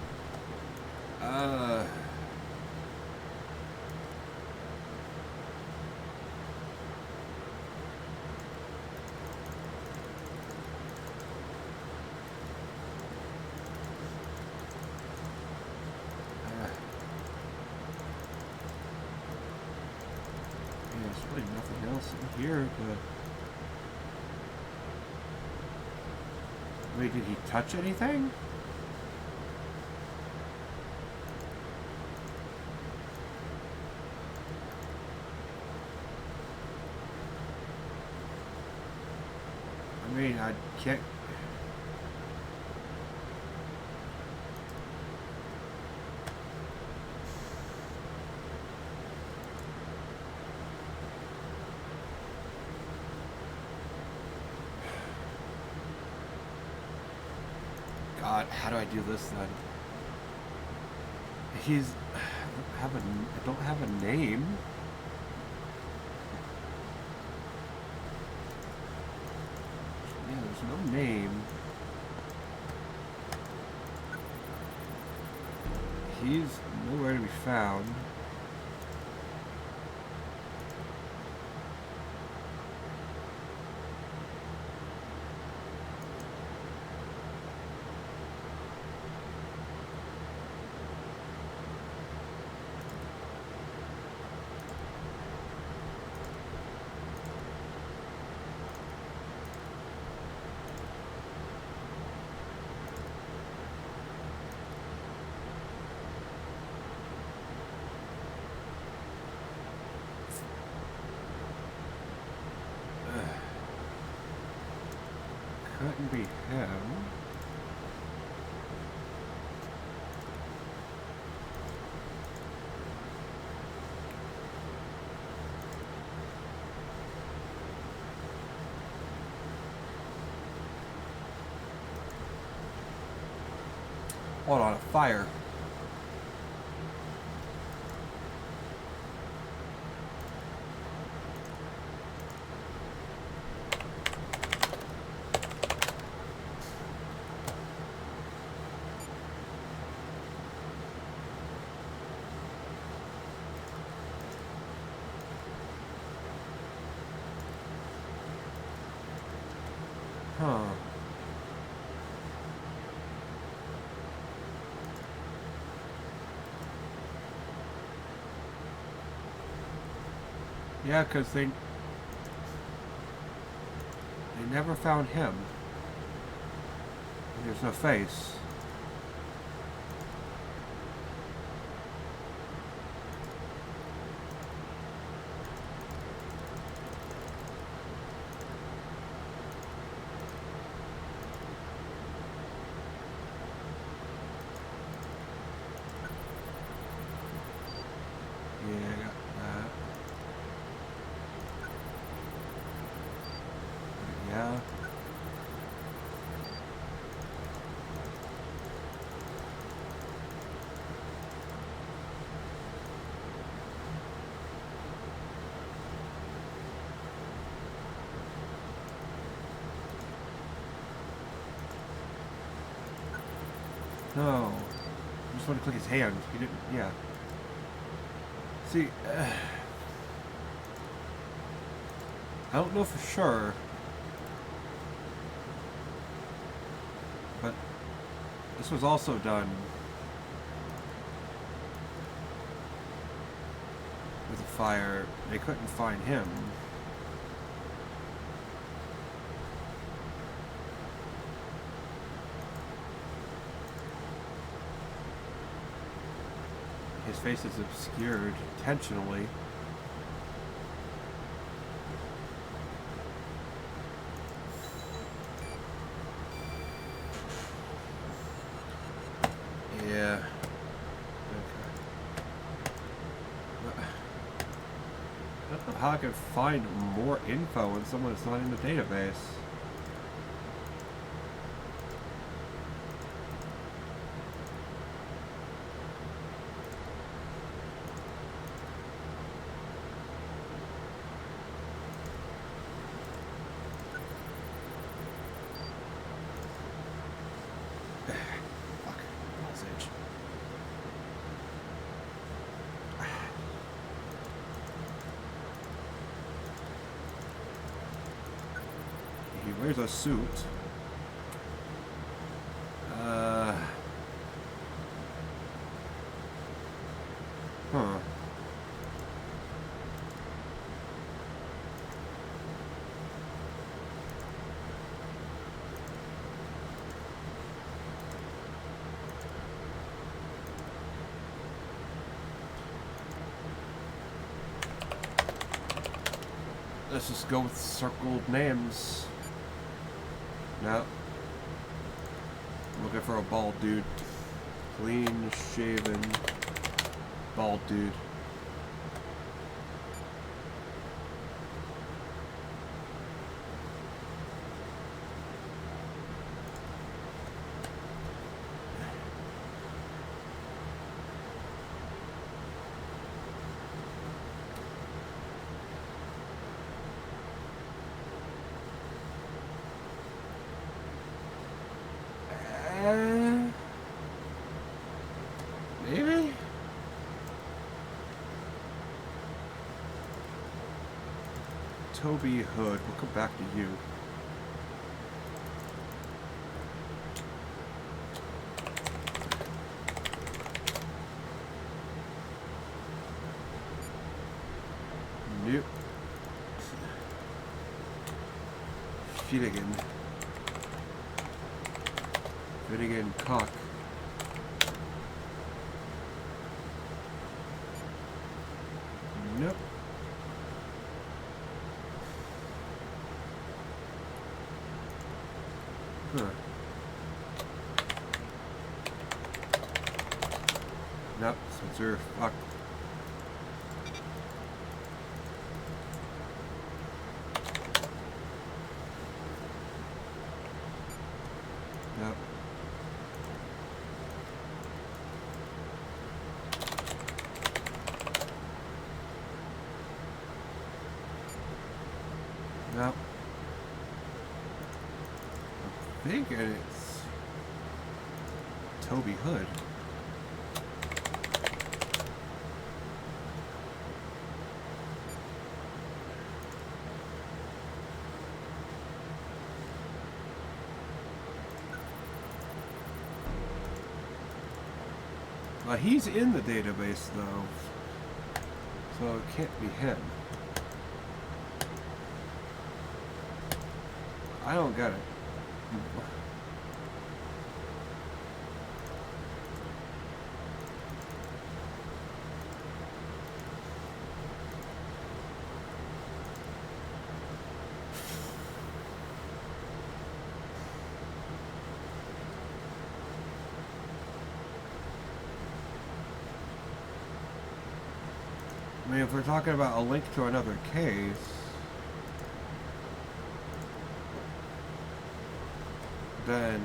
There's really nothing else in here, but... Wait, did he touch anything? I mean, I can't... God, how do I do this then? He's... I don't have a name. Yeah, there's no name. He's nowhere to be found. couldn't be him. Hold on, a fire. Huh. Yeah, because they never found him. There's no face. Yeah, I got that. Yeah. No. I just want to click his hand. He didn't. Yeah. See, I don't know for sure, but this was also done with a fire. They couldn't find him. His face is obscured intentionally. Yeah. Okay. I don't know how I can find more info when someone is not in the database. He wears a suit. Huh. Let's just go with circled names. No. I'm looking for a bald dude. Clean shaven bald dude. Maybe? Toby Hood. We'll come back to you. Nope. Finnegan. Finnegan Cock. Nope. Nope, Switzer. Fuck. Nope. Nope. I think it's Toby Hood. Well, he's in the database though, so it can't be him. I don't get it. I mean, if we're talking about a link to another case, then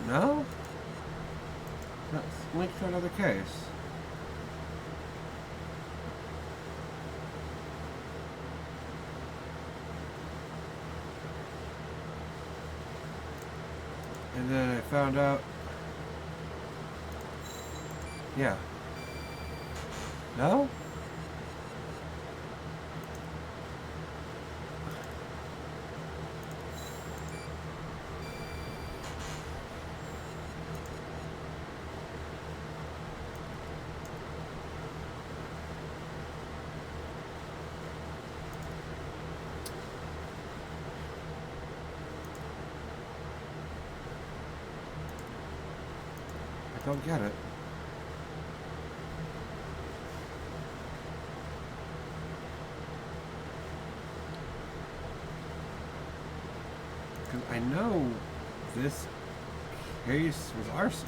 no? That's linked to another case. And then I found out, yeah. No? I don't get it. Because I know this case was arson.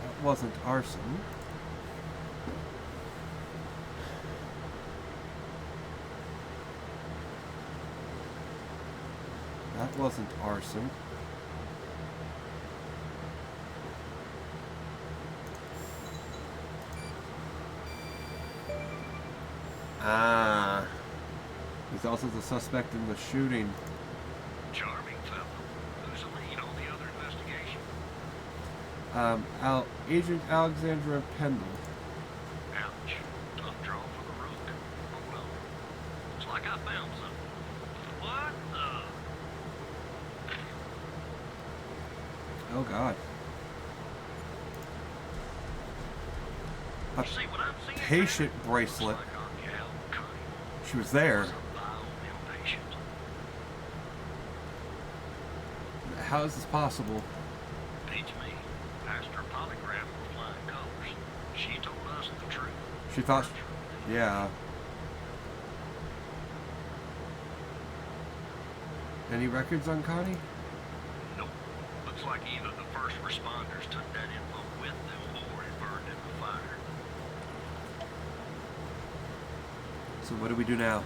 That wasn't arson. That wasn't arson. Ah. He's also the suspect in the shooting. Charming fellow. Who's the lead on the other investigation? Agent Alexandra Pendle. Ouch. Tough draw for the rook. Oh well. Looks like I found something. What the? Oh God. A You see what I'm seeing? patient Looks bracelet. like our gal, Connie, She was there. was a vile impatient. How is this possible? Beats me. Passed her polygraph with flying colors. She told us the truth. She thought, Her yeah. Any records on Connie? truth. Nope. Looks like either the first responders took that info with them or it burned in the fire. So what do we do now?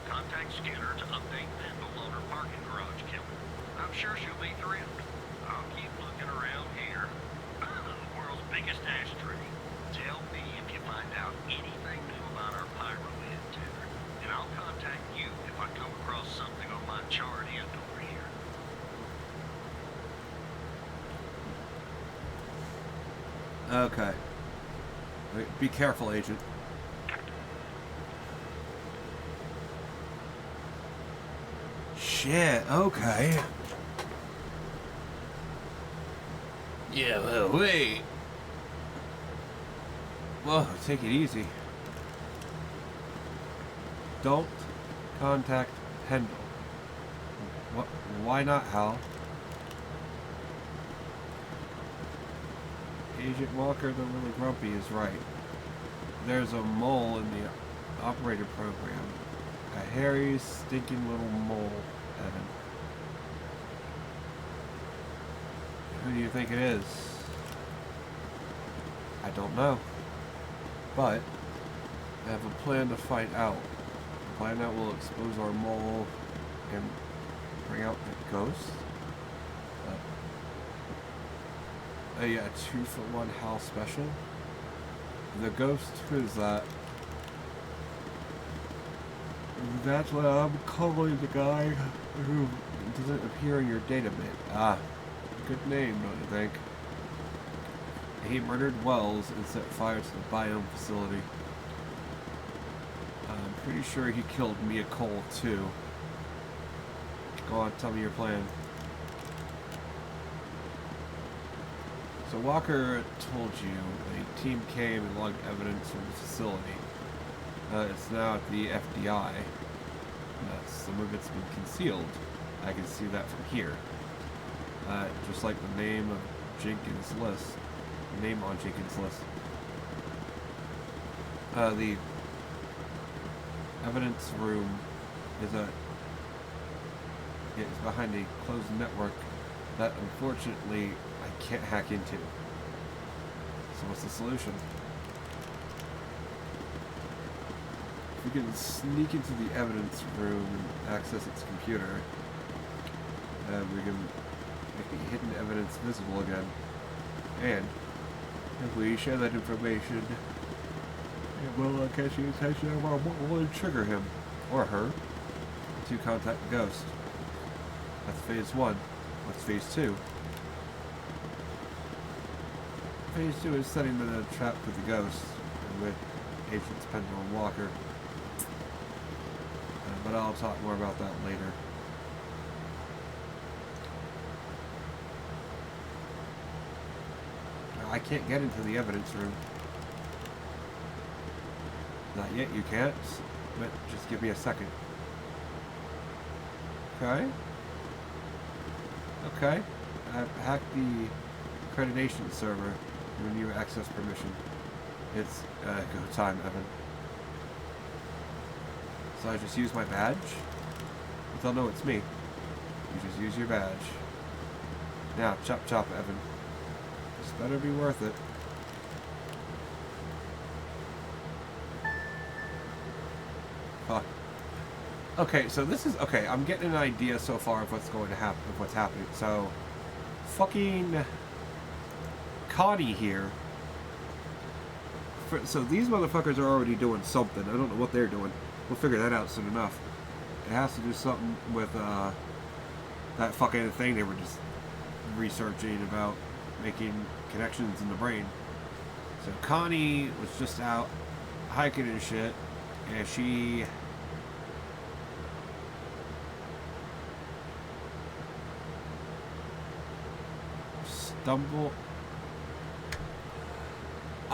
Contact Skinner to update Pendle on her parking garage killing. I'm sure she'll be thrilled. I'll keep looking around here. The world's biggest ashtray. Tell me if you find out anything new about our pyro antenna, and I'll contact you if I come across something on my chart end over here. Okay. Wait, be careful, Agent. Shit, okay. Yeah, well, wait. Whoa, take it easy. Don't contact Pendle. What? Why not, Hal? Agent Walker, the really grumpy, is right. There's a mole in the operator program. A hairy, stinking little mole, Evan. Who do you think it is? I don't know. But I have a plan to find out. The plan that will expose our mole and bring out the ghost. Yeah, 2-for-1 house special. The ghost, who is that? That's what I'm calling the guy who doesn't appear in your database. Ah, good name, don't you think? He murdered Wells and set fire to the biome facility. I'm pretty sure he killed Mia Cole, too. Go on, tell me your plan. So Walker told you a team came and logged evidence from the facility. It's now at the FDI. Some of it's been concealed. I can see that from here. Just like the name of Jenkins' list. The name on Jenkins' list. The evidence room is behind a closed network that unfortunately I can't hack into. So what's the solution? If we can sneak into the evidence room and access its computer, we can make the hidden evidence visible again. And if we share that information, it will catch the attention of our mole and trigger him, or her, to contact the ghost. That's phase 1. What's phase 2? Phase 2 is setting the trap for the ghost with Agents Pendle and Walker. But I'll talk more about that later. I can't get into the evidence room. Not yet, you can't. But just give me a second. Okay. Okay. I've hacked the accreditation server. Renew access permission. It's go time, Evan. So I just use my badge? They'll know it's me. You just use your badge. Now, chop chop, Evan. This better be worth it. Fuck. Okay, so this is okay. I'm getting an idea so far of what's going to happen, of what's happening. So, fucking Connie here. So these motherfuckers are already doing something. I don't know what they're doing. We'll figure that out soon enough. It has to do something with that fucking thing they were just researching about making connections in the brain. So Connie was just out hiking and shit, and she stumbled.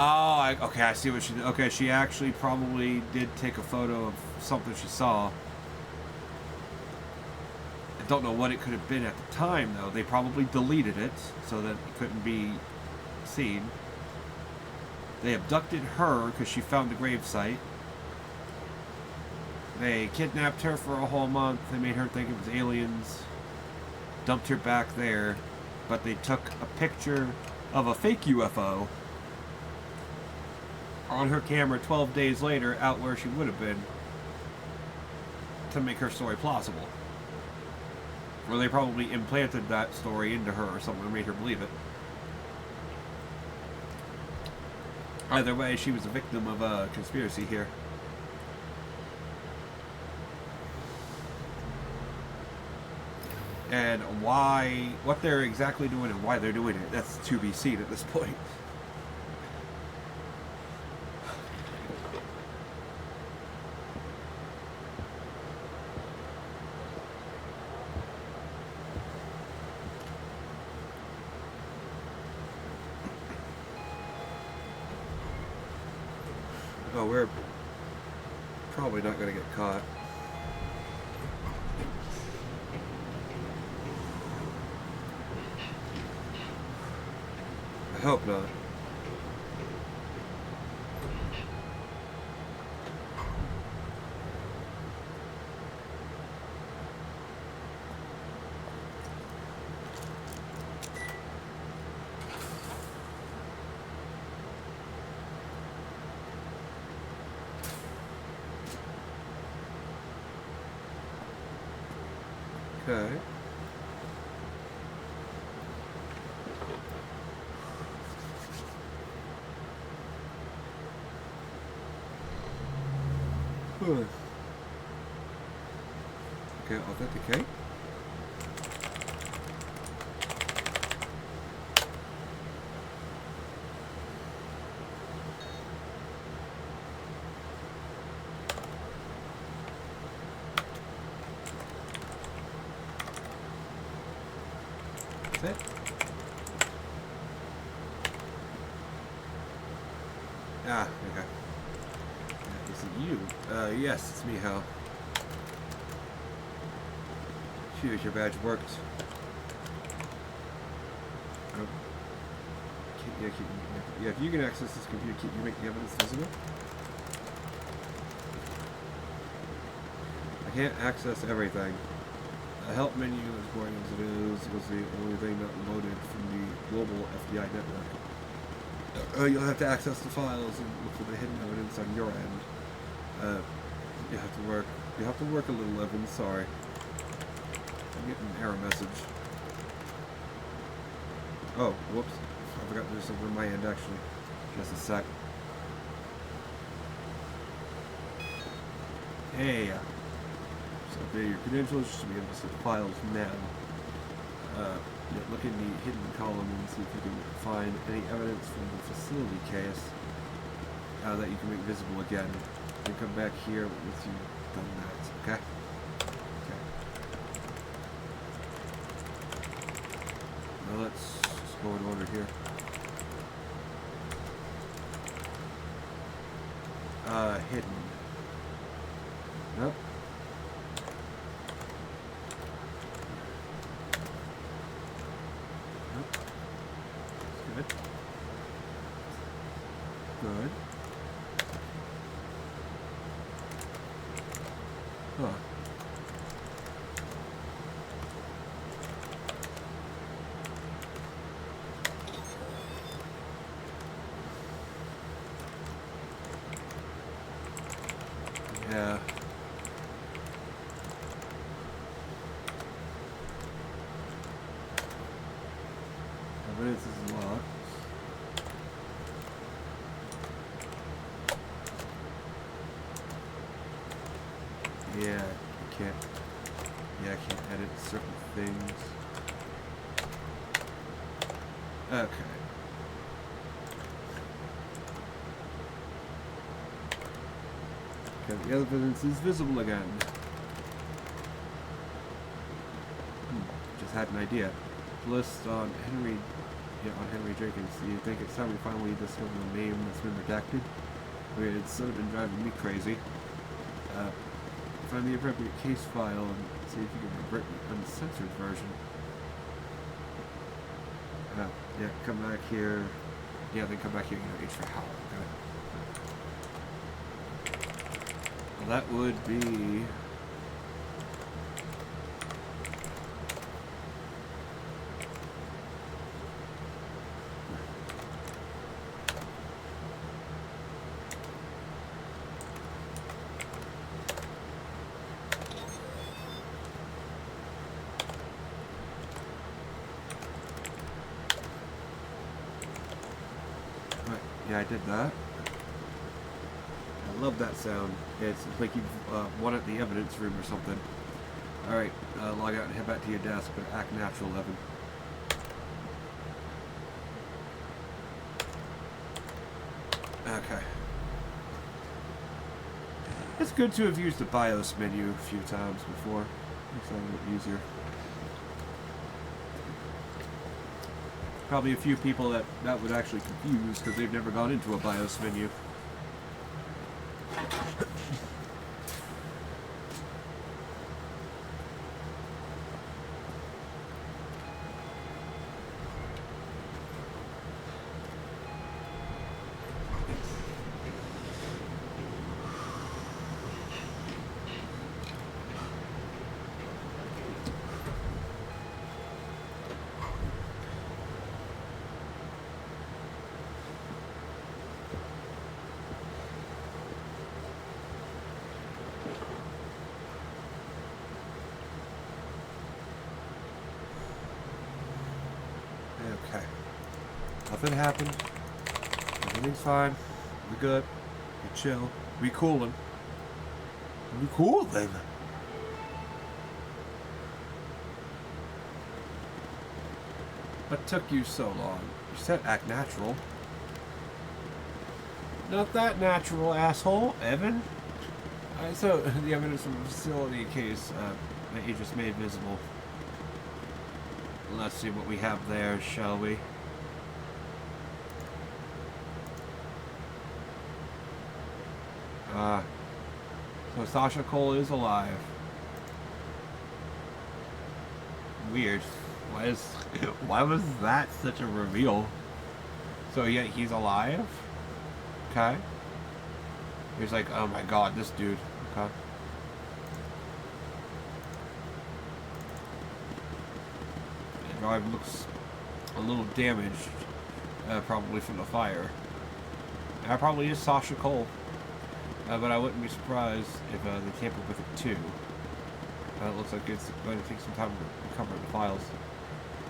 Oh, okay, I see what she did. Okay, she actually probably did take a photo of something she saw. I don't know what it could have been at the time, though. They probably deleted it so that it couldn't be seen. They abducted her because she found the gravesite. They kidnapped her for a whole month. They made her think it was aliens. Dumped her back there. But they took a picture of a fake UFO on her camera 12 days later out where she would have been to make her story plausible. Or they probably implanted that story into her or something and made her believe it. Either way, she was a victim of a conspiracy here. And why, what they're exactly doing and why they're doing it, that's to be seen at this point. Oh, we're probably not going to get caught. I hope not. Okay. Huh. Okay, authenticate. That's it. Ah, okay. Is it you? Yes, it's me, Hal. Shoot, your badge worked. Oh. Yeah, if you can access this computer, can you make the evidence visible? I can't access everything. The help menu, as boring as it is, was the only thing that loaded from the global FBI network. You'll have to access the files and look for the hidden evidence on your end. You have to work a little, Evan. Sorry. I'm getting an error message. Oh, whoops. I forgot there's something on my end, actually. Just a sec. Hey. So update your credentials. You should be able to see the files now. Look in the hidden column and see if you can find any evidence from the facility case that you can make visible again. Then come back here once you've done that, okay? Okay. Now let's just go in order here. Hidden. Nope. Good. Good. Huh. Yeah. Evidence is locked. Yeah, I can't edit certain things. Okay. Okay, the evidence is visible again. Just had an idea. List on Henry Jenkins. Do you think it's time we finally discover the name that's been redacted? I mean, it's sort of been driving me crazy. Find the appropriate case file and see if you can revert the uncensored version. Yeah, come back here. Yeah, then come back here. H for Hal. Okay. Well, that would be. Yeah, I did that. I love that sound. It's like you've won at the evidence room or something. Alright, log out and head back to your desk, but act natural, Evan. Okay. It's good to have used the BIOS menu a few times before. Makes it a little easier. Probably a few people that would actually confuse because they've never gone into a BIOS menu. Okay. Nothing happened. Everything's fine. We're good. We're chill. We coolin'. We coolin'. What took you so long? You said act natural. Not that natural, asshole. Evan? So, the evidence from the facility case that you just made visible. Let's see what we have there, shall we? So Sasha Cole is alive. Weird. Why was that such a reveal? So yeah, he's alive? Okay. He's like, oh my god, this dude. Okay. The drive looks a little damaged. Probably from the fire. That probably is Sasha Cole. But I wouldn't be surprised if they tampered with it too. It looks like it's going to take some time to recover the files.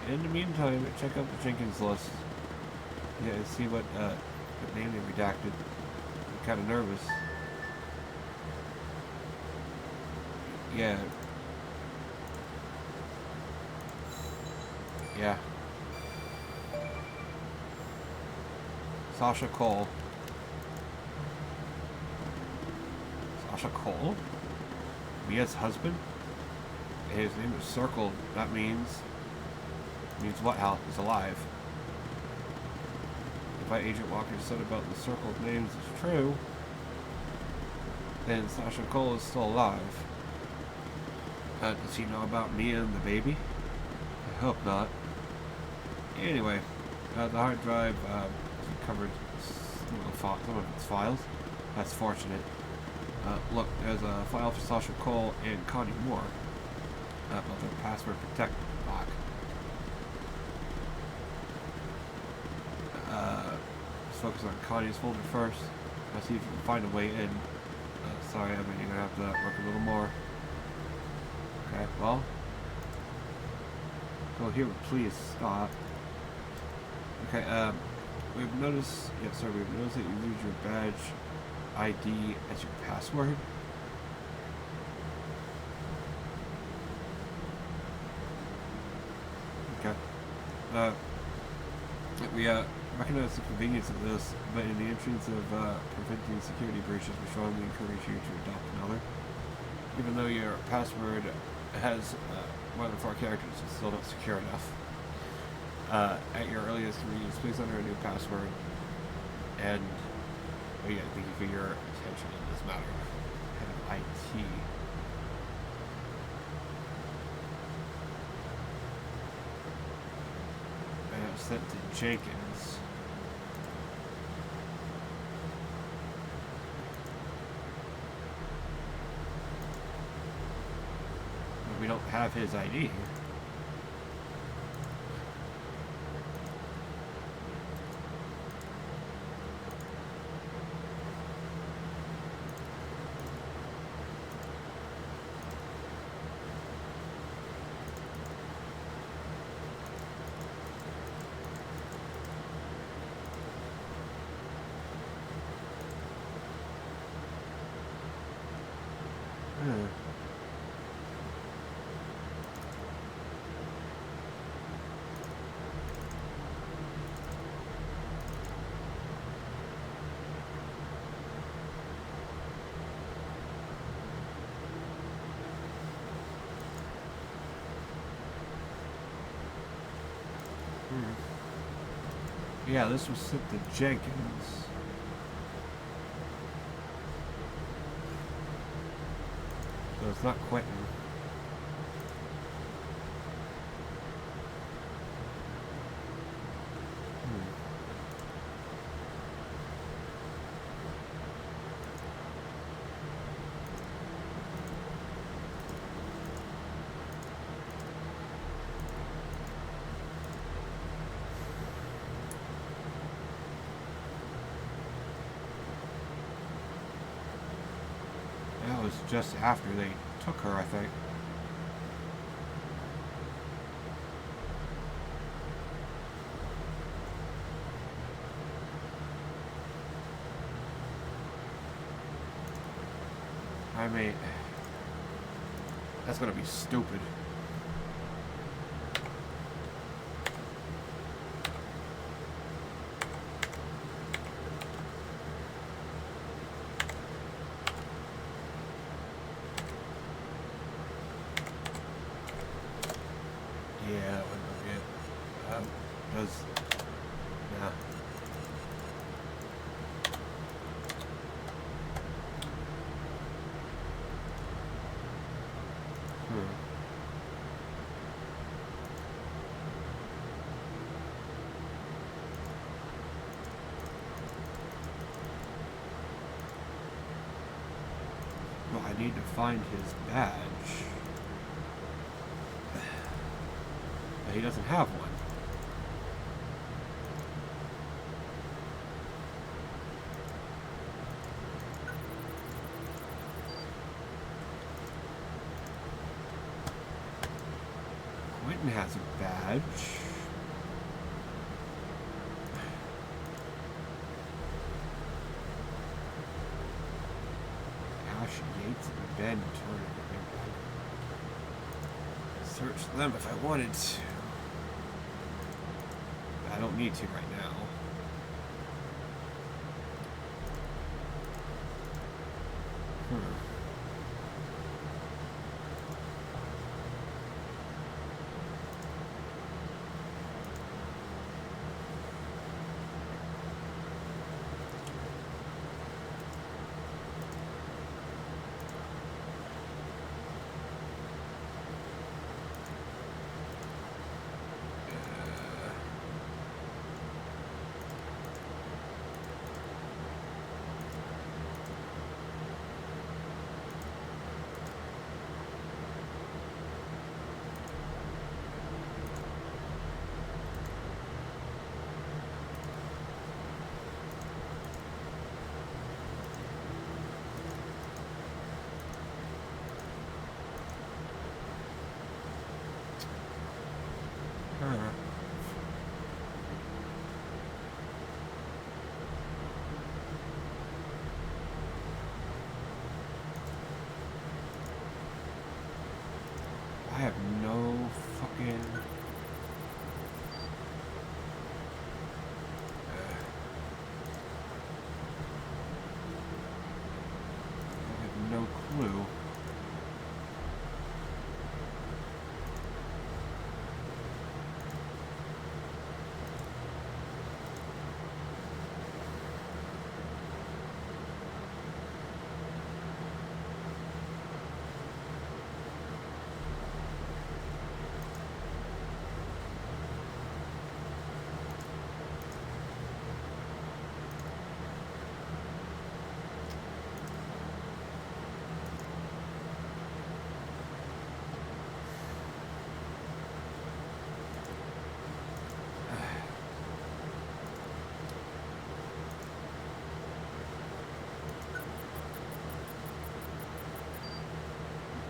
In the meantime, check out the Jenkins list. Yeah, and see what name they redacted. I'm kind of nervous. Yeah. Yeah. Sasha Cole. Sasha Cole? Mia's husband? His name is circled. That means what, Hal? He's alive. If what Agent Walker said about the circled names is true, then Sasha Cole is still alive. Does he know about Mia and the baby? I hope not. Anyway, the hard drive covered some of its files. That's fortunate. Look, there's a file for Sasha Cole and Connie Moore about their password protect lock. Let's focus on Connie's folder first. Let's see if you can find a way in. Sorry, Evan, you're gonna have to work a little more. Okay, well. Go here, please stop. Okay, we've noticed, yes sir, we've noticed that you use your badge ID as your password. Okay. We recognize the convenience of this, but in the interest of preventing security breaches, we strongly encourage you to adopt another. Even though your password has more than 4 characters, it's still not secure enough. At your earliest convenience, please enter a new password. And yeah, thank you for your attention in this matter. Head of IT. Sent to Jenkins. But we don't have his ID. Yeah, this was sent to Jenkins. So it's not Quentin. That was just after they took her, I think. I mean, that's gonna be stupid. Yeah, that wouldn't be it. Does nah. Well, I need to find his badge. But he doesn't have one. Quentin has a badge. Ash Yates and Ben Turner. Search them if I wanted to. I don't need to right now. I have no fucking... I have no clue.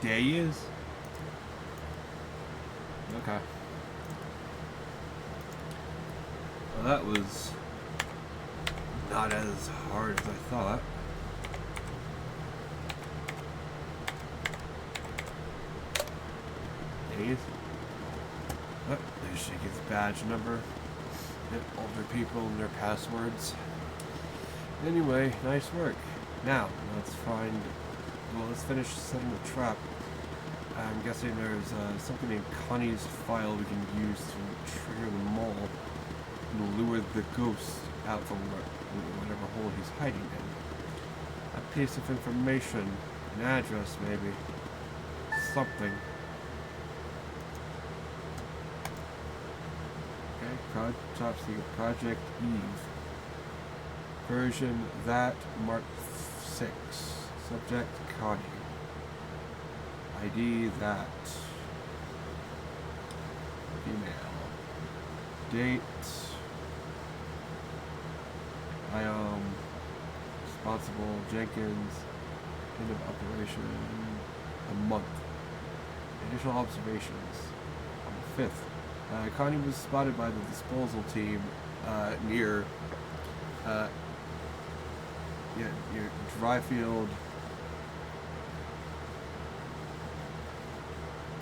Day is? Okay. Well, that was not as hard as I thought. Days? Oh, there's Shaky's badge number. And older people and their passwords. Anyway, nice work. Now, let's find... Well, let's finish setting the trap. I'm guessing there's something in Connie's file we can use to trigger the mole and lure the ghost out from whatever hole he's hiding in. A piece of information, an address maybe, something. Okay, top secret Project Eve. Version that Mark 6. Subject Connie. ID that. Email. Date. Responsible Jenkins. End of operation. A month. Initial observations on the 5th. Connie was spotted by the disposal team near near Dryfield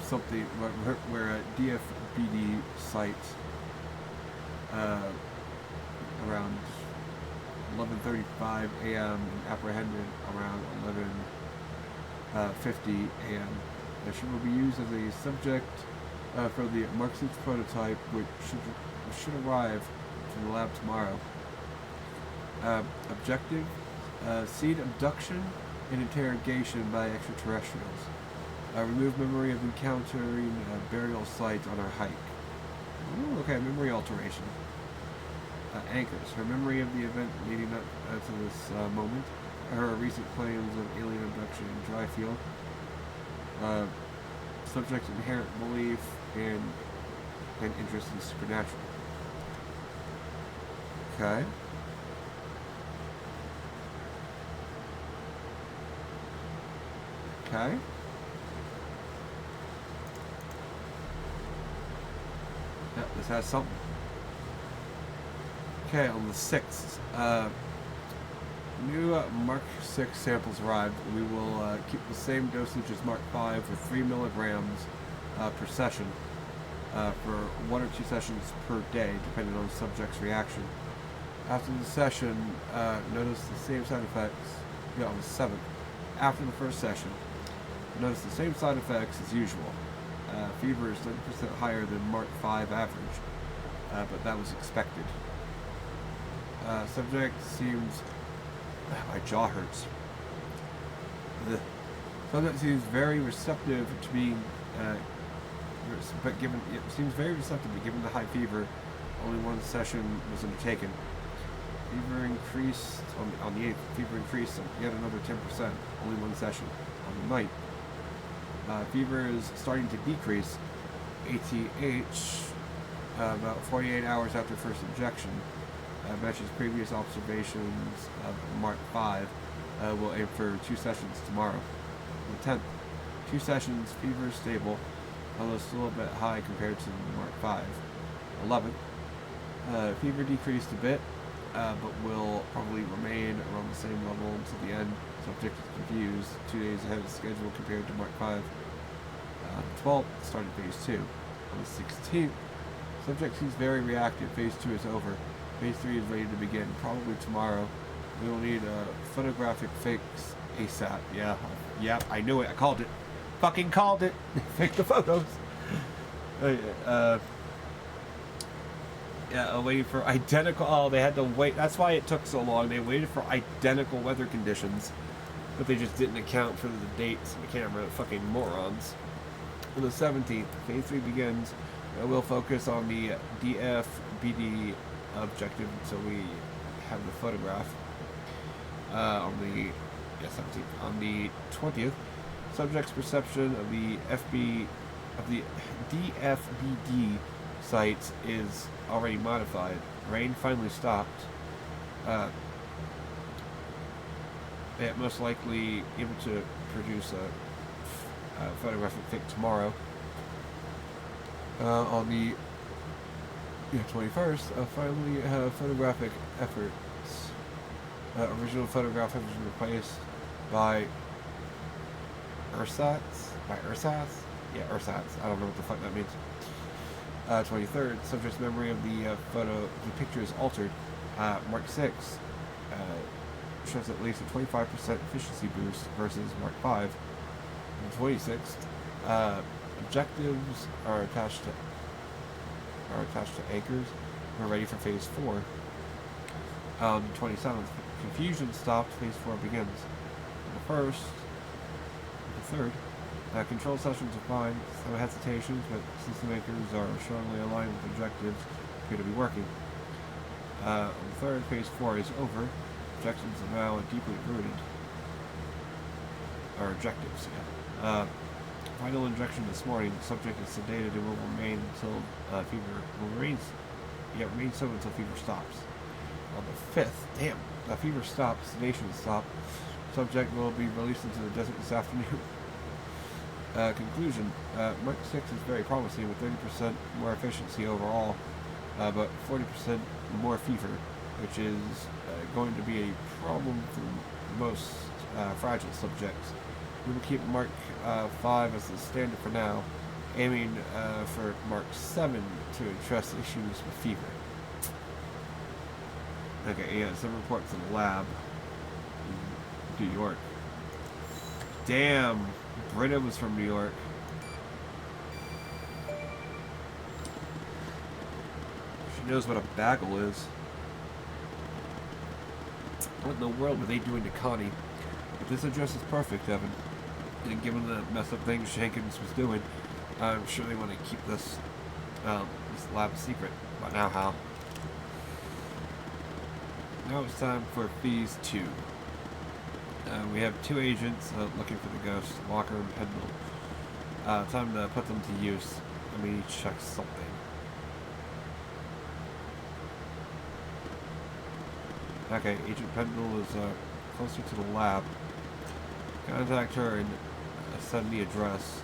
something where a DFBD site around 11:35 a.m. and apprehended around 11:50 a.m. She will be used as a subject for the Mark 6 prototype, which should arrive to the lab tomorrow. Objective: seed abduction and interrogation by extraterrestrials. Remove memory of encountering burial sites on our hike. Ooh, okay, memory alteration. Anchors. Her memory of the event leading up to this moment. Her recent claims of alien abduction in Dryfield. Subject's inherent belief and interest in supernatural. Okay. Okay. Yeah, this has something. Okay, on the 6th, new Mark 6 samples arrived. We will keep the same dosage as Mark 5 for 3 milligrams per session for 1 or 2 sessions per day, depending on the subject's reaction. After the session, notice the same side effects. Yeah, on the 7th. After the first session, notice the same side effects as usual. Fever is 30% higher than Mark 5 average, but that was expected. Subject seems... my jaw hurts. The subject seems very receptive to being... but given... It seems very receptive, but given the high fever, only one session was undertaken. Fever increased... On the 8th, fever increased yet another 10%, only one session. On the 9th, fever is starting to decrease. ATH, about 48 hours after first injection, matches previous observations of Mark 5. We'll aim for 2 sessions tomorrow. On the 10th, 2 sessions, fever is stable, although still a bit high compared to the Mark 5. 11th, fever decreased a bit, but will probably remain around the same level until the end. Subject is confused, 2 days ahead of schedule compared to Mark 5. 12th, started phase 2. On the 16th, subject seems very reactive. Phase 2 is over. Phase 3 is ready to begin, probably tomorrow. We will need a photographic fix ASAP. Yeah, I knew it. I called it. Fucking called it. Fake the photos. Yeah, waiting for identical... Oh, they had to wait. That's why it took so long. They waited for identical weather conditions, but they just didn't account for the dates and the camera. Fucking morons. On the 17th, phase 3 begins. We'll focus on the DFBD objective until we have the photograph. On the 17th. On the 20th, subject's perception of the DFBD sites is already modified. Rain finally stopped. It most likely able to produce a photographic fix tomorrow. On the 21st, finally photographic efforts. Original photograph has been replaced by ersatz? Yeah, ersatz. I don't know what the fuck that means. 23rd, subject's memory of the picture is altered. Mark 6 shows at least a 25% efficiency boost versus Mark 5. On the 26th, objectives are attached to anchors. We're ready for phase 4. On the 27th, confusion stopped. Phase 4 begins. On the 1st, the 3rd, control sessions are fine. Some hesitations, but system anchors are strongly aligned with objectives. Appear to be working. On the 3rd, phase 4 is over. Objectives are now deeply rooted. Or objectives, yeah. Final injection this morning. The subject is sedated and will remain until fever remain so until fever stops. On the 5th, damn, fever stops, sedation stopped. Subject will be released into the desert this afternoon. Conclusion: Mark 6 is very promising with 30% more efficiency overall, but 40% more fever, which is going to be a problem for most fragile subjects. We will keep Mark 5 as the standard for now. aiming for Mark 7 to address issues with fever. Okay, yeah, some reports in the lab in New York. Damn, Britta was from New York. She knows what a bagel is. What in the world were they doing to Connie? But this address is perfect, Evan. And given the messed up things Jenkins was doing, I'm sure they want to keep this lab a secret. But now how? Now it's time for Phase 2. We have 2 agents looking for the ghosts, Walker and Pendle. Time to put them to use. Let me check something. Okay, Agent Pendle is closer to the lab. Contact her and send the address.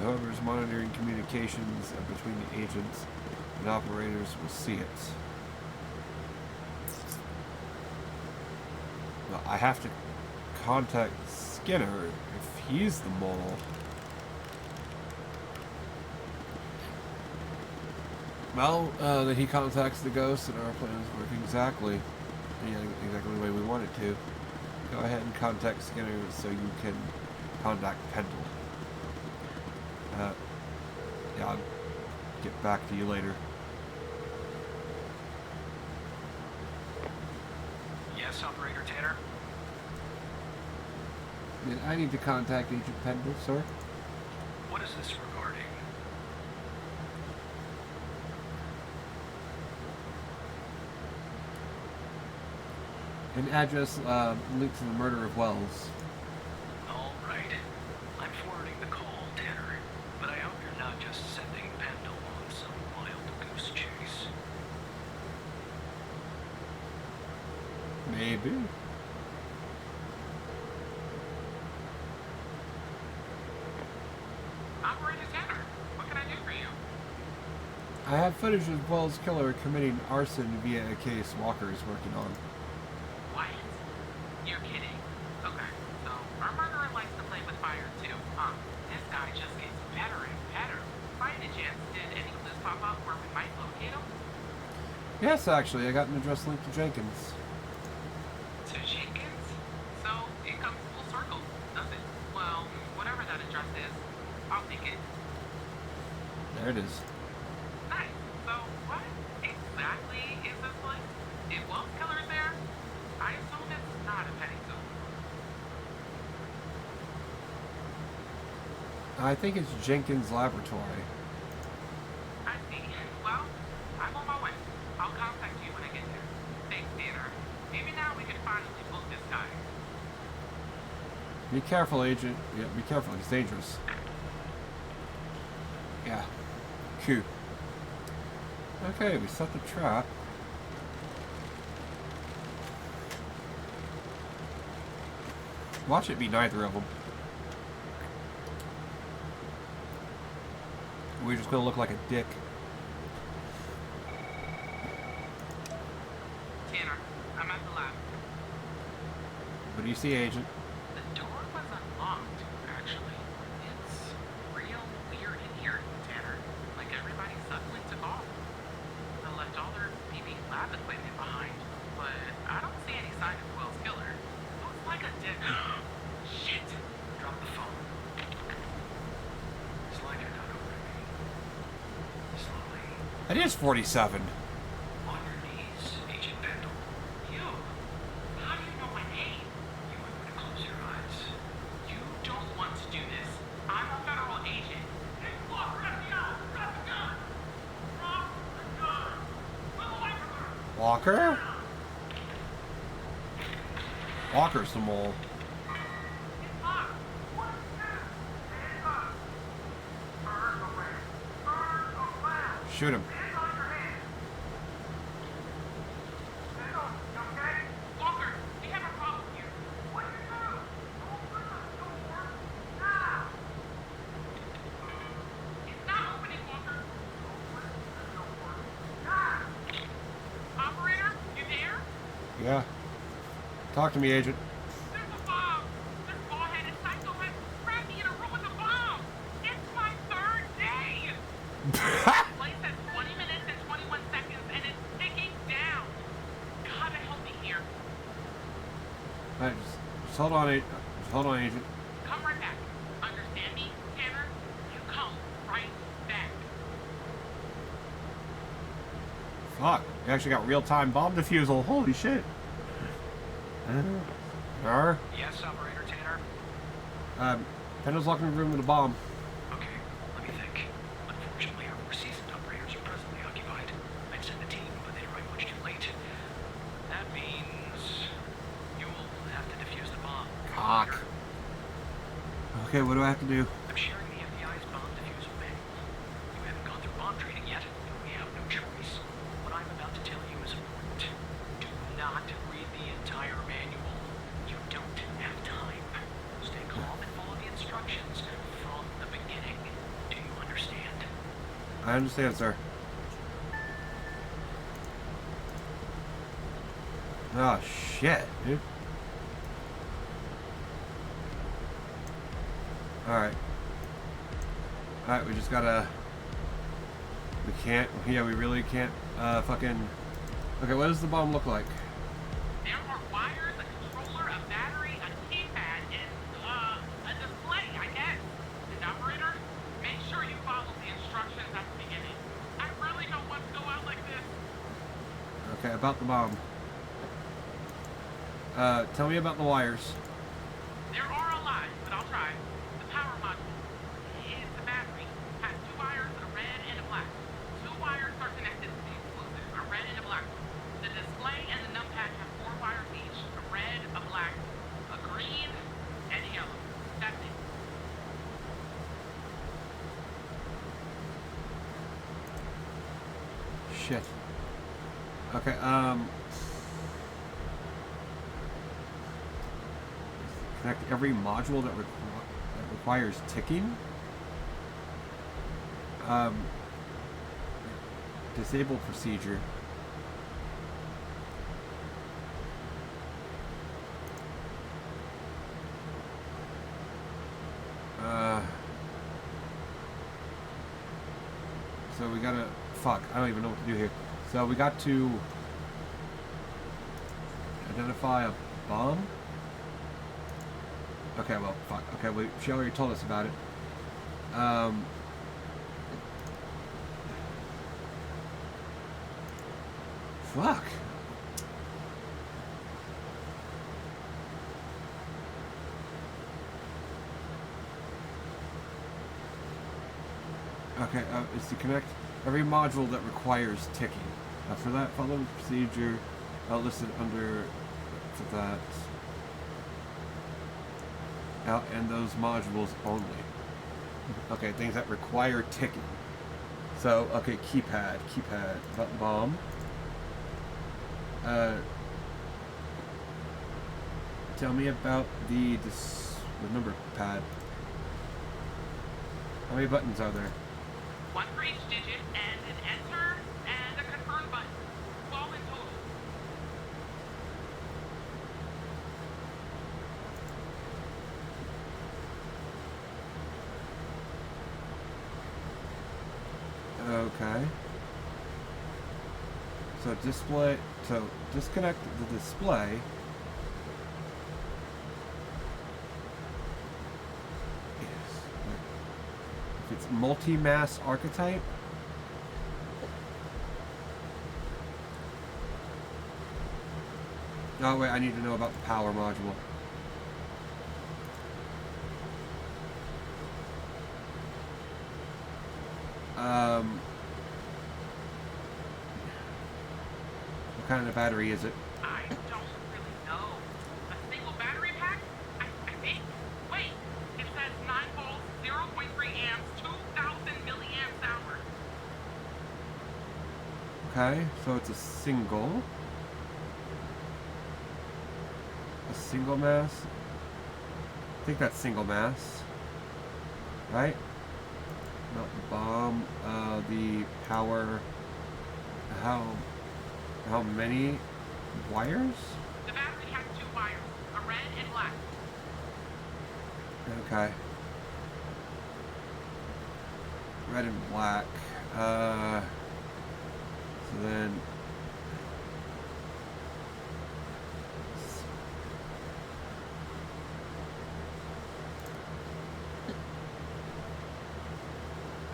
Whoever is monitoring communications between the agents and operators will see it. Well, I have to contact Skinner if he's the mole. Well, then he contacts the ghost and our plans work exactly the way we want it to. Go ahead and contact Skinner so you can contact Pendle. Yeah, I'll get back to you later. Yes, Operator Tanner? I need to contact Agent Pendle, sir. What is this regarding? An address linked to the murder of Wells. All right. I'm forwarding the call, Tanner. But I hope you're not just sending Pendle on some wild goose chase. Maybe. Operator Tanner, what can I do for you? I have footage of Wells' killer committing arson via a case Walker is working on. What? You're kidding. Okay, so our murderer likes to play with fire too, huh? This guy just gets better and better. By any chance, did any clues pop up where we might locate him? Yes, actually, I got an address linked to Jenkins. To Jenkins? So it comes full circle, does it? Well, whatever that address is, I'll take it. There it is. Nice. So what exactly is this place? If Wells Killer's there, I assume it's not a petting zoo. I think it's Jenkins' laboratory. I see. Well, I'm on my way. I'll contact you when I get there. Thanks, Tanner. Maybe now we can finally book this guy. Be careful, Agent. Yeah, be careful. It's dangerous. Yeah. Q. Okay, we set the trap. Watch it be neither of them. We're just gonna look like a dick. Tanner, I'm at the lab. What do you see, Agent? The door was unlocked, actually. It's real weird in here, Tanner. Like everybody suddenly took off. They left all their BB lab equipment behind, but I don't see any sign of Will's killer. Looks like a dick. Shit! Drop the phone. Slide your gun over to me. Slowly. It is 47. On your knees, Agent Pendle. You? How do you know my name? You might want to close your eyes. You don't want to do this. I'm a federal agent. Hey, Walker, FBI! Drop the gun! Drop the gun! Move away from her! Walker? Walker's the mole. It's locked! What is this? Hands up! Burn away! Burn away! Shoot him. Hands on your head! Hands on, you okay? Walker, we have a problem here. What do you do? Open the door now! It's not opening, Walker. Open the door now! Operator, you there? Yeah. Talk to me, Agent. There's a bomb! This ball-headed psycho has trapped me in a room with a bomb! It's my third Display says 20 minutes and 21 seconds, and it's ticking down. Gotta help me here. Alright, just hold on, Agent. Come right back. Understand me, Tanner? You come right back. Fuck, we actually got real-time bomb defusal. Holy shit. Yes, Operator Tanner? Pendle's locked in the room with a bomb. Okay, let me think. Unfortunately, our more seasoned operators are presently occupied. I'd send a team, but they'd arrive much too late. That means you'll have to defuse the bomb. Cock. Okay, what do I have to do? I'm sharing the FBI's bomb defusal manual. You haven't gone through bomb training yet, but we have no choice. What I'm about to tell you is important. Do not read the entire manual. You don't have time. Stay calm and follow the instructions from the beginning. Do you understand? I understand, sir. Oh, shit, dude. Alright. Alright, we just gotta... We can't... Yeah, we really can't, fucking... Okay, what does the bomb look like? There are wires, a controller, a battery, a keypad, and, a display, I guess. And operator, make sure you follow the instructions at the beginning. I really don't want to go out like this. Okay, about the bomb. Tell me about the wires. There are a lot, but I'll try. The power module is the battery. Has two wires, a red and a black. Two wires are connected to the explosive, a red and a black. The display and the numpad have four wires each, a red, a black, a green, and a yellow. That's it. Shit. Okay, connect every module that requires ticking. Disable procedure. So we gotta... Fuck, I don't even know what to do here. So we got to... identify a bomb? Okay, well, fuck. Okay, well, she already told us about it. Fuck. Okay, it's to connect every module that requires ticking. For that, follow the procedure listed under that. And those modules only. Okay, things that require ticking. So, okay, keypad, button bomb. Tell me about the number pad. How many buttons are there? One for each digit, and an enter, and a confirm button. 12 in total. Okay. So disconnect the display. Yes. If it's multi-mass archetype. Oh wait, I need to know about the power module. What kind of battery is it? I don't really know. A single battery pack? I think. Wait, it says 9 volts, 0.3 amps, 2,000 milliamps hour. Okay, so it's a single mass. I think that's single mass, right? Not the bomb. The power. How many wires? The battery has 2 wires, a red and black. Okay. red and black. So then...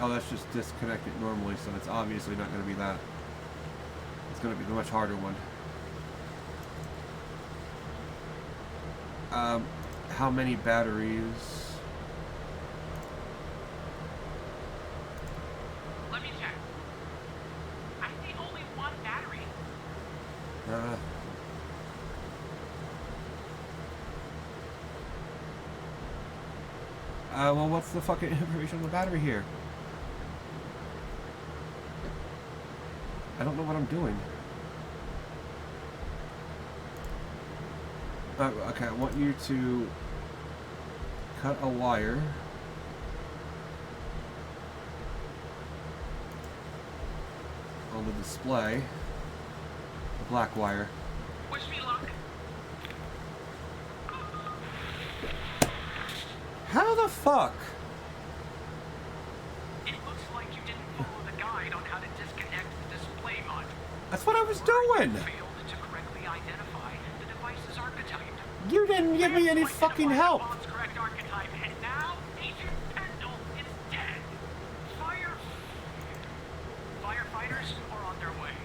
Oh, that's just disconnected normally, so it's obviously not going to be that. It's going to be the much harder one. How many batteries? Let me check. I see only one battery. Well, what's the fucking information on the battery here? I don't know what I'm doing. Okay, I want you to cut a wire. On the display. The black wire. Wish me luck. How the fuck? It looks like you didn't follow the guide on how to disconnect the display mod. That's what I was doing! Failed to correctly identify the device's archetype. You didn't give me any fucking help! Bond's correct archetype, and now Agent Pendle is dead. Firefighters are on their way,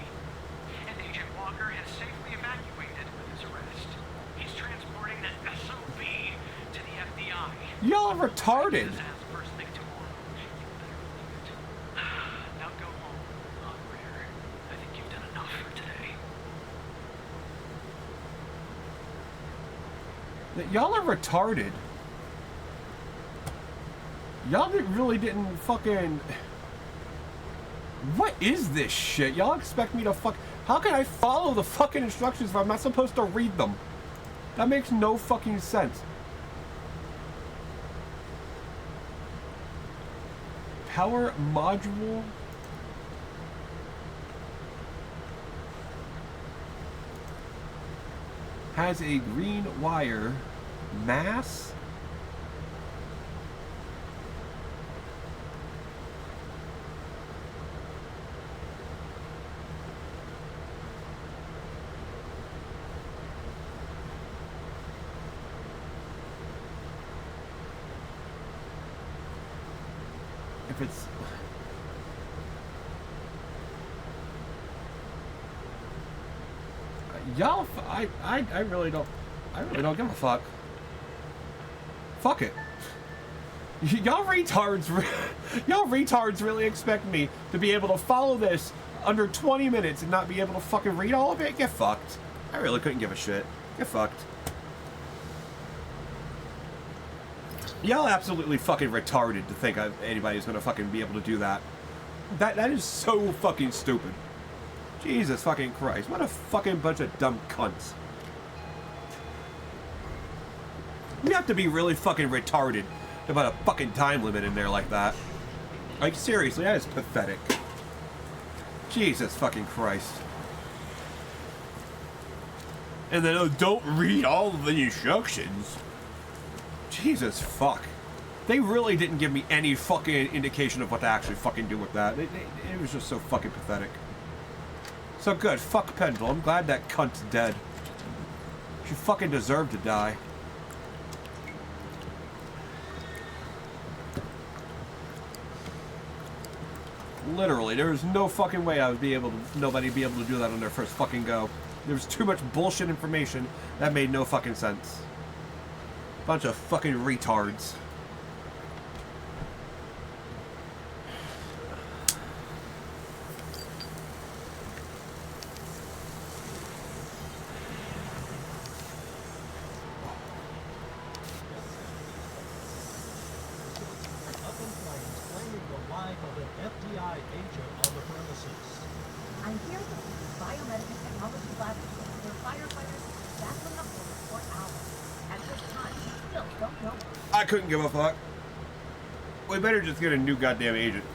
and Agent Walker has safely evacuated with his arrest. He's transporting the SOB to the FBI. Y'all are retarded! As first thing tomorrow. You better believe it. Now go home, operator. I think you've done enough for today. Y'all are retarded. Y'all really didn't fucking... What is this shit? Y'all expect me to fuck... How can I follow the fucking instructions if I'm not supposed to read them? That makes no fucking sense. Power module... has a green wire. Mass? If it's... Y'all, I really don't give a fuck. Fuck it. Y'all retards really expect me to be able to follow this under 20 minutes and not be able to fucking read all of it? Get fucked. I really couldn't give a shit. Get fucked. Y'all absolutely fucking retarded to think anybody's gonna fucking be able to do that. That is so fucking stupid. Jesus fucking Christ. What a fucking bunch of dumb cunts. You have to be really fucking retarded to put a fucking time limit in there like that. Like, seriously, that is pathetic. Jesus fucking Christ. And then, oh, don't read all of the instructions. Jesus fuck. They really didn't give me any fucking indication of what to actually fucking do with that. It was just so fucking pathetic. So good, fuck Pendle. I'm glad that cunt's dead. She fucking deserved to die. Literally, there was no fucking way nobody be able to do that on their first fucking go. There was too much bullshit information that made no fucking sense. Bunch of fucking retards. I'm here to the Biomedical Technology Laboratory where firefighters have sat on the floor for hours. At this time, we still don't know. I couldn't give a fuck. We better just get a new goddamn agent.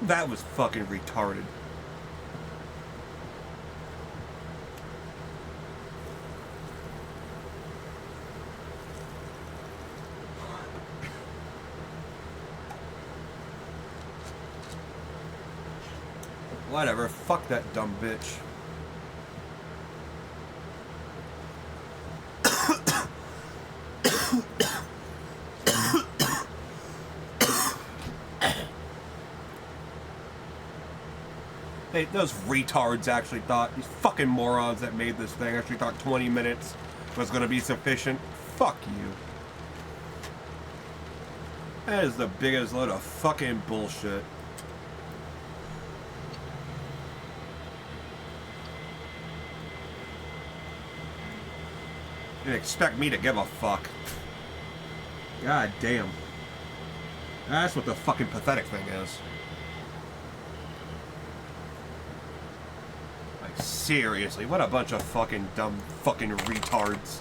That was fucking retarded. Whatever, fuck that dumb bitch. Those retards actually thought, these fucking morons that made this thing actually thought 20 minutes was gonna be sufficient. Fuck you. That is the biggest load of fucking bullshit. You expect me to give a fuck. God damn. That's what the fucking pathetic thing is. Like, seriously, what a bunch of fucking dumb fucking retards.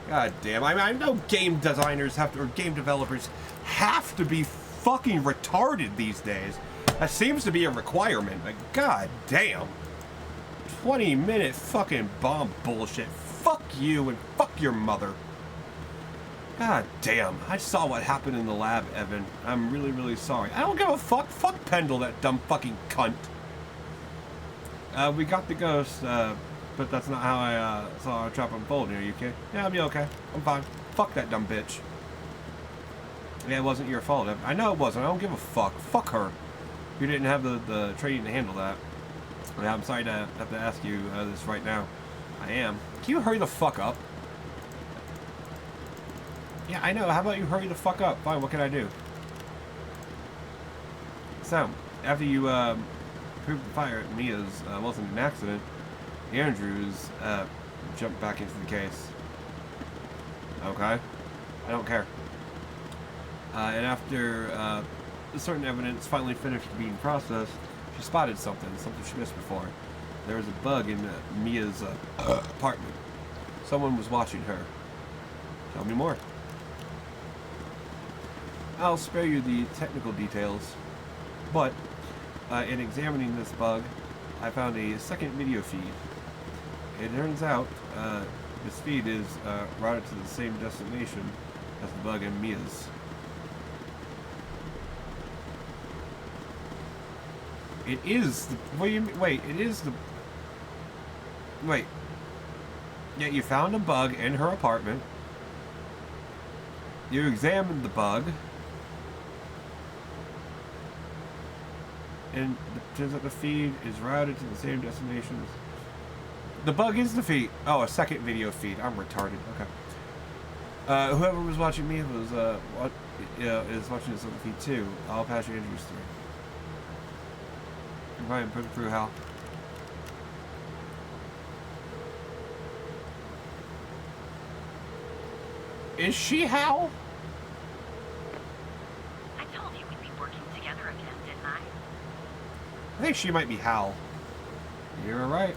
God damn. I know game designers have to, or game developers have to be fucking retarded these days. That seems to be a requirement. Like, god damn. 20-minute fucking bomb bullshit. Fuck you and fuck your mother. God damn. I saw what happened in the lab, Evan. I'm really, really sorry. I don't give a fuck. Fuck Pendle, that dumb fucking cunt. We got the ghost, but that's not how I saw our trap unfold. Are you okay? Yeah, I'll be okay. I'm fine. Fuck that dumb bitch. Yeah, it wasn't your fault. I know it wasn't. I don't give a fuck. Fuck her. You didn't have the training to handle that. Yeah, I'm sorry to have to ask you this right now. I am. Can you hurry the fuck up? Yeah, I know. How about you hurry the fuck up? Fine, what can I do? So, after you proved the fire at Mia's wasn't an accident, Andrews jumped back into the case. Okay? I don't care. And after certain evidence finally finished being processed, she spotted something she missed before. There was a bug in Mia's apartment. Someone was watching her. Tell me more. I'll spare you the technical details, but in examining this bug, I found a second video feed. It turns out this feed is routed to the same destination as the bug in Mia's. It is the... What do you mean? Wait, it is the... Wait. Yeah, you found a bug in her apartment. You examined the bug. And it turns out the feed is routed to the same destinations. The bug is the feed. Oh, a second video feed. I'm retarded. Okay. Whoever was watching me was is watching this on the feed too. I'll pass your injuries through. Ryan, put it through, Hal. Is she Hal? I told you we'd be working together again, didn't I? I think she might be Hal. You're right.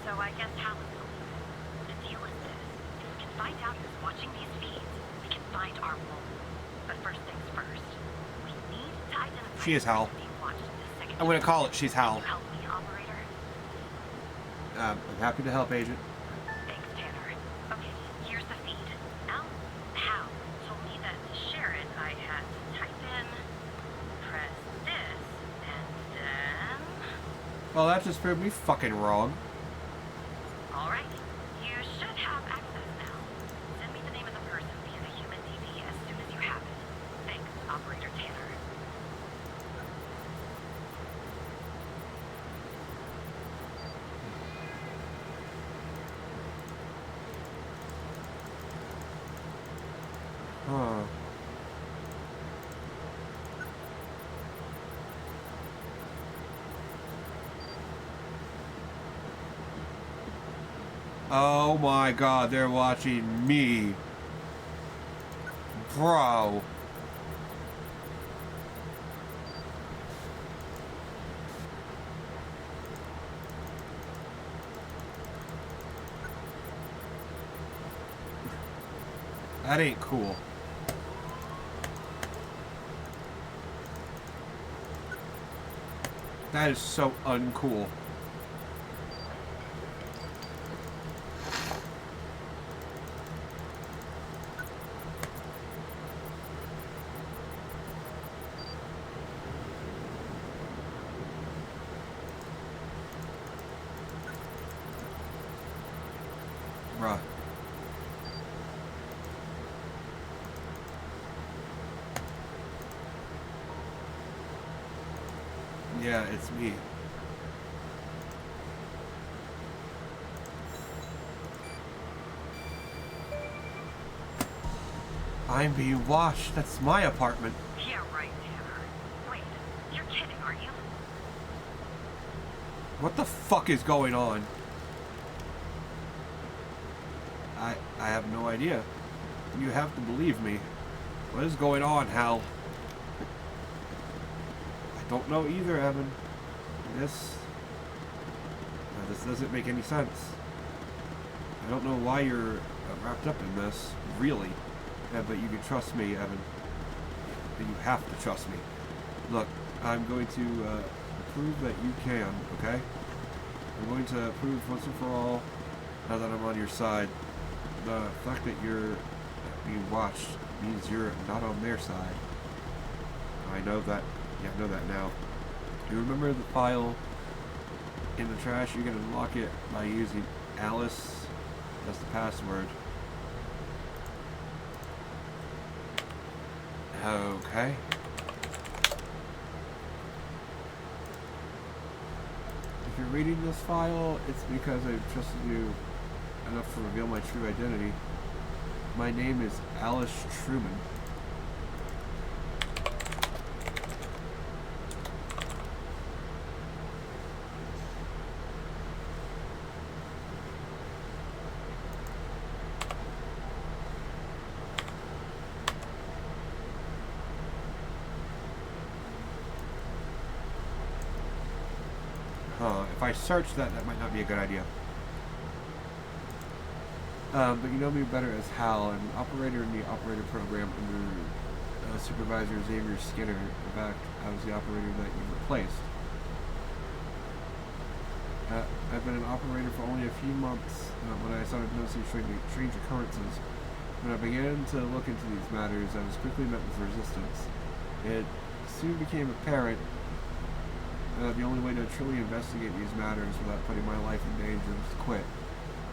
So I guess Hal is the leader. The deal is this. If we can find out who's watching these feeds, we can find our woman. But first things first, we need to identify She is Hal. who's being watched in this second. I'm gonna call it She's Hal. Can you help me, operator? I'm happy to help, Agent. Thanks, Tanner. Okay, here's the feed. Hal told me that Sharon, I had to type in, press this, and then... Well, that just proved me fucking wrong. Alright, you should have access now. Send me the name of the person via the human DB as soon as you have it. Thanks, Operator Tanner. Huh. Oh my god, they're watching me. Bro. That ain't cool. That is so uncool. Bruh. Yeah, it's me. I'm being watched. That's my apartment. Yeah, right, Tanner. Wait, you're kidding, aren't you? What the fuck is going on? I have no idea. You have to believe me. What is going on, Hal? I don't know either, Evan. This doesn't make any sense. I don't know why you're wrapped up in this, really. Yeah, but you can trust me, Evan. You have to trust me. Look, I'm going to prove that you can, okay? I'm going to prove once and for all, now that I'm on your side, the fact that you're being watched means you're not on their side. I know that. Yeah, I know that now. You remember the file in the trash? You can unlock it by using Alice as the password. Okay. If you're reading this file, it's because I trusted you enough to reveal my true identity. My name is Alice Truman. If I search that, that might not be a good idea. But you know me better as Hal. I'm an operator in the operator program under Supervisor Xavier Skinner. In fact, I was the operator that you replaced. I've been an operator for only a few months when I started noticing strange occurrences. When I began to look into these matters, I was quickly met with resistance. It soon became apparent the only way to truly investigate these matters without putting my life in danger was to quit,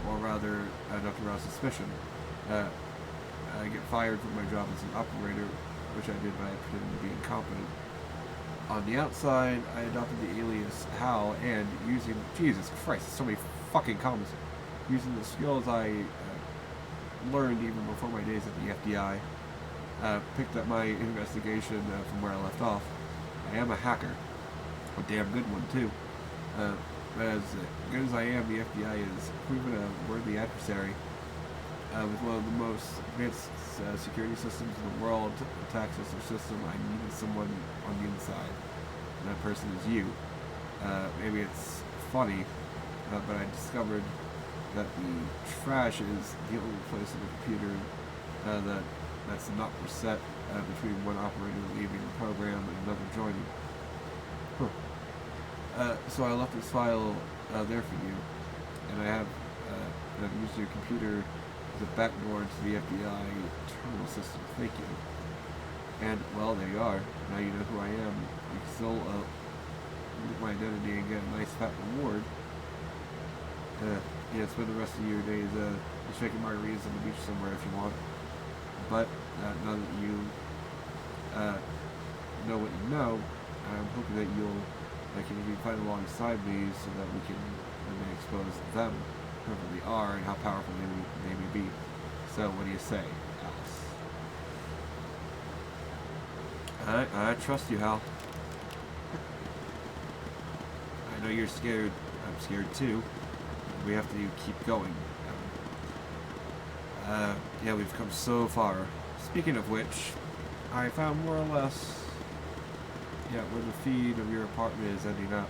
or rather, not to arouse suspicion. I get fired from my job as an operator, which I did by pretending to be incompetent. On the outside, I adopted the alias Hal, and using, Jesus Christ, so many fucking comments, using the skills I learned even before my days at the FBI, picked up my investigation from where I left off. I am a hacker. A damn good one, too. As good as I am, the FBI is proven a worthy adversary. With one of the most advanced security systems in the world to access their system, I needed someone on the inside. And that person is you. Maybe it's funny, but I discovered that the trash is the only place in the computer that's not reset between one operator leaving the program and another joining. So I left this file there for you, and I've used your computer as a backdoor into the FBI terminal system. Thank you. And, well, there you are. Now you know who I am. You can still look my identity and get a nice fat reward. Spend the rest of your days shaking margaritas on the beach somewhere if you want. But now that you know what you know, I'm hoping that you'll be fight alongside me so that we can expose them, whoever they are, and how powerful they may be. So, what do you say, Alice? I trust you, Hal. I know you're scared. I'm scared too. We have to keep going. Yeah, we've come so far. Speaking of which, I found more or less where the feed of your apartment is ending up.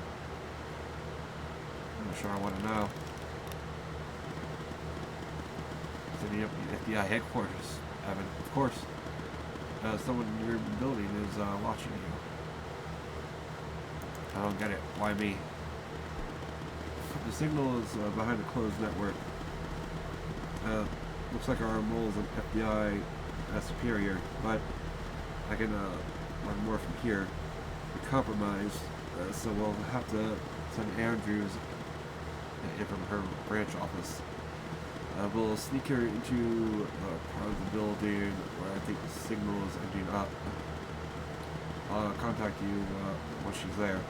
I'm not sure I want to know. It's ending up at the FBI headquarters, Evan. Of course. Someone in your building is watching you. I don't get it. Why me? The signal is behind a closed network. Looks like our mole is an FBI superior, but I can learn more from here. We're compromised, so we'll have to send Andrews in from her branch office. We'll sneak her into part of the building where I think the signal is ending up. I'll contact you once she's there.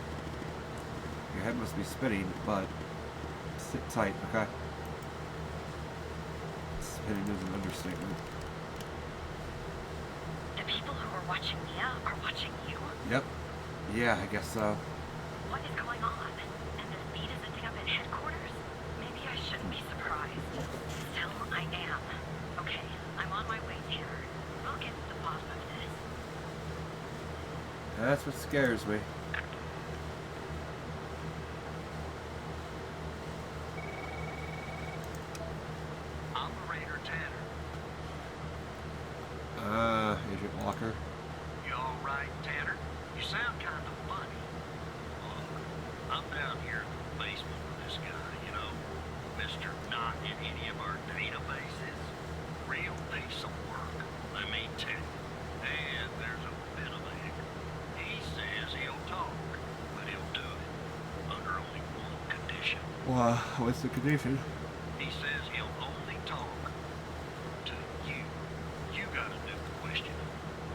Your head must be spinning, but sit tight, okay? Spinning is an understatement. The people who are watching Mia are watching you? Yep. Yeah, I guess so. What is going on? And this beat is ending up in headquarters? Maybe I shouldn't be surprised. Still, I am. Okay, I'm on my way, Tanner. We'll get to the bottom of this. That's what scares me. Operator Tanner. Agent Walker. You alright, Tanner? You sound kind of funny. Look, I'm down here in the basement with this guy, you know, Mr. Not in any of our databases. Real decent work, let me tell you. And there's a bit of a hiccup. He says he'll talk, but he'll do it under only one condition. Well, what's the condition? He says he'll only talk to you. You gotta do the questioning.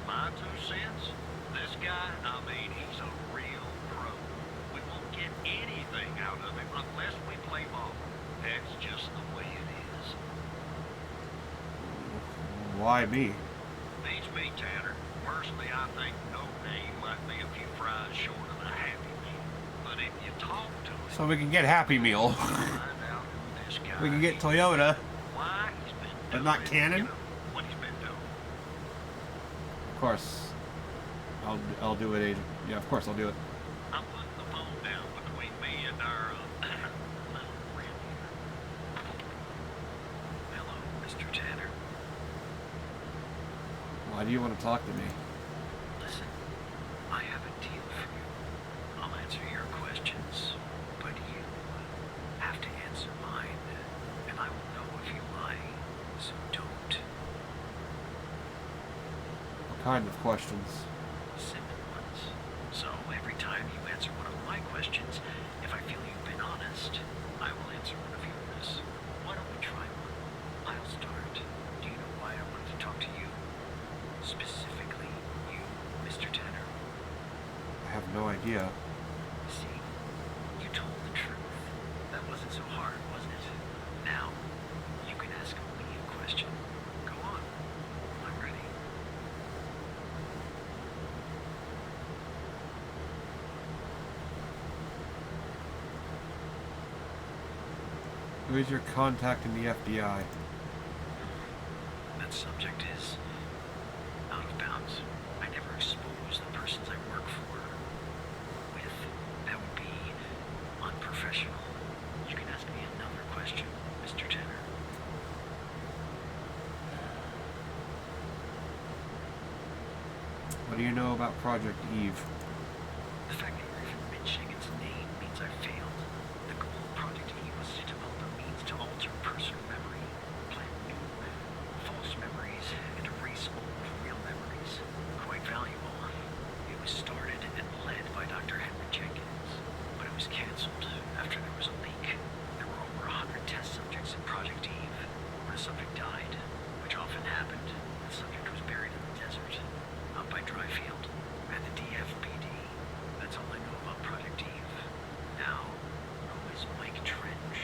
My 2 cents? This guy, I mean, he's a real pro. We won't get anything out of him unless we play ball. That's just the way it is. Why me? Beats me, Tanner. Personally, I think no name might be a few fries short of a Happy Meal. But if you talk to him, So we can get Happy Meal. find out who this guy We can get is, Toyota. why he's been But doing not it, Canon? you know, what he's been doing. Of course. I'll do it, Agent. Yeah, of course I'll do it. I'm putting the phone down between me and our little friend here. Hello, Mr. Tanner. Why do you want to talk to me? Listen, I have a deal for you. I'll answer your questions, but you have to answer mine, and I will know if you lie, so don't. What kind of questions? Simple ones. So every time you answer one of my questions, if I feel you've been honest, I will answer one of yours. Why don't we try one? I'll start. Do you know why I wanted to talk to you? Specifically, you, Mr. Tanner. I have no idea. See, you told the truth. That wasn't so hard, wasn't it? Now, you can ask me a question. Go on. I'm ready. Who is your contact in the FBI? That subject is out of bounds. I never expose the persons I work for with. That would be unprofessional. You can ask me another question, Mr. Tanner. What do you know about Project Eve? The fact that you're even mentioning its name means I failed. The goal of Project Eve was to develop a means to alter personal memory, plant new, false memories, and erase old, real memories. Quite valuable. It was started and led by Dr. Henry Jenkins, but it was canceled after there was a leak. There were over 100 test subjects in Project Eve. When a subject died, which often happened, the subject was buried in the desert, out by Dryfield, and the DFPD. That's all I know about Project Eve. Now, who is Mike Trench,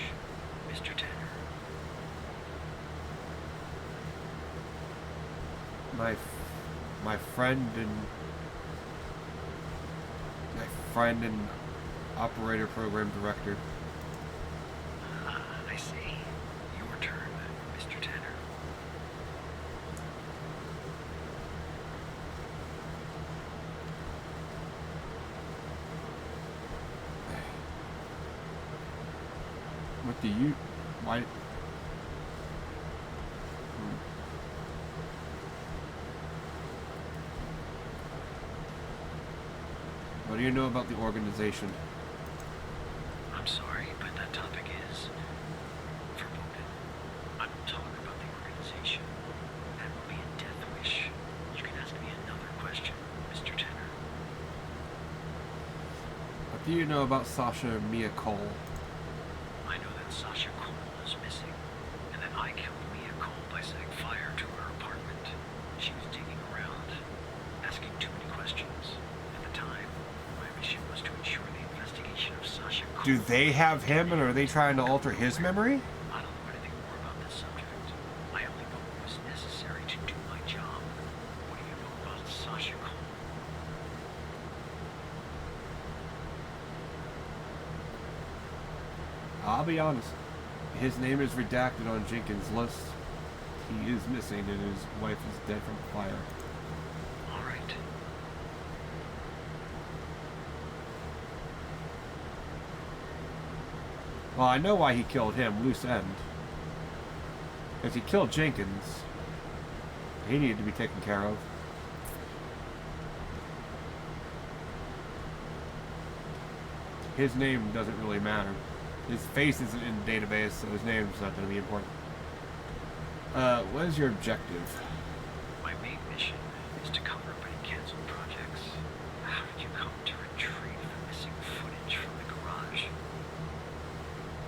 Mr. Tanner? My friend and operator program director. I see. Your turn, Mr. Tanner. What do you... Why... What do you know about the organization? I'm sorry, but that topic is forbidden. I don't talk about the organization. That would be a death wish. You can ask me another question, Mr. Tanner. What do you know about Sasha Mia Cole? I know that Sasha Cole is missing, and that I killed Mia Cole by setting fire to her apartment. She was digging around, asking too many questions. At the time, my mission was to ensure the investigation of Sasha Cole. Do they have him, and are they trying to alter his memory? I don't know anything more about this subject. I only know what was necessary to do my job. What do you know about Sasha Cole? I'll be honest. His name is redacted on Jenkins' list. He is missing, and his wife is dead from fire. All right. Well, I know why he killed him, loose end. Because he killed Jenkins. He needed to be taken care of. His name doesn't really matter. His face isn't in the database, so his name's not going to be important. What is your objective? My main mission is to cover up any canceled projects. How did you come to retrieve the missing footage from the garage?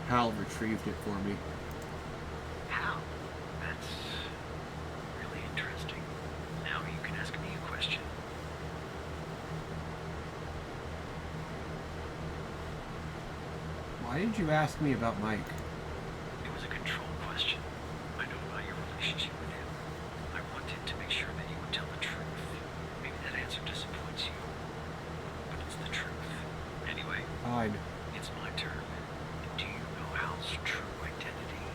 Hal retrieved it for me. How? That's really interesting. Now you can ask me a question. Why did you ask me about Mike? It was a control question. I know about your relationship with him. I wanted to make sure that you would tell the truth. Maybe that answer disappoints you, but it's the truth. Anyway, Fine. it's my turn. Do you know Hal's true identity?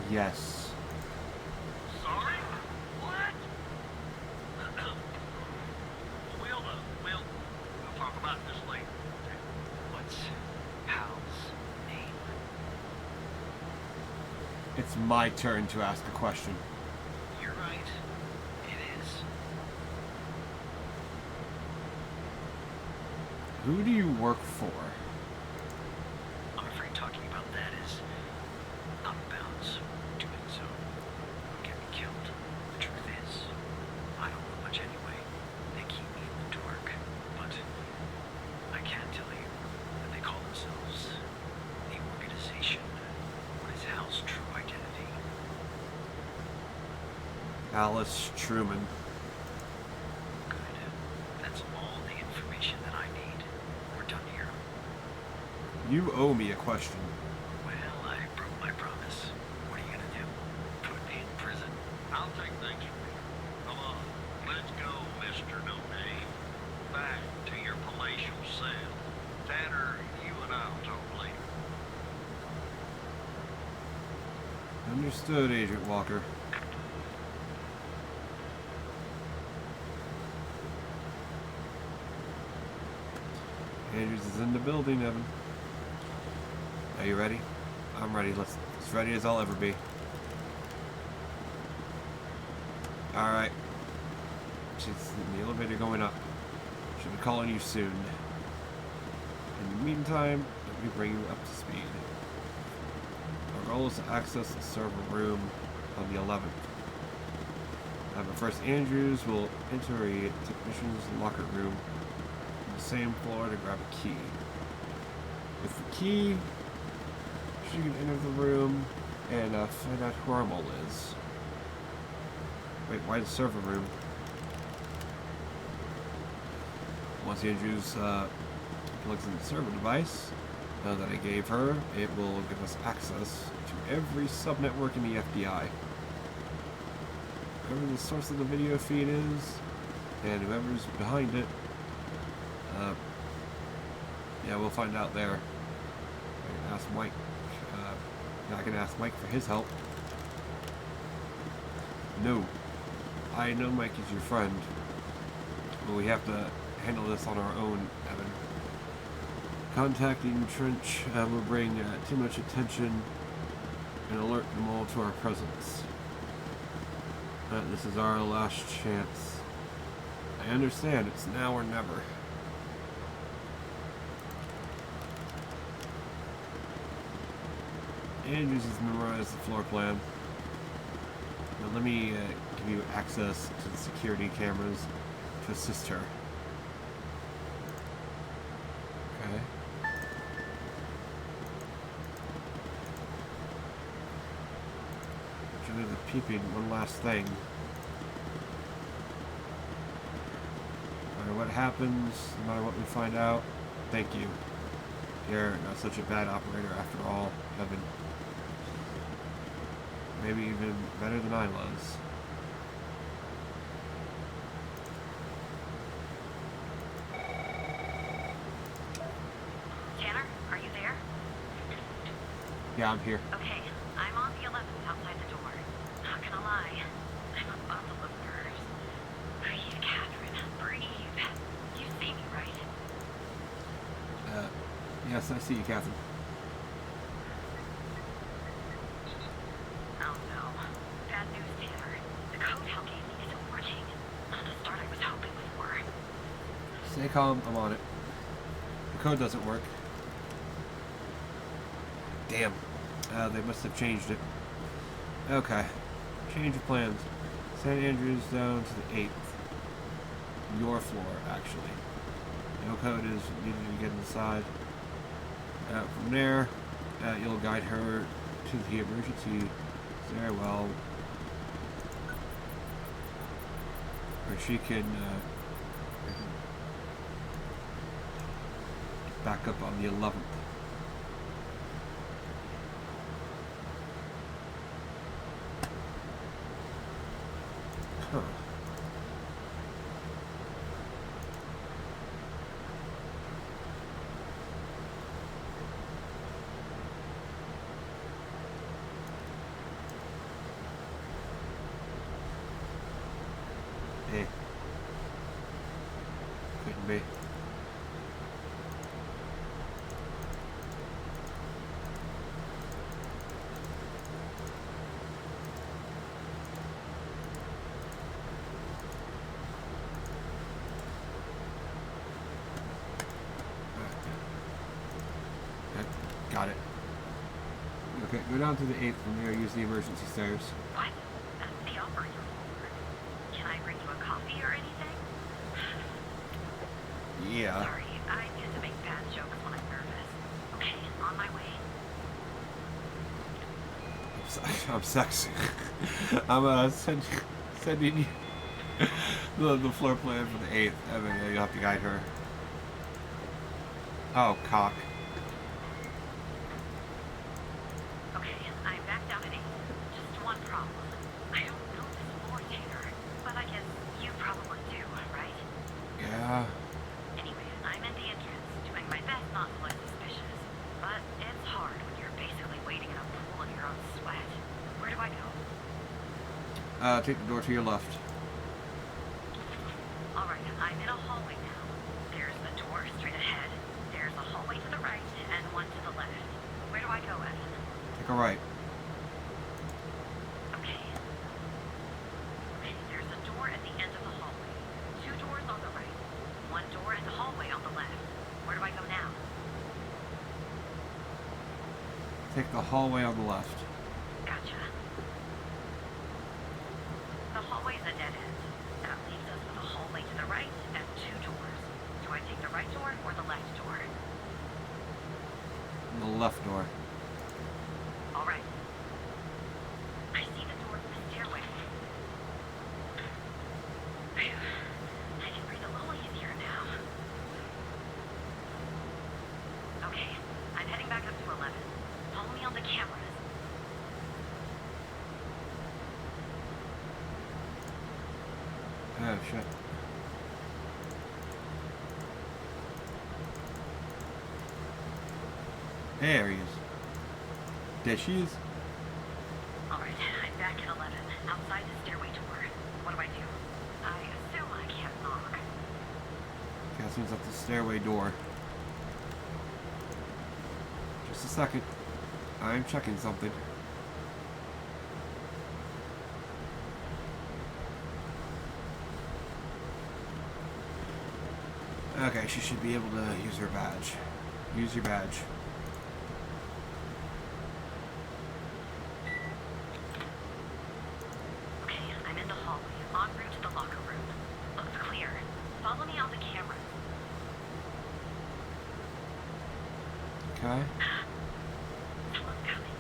Yes. Sorry? What? We'll talk about this later. What's Hal's name? It's my turn to ask a question. You're right. It is. Who do you work for? I'm afraid talking about that is out of bounds. Doing so will get me killed. The truth is, I don't know much anyway. They keep me in the dark. But I can tell you that they call themselves the organization. What is Hal's true identity? Alice Truman. Good. That's all the information that I need. We're done here. You owe me a question. Well, I broke my promise. What are you gonna do? Put me in prison? I'll take things from here. Come on, let's go, Mr. No Name. Back to your palatial cell. Tanner, you and I'll talk later. Understood, Agent Walker. Andrews is in the building, Evan. Are you ready? I'm ready. As ready as I'll ever be. Alright. She's in the elevator going up. She'll be calling you soon. In the meantime, let me bring you up to speed. Our goal is to access the server room on the 11th. But first, Andrews will enter a technician's locker room on the same floor to grab a key. With the key, she can enter the room and find out who our mole is. Wait, why the server room? Once Andrews plugs in the server device that I gave her, it will give us access to every subnetwork in the FBI. Whoever the source of the video feed is, and whoever's behind it, yeah, we'll find out there. I can ask Mike. I can ask Mike for his help. No, I know Mike is your friend, but we have to handle this on our own, Evan. Contacting Trench will bring too much attention and alert them all to our presence. This is our last chance. I understand, it's now or never. Andrews has memorized the floor plan. Now let me give you access to the security cameras to assist her. Okay. into the peeping. One last thing. No matter what happens, no matter what we find out, thank you. You're not such a bad operator after all, Evan. Maybe even better than I was. Tanner, are you there? Yeah, I'm here. Okay, I'm on the 11th outside the door. Not gonna lie, I'm a bundle of nerves. Breathe, Catherine, breathe. You see me, right? Yes, I see you, Catherine. Oh no. Bad news, Tanner. The code Hal gave me isn't working. Not the start I was hoping for. Stay calm, I'm on it. The code doesn't work. Damn. They must have changed it. Okay. Change of plans. St. Andrews down to the 8th. Your floor, actually. No code is needed to get inside. From there, you'll guide her to the emergency stairwell where she can back up on the 11th. Huh. Hey. Couldn't be. Got it. Okay, go down to the 8th from there, use the emergency stairs. What? That's the operator floor. Can I bring you a coffee or anything? Yeah. Sorry, I tend to make bad jokes when I'm nervous. Okay, on my way. I'm sexy. I'm sending you the floor plan for the 8th. I mean, you'll have to guide her. Oh, cock. Okay, I'm back down at 8. Just one problem. I don't know this floor, Tanner, but I guess you probably do, right? Yeah. Anyway, I'm at the entrance, doing my best not to look suspicious. But it's hard when you're basically waiting in a pool of your own sweat. Where do I go? Take the door to your left. Alright, I'm in a hallway now. There's the door straight ahead. There's a hallway to the right, and one to the left. Where do I go, Evan? Take a right. Okay. Okay, there's a door at the end of the hallway. 2 doors on the right. 1 door and a hallway on the left. Where do I go now? Take the hallway on the left. Gotcha. The hallway is a dead end. That leaves us with a hallway to the right and 2 doors. Do I take the right door or the left door? The left door. Alright. I see the door to the stairway. Phew. I can breathe a little easier now. Okay, I'm heading back up to 11. Follow me on the cameras. Oh, shit. There he is. There she is. Alright, I'm back at 11, outside the stairway door. What do I do? I assume I can't knock. Catherine's at the stairway door. Just a second. I'm checking something. Okay, she should be able to use her badge. Use your badge. Okay, I'm in the hallway, en route to the locker room. Looks clear. Follow me on the camera. Okay. Someone's coming.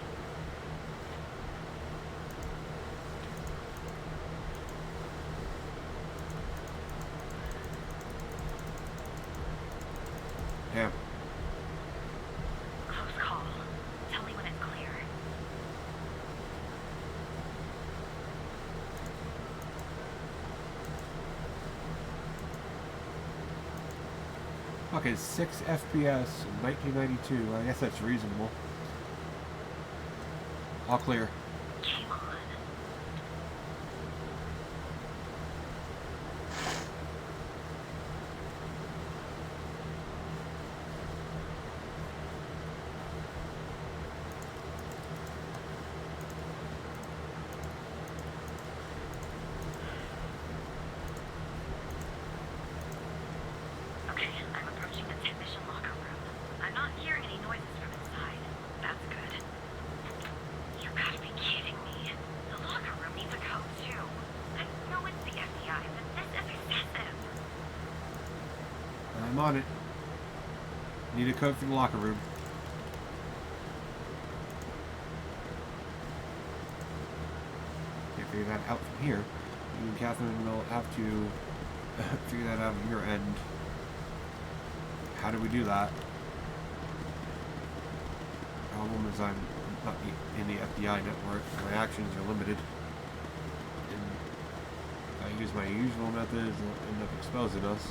Okay, 6 FPS in 1992. I guess that's reasonable. All clear. Come on. Okay, I'm approaching the technician locker room. I'm not hearing any noises from inside. That's good. You gotta be kidding me. The locker room needs a code too. I know it's the FBI, but this is excessive. I'm on it. Need a code for the locker room. Can't figure that out from here. You and Catherine will have to figure that out on your end. How do we do that? Problem is I'm not in the FBI network. My actions are limited. And if I use my usual methods, they'll end up exposing us.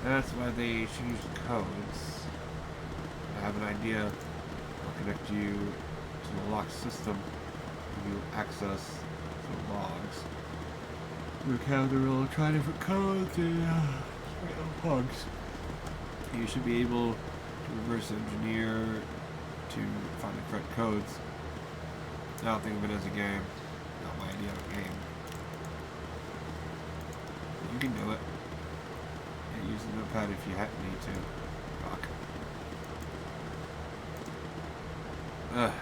That's why they changed the codes. I have an idea. I'll connect you to the lock system and you access the logs. Your Catherine will try different codes and bugs. You should be able to reverse engineer to find the correct codes. I don't think of it as a game. Not my idea of a game. You can do it. Yeah, use the notepad if you need to. Fuck. Okay.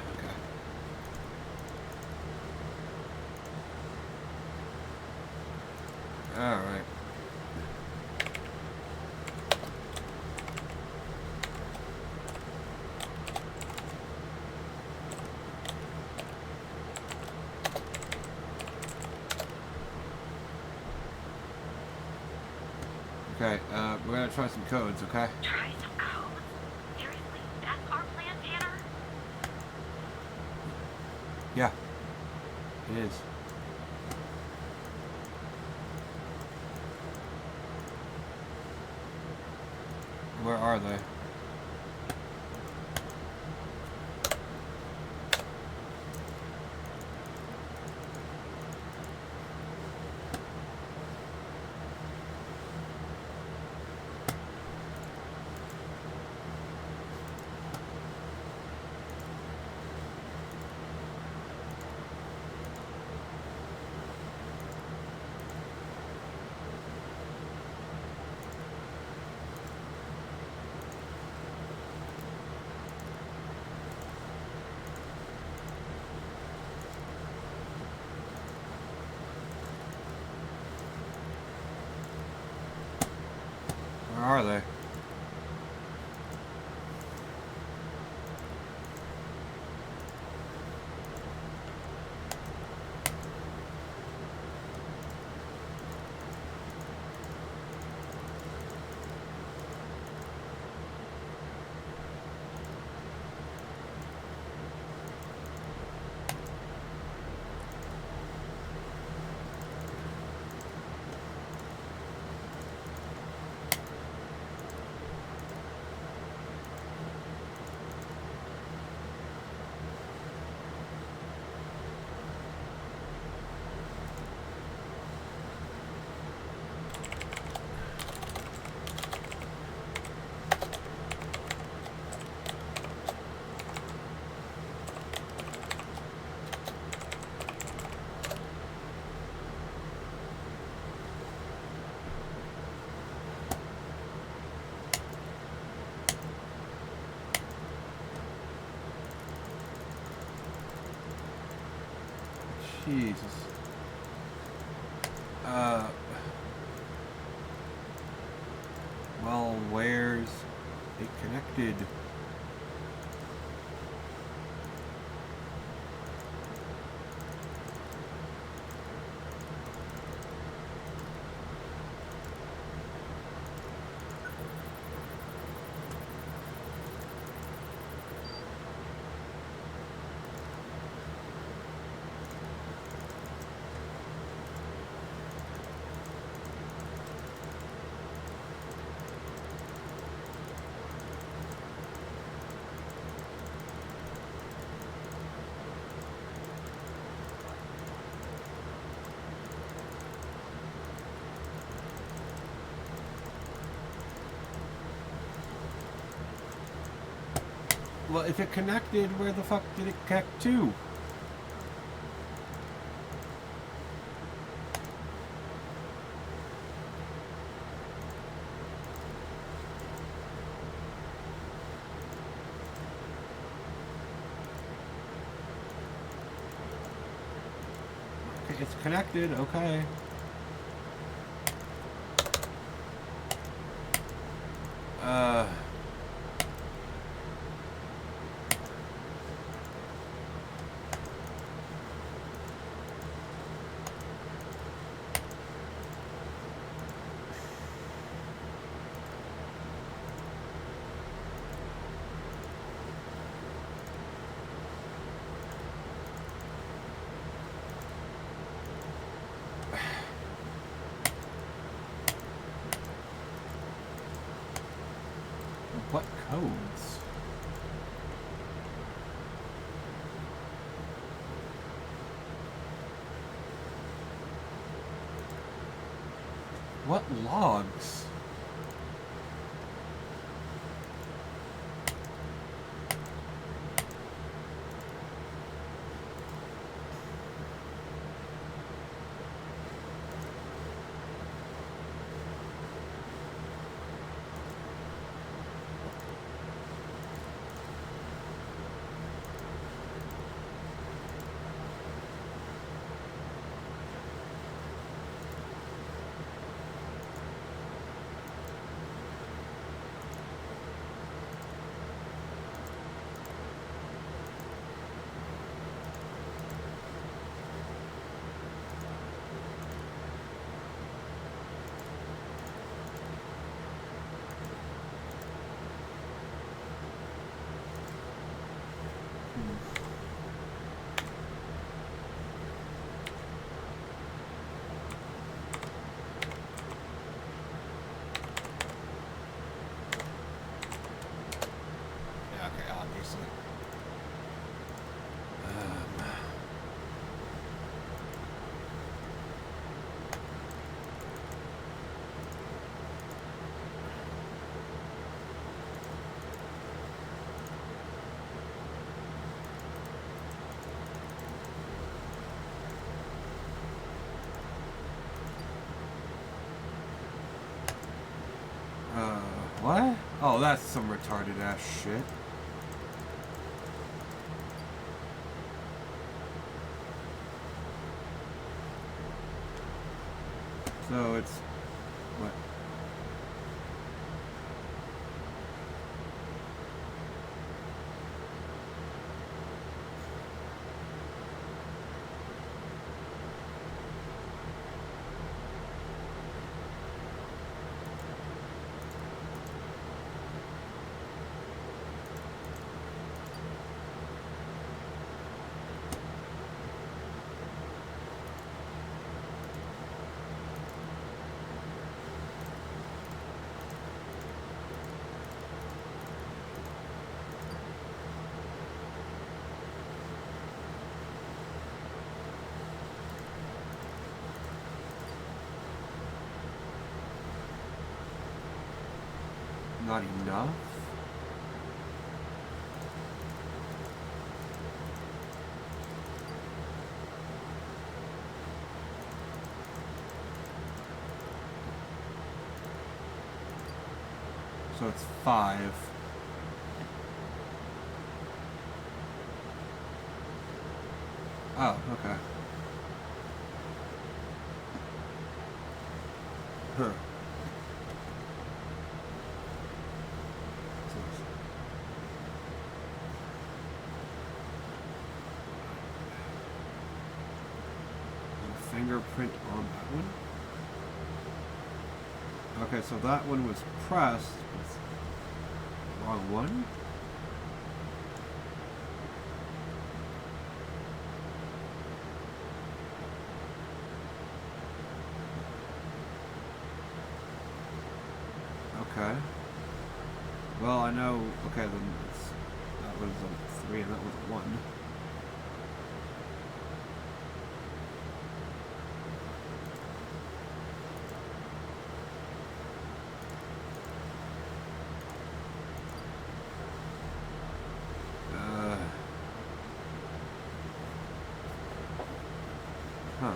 Alright. Okay, we're gonna try some codes, okay? Try some codes? Seriously, that's our plan, Tanner? Yeah. It is. Where are they? Where are they? Jesus. Well, where's it connected? Well, if it connected, where the fuck did it connect to? Okay, it's connected, okay. What codes? What logs? Yeah, okay, obviously. What? Oh, that's some retarded ass shit. So it's what? Not enough? So it's 5. Oh, okay. Huh. Fingerprint on that one. Okay, so that one was pressed. Wrong one. Okay. Well, I know. Okay, then that was a 3 and that was a 1. Huh.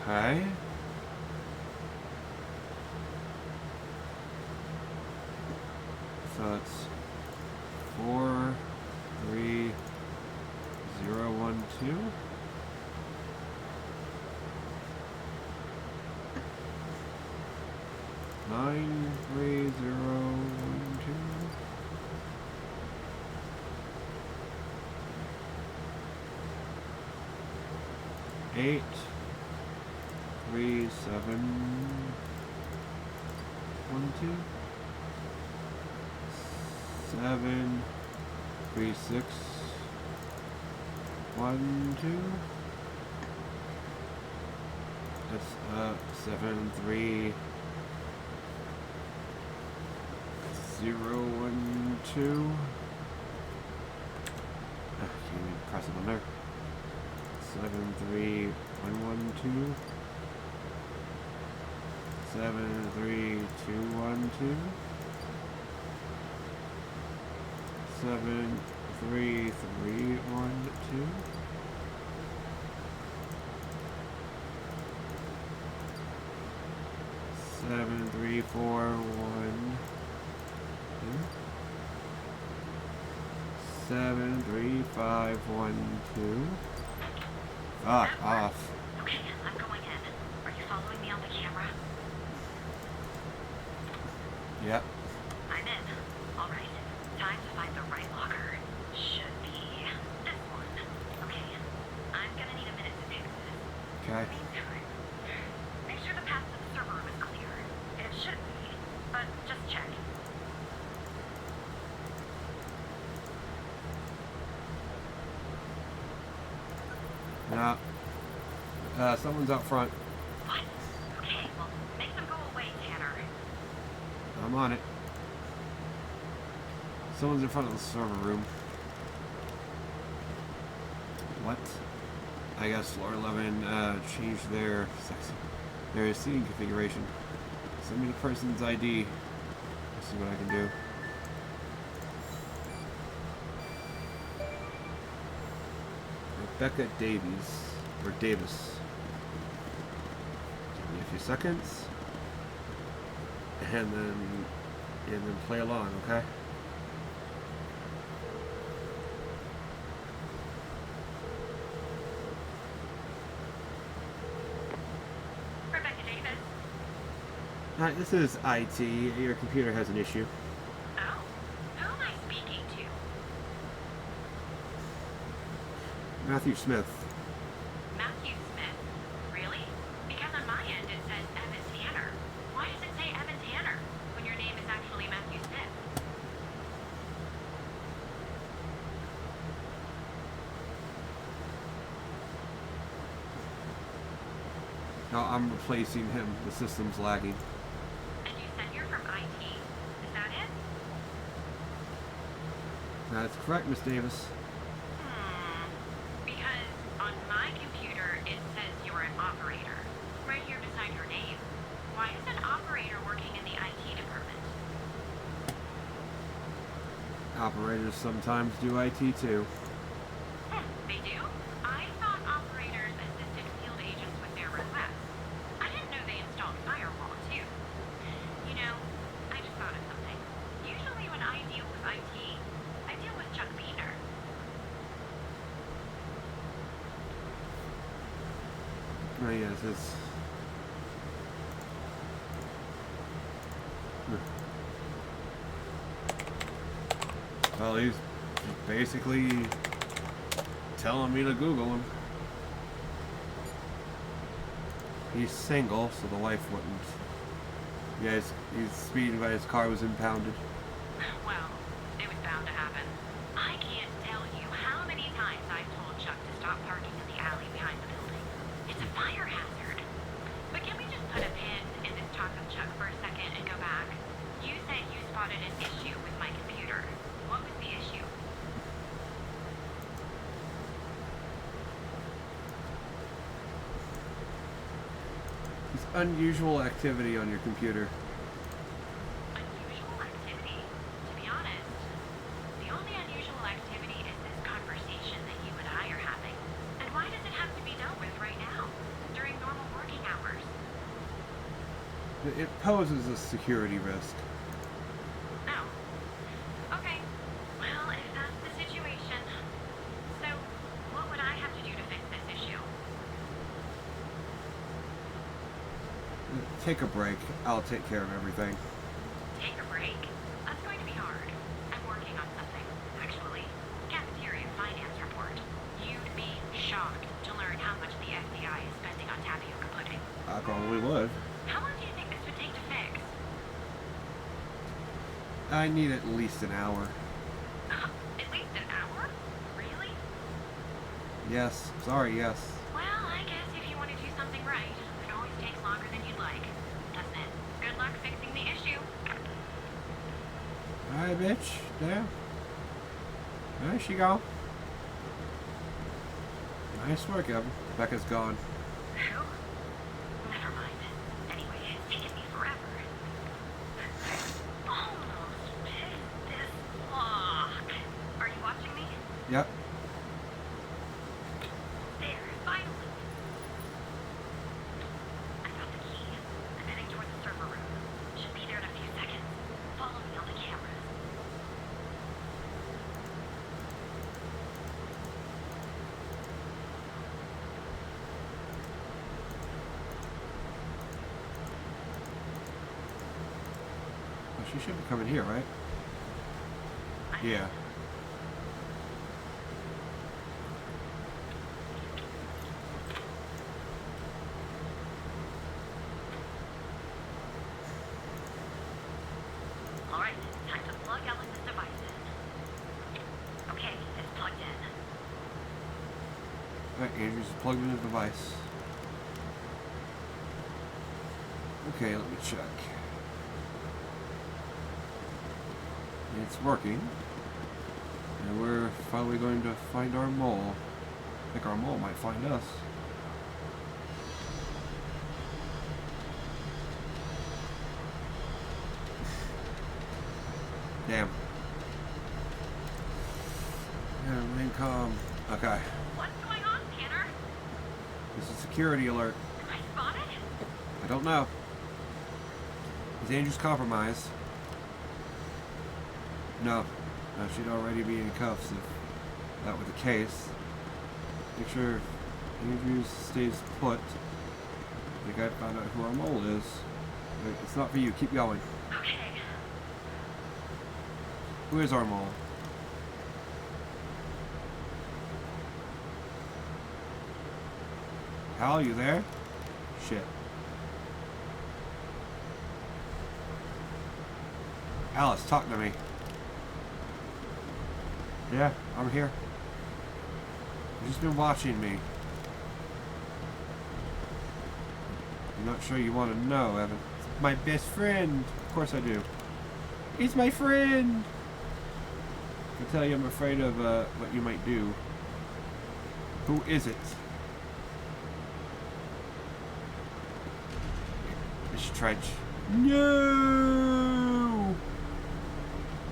Okay. So it's 43012. Nine 3012. Eight 3712. 73612. That's 73012. Can't even press it on there. 73112. 73212. 73312. 73412. 73512. Fuck off. Okay, I'm going in. Are you following me on the camera? Yep. I'm in. All right. Time to find the right locker. Should be this one. Okay. I'm gonna need a minute to fix this. Okay. Meantime, make sure the path to the server room is clear. It should be, but just check. Nah. Someone's out front. What? Okay, well, make them go away, Tanner. I'm on it. Someone's in front of the server room. What? I guess floor 11 changed their seating configuration. Send me the person's ID. Let's see what I can do. Rebecca Davies. Or Davis. Give me a few seconds. And then play along, okay? Rebecca Davis. Alright, this is IT. Your computer has an issue. Oh, who am I speaking to? Matthew Smith. Matthew Smith. Really? Because on my end it says Evan Tanner. Why does it say Evan Tanner when your name is actually Matthew Smith? No, I'm replacing him. The system's lagging. And you said you're from IT. Is that it? That's correct, Miss Davis. Because on my computer it says you're an operator. Right here beside your name. Why is an operator working in the IT department? Operators sometimes do IT too. They do? I thought operators assisted field agents with their requests. I didn't know they installed firewall too. You know, I just thought of something. Usually when I deal with IT, I deal with Chuck Peter. Oh yes, it's... Well, he's basically telling me to Google him. He's single, so the wife wouldn't. Yeah, he's speeding by his car was impounded. Well, it was bound to happen. I can't tell you how many times I've told Chuck to stop parking in the alley behind the building. It's a fire hazard. But can we just put a pin in this talk of Chuck for a second and go back? You said you spotted an issue with my computer. What was the issue? unusual activity on your computer? Unusual activity? To be honest, the only unusual activity is this conversation that you and I are having. And why does it have to be dealt with right now, during normal working hours? It poses a security risk. Oh. Okay. Well, if that's the situation. So, what would I have to do to fix this issue? Take a break. I'll take care of everything. Take a break? That's going to be hard. I'm working on something, actually. Cafeteria finance report. You'd be shocked to learn how much the FBI is spending on tapioca pudding. I probably would. How long do you think this would take to fix? I need at least an hour. At least an hour? Really? Yes. Sorry, yes. Well, I guess if you want to do something right, it always takes longer than you'd like, doesn't it? Good luck fixing the issue. Alright, bitch. Damn. There she go. Nice work, Evan. Becca's gone. Who? Never mind. Anyway, it's taken me forever. Almost pissed this lock. Are you watching me? Yep. There, finally. I got the key. I'm heading toward the server room. Should be there in a few seconds. Follow me on the cameras. Well, she should be coming here, right? Yeah. Alright, time to plug Alice's device in. Okay, it's plugged in. Alright, Andrew's plugged in his device. Okay, let me check. It's working. And we're finally going to find our mole. I think our mole might find us. Damn. Yeah, main comm. Okay. What's going on, Tanner? This is a security alert. Am I spotted? I don't know. Is Andrew's compromised? No. No, she'd already be in cuffs if that were the case. Make sure Andrews stays put. I think I found out who our mole is. Wait, it's not for you. Keep going. Okay. Who is our mole? Hal, you there? Shit. Alice, talk to me. Yeah, I'm here. You've just been watching me. I'm not sure you want to know, Evan. It's my best friend. Of course I do. He's my friend. I tell you, I'm afraid of what you might do. Who is it? Miss Trench. No!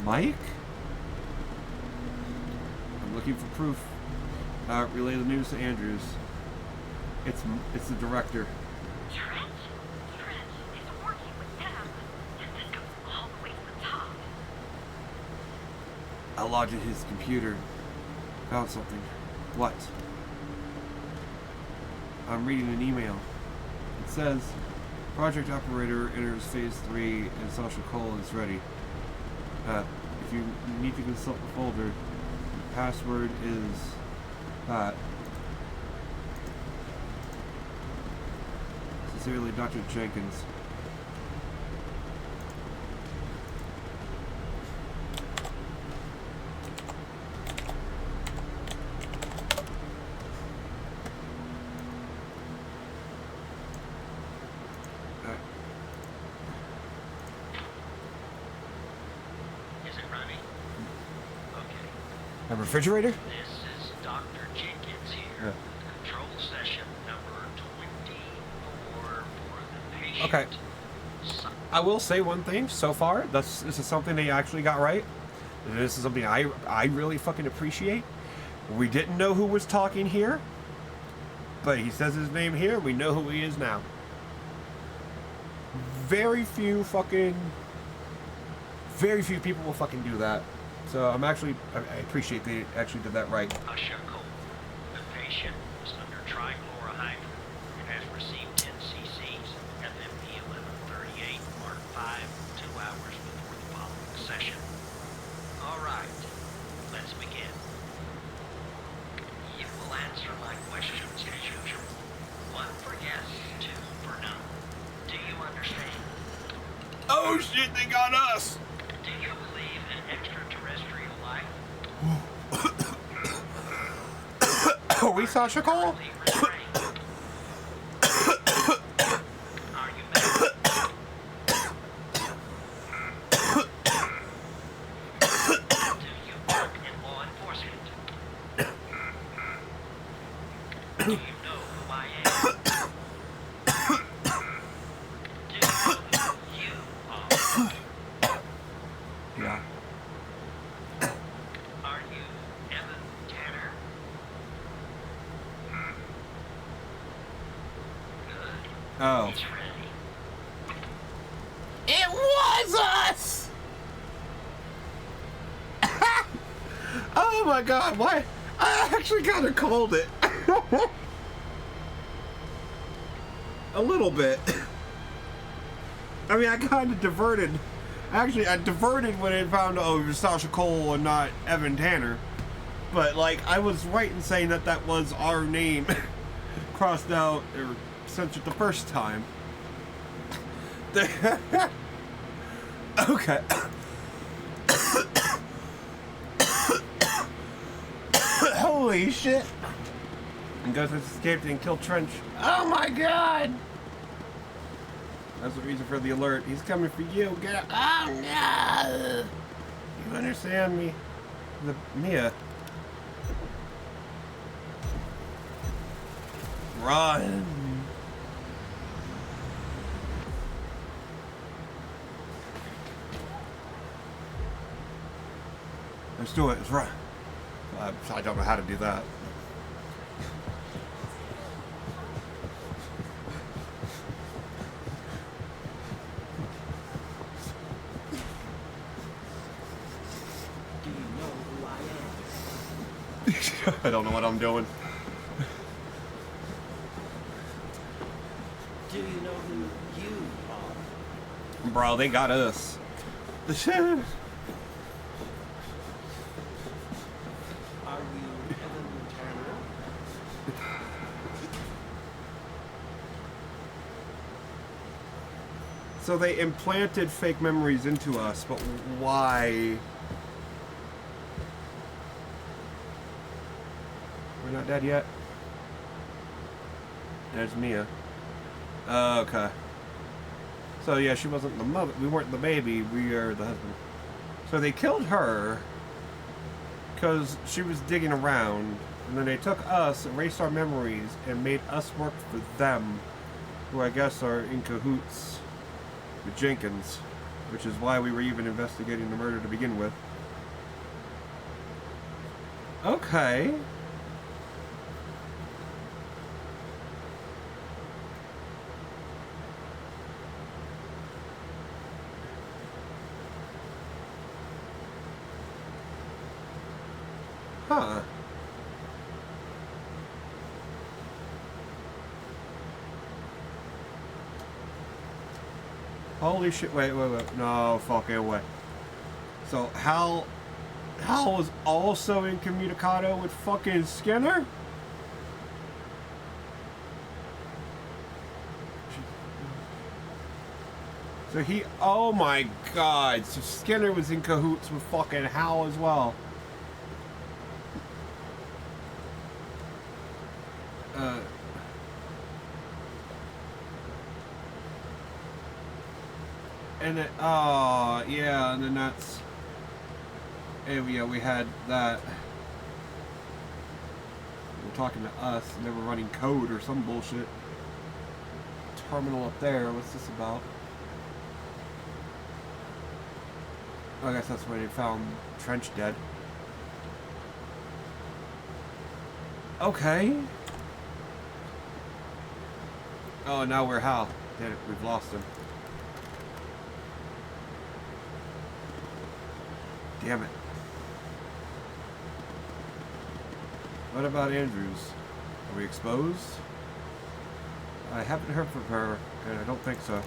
Mike? I'm looking for proof. Relay the news to Andrews. It's the director. Trent? Trent is working with them. And this goes all the way to the top. I logged in his computer. Found something. What? I'm reading an email. It says, Project Operator enters Phase 3 and Social Call is ready. If you need to consult the folder, the password is Sincerely, Dr. Jenkins. Is it running? Okay. A refrigerator? This is Dr. Jenkins here. Yeah. Control session number 24 for the Okay. I will say one thing so far. This is something they actually got right. This is something I really fucking appreciate. We didn't know who was talking here, but he says his name here. We know who he is now. Very few people will fucking do that. So I appreciate they actually did that right. Ashako, the patient is under trichlorohydrin and has received 10 cc's FMP 1138, Mark 5, 2 hours before the following session. All right, let's begin. You will answer my questions as usual. 1 for yes, 2 for no. Do you understand? Oh shit, they got us! Do you believe in extraterrestrial life? Are we Sasha Cole? Currently restrained? Are you married? Do you work in law enforcement? Do you know who I am? Do you know who you are? Yeah. Are you Evan Tanner? Good. Oh. He's ready. It was us! Oh my god, why? I actually kind of called it. A little bit. I mean, I kind of diverted. Actually, I diverted when I found out it was Sasha Cole and not Evan Tanner. But, like, I was right in saying that that was our name crossed out or censored the first time. Okay. Holy shit. And Ghost has escaped and killed Trench. Oh my god! That's the reason for the alert. He's coming for you. Get up. Oh no! You understand me? Mia. Run! Let's do it. Let's run. I don't know how to do that. Do you know who I am? I don't know what I'm doing. Do you know who you are? Bro, they got us. Are you Evan Tanner? So they implanted fake memories into us, but why? We're not dead yet. There's Mia. Okay. So yeah, she wasn't the mother. We weren't the baby. We are the husband. So they killed her because she was digging around, and then they took us, erased our memories, and made us work for them, who I guess are in cahoots with Jenkins, which is why we were even investigating the murder to begin with. Okay. Huh. Holy shit, wait, no fucking way. So Hal was also incommunicado with fucking Skinner? So oh my god, so Skinner was in cahoots with fucking Hal as well. And then, oh, yeah, and then that's, and yeah, we had that. They were talking to us, and they were running code or some bullshit. terminal up there. What's this about? Oh, I guess that's where they found Trench dead. Okay. Oh, now we're Hal. Damn it, we've lost him. Damn it. What about Andrews? Are we exposed? I haven't heard from her, and I don't think so.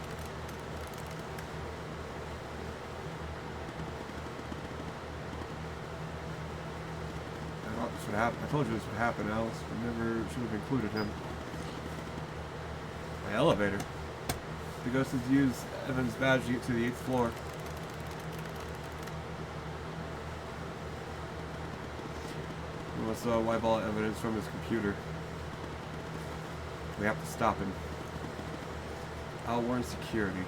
I thought this would happen. I told you this would happen, Alice. We never should have included him. My elevator. The ghost has used Evan's badge to get to the 8th floor. He wants to wipe all evidence from his computer. We have to stop him. I'll warn security.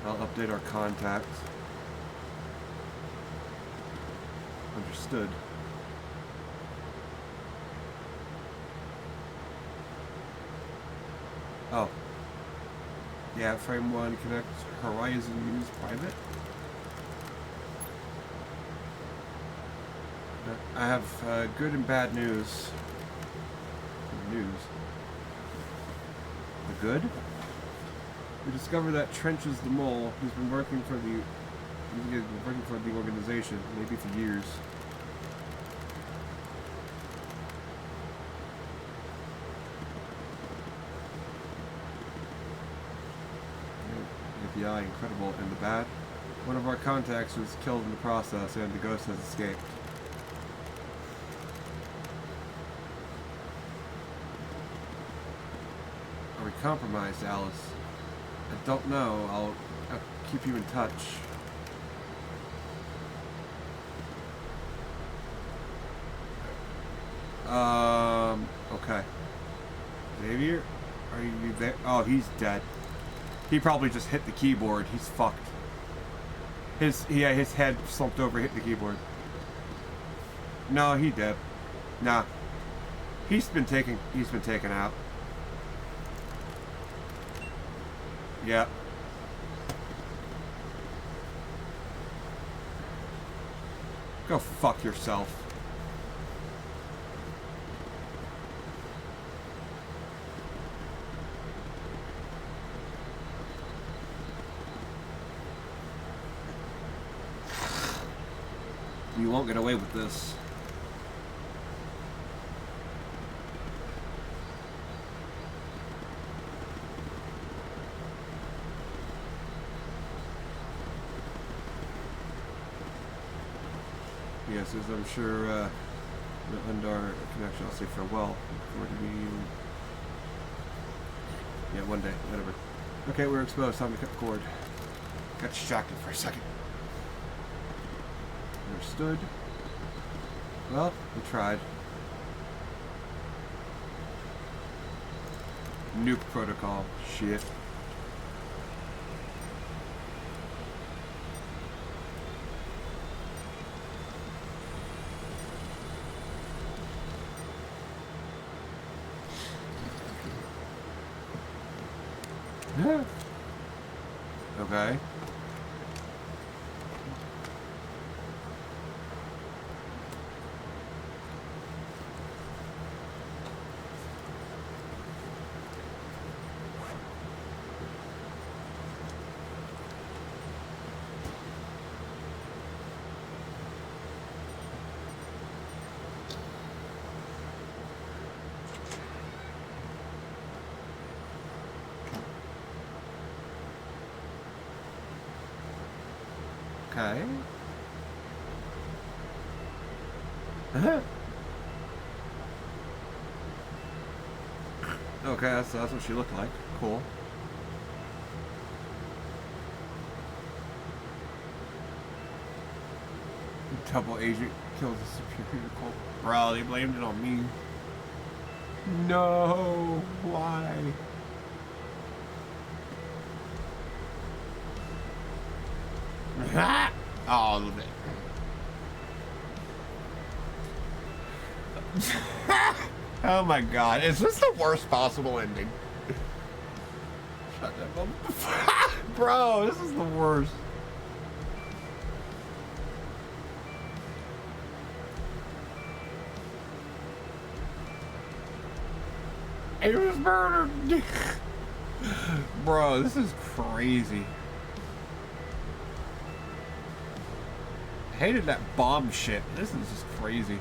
I'll update our contacts. Understood. Oh. Yeah, frame 1 connects Horizon News private. I have good and bad news. Good news. The good? We discovered that Trench is the mole. He's been working for the organization, maybe for years. The eye, incredible, and the bad. One of our contacts was killed in the process, and the ghost has escaped. Are we compromised, Alice? I don't know. I'll keep you in touch. Okay. Xavier? Are you there? Oh, he's dead. He probably just hit the keyboard. He's fucked. His head slumped over, hit the keyboard. No, he did. Nah. He's been taken out. Yeah. Go fuck yourself. You won't get away with this. Yes, as I'm sure we'll end our connection. I'll say farewell. Look forward to meeting you. Yeah, one day, whatever. Okay, we're exposed. Time to cut the cord. Got distracted for a second. Understood. Well, we tried. Nuke protocol. Shit. Yeah. Okay. Okay. Okay, so that's what she looked like. Cool. Double agent kills the superior cult. Bro, they blamed it on me. No, why? Oh, a little bit. Oh my god, is this the worst possible ending? Bro, this is the worst. He was murdered. Bro, this is crazy. I hated that bomb shit. This is just crazy.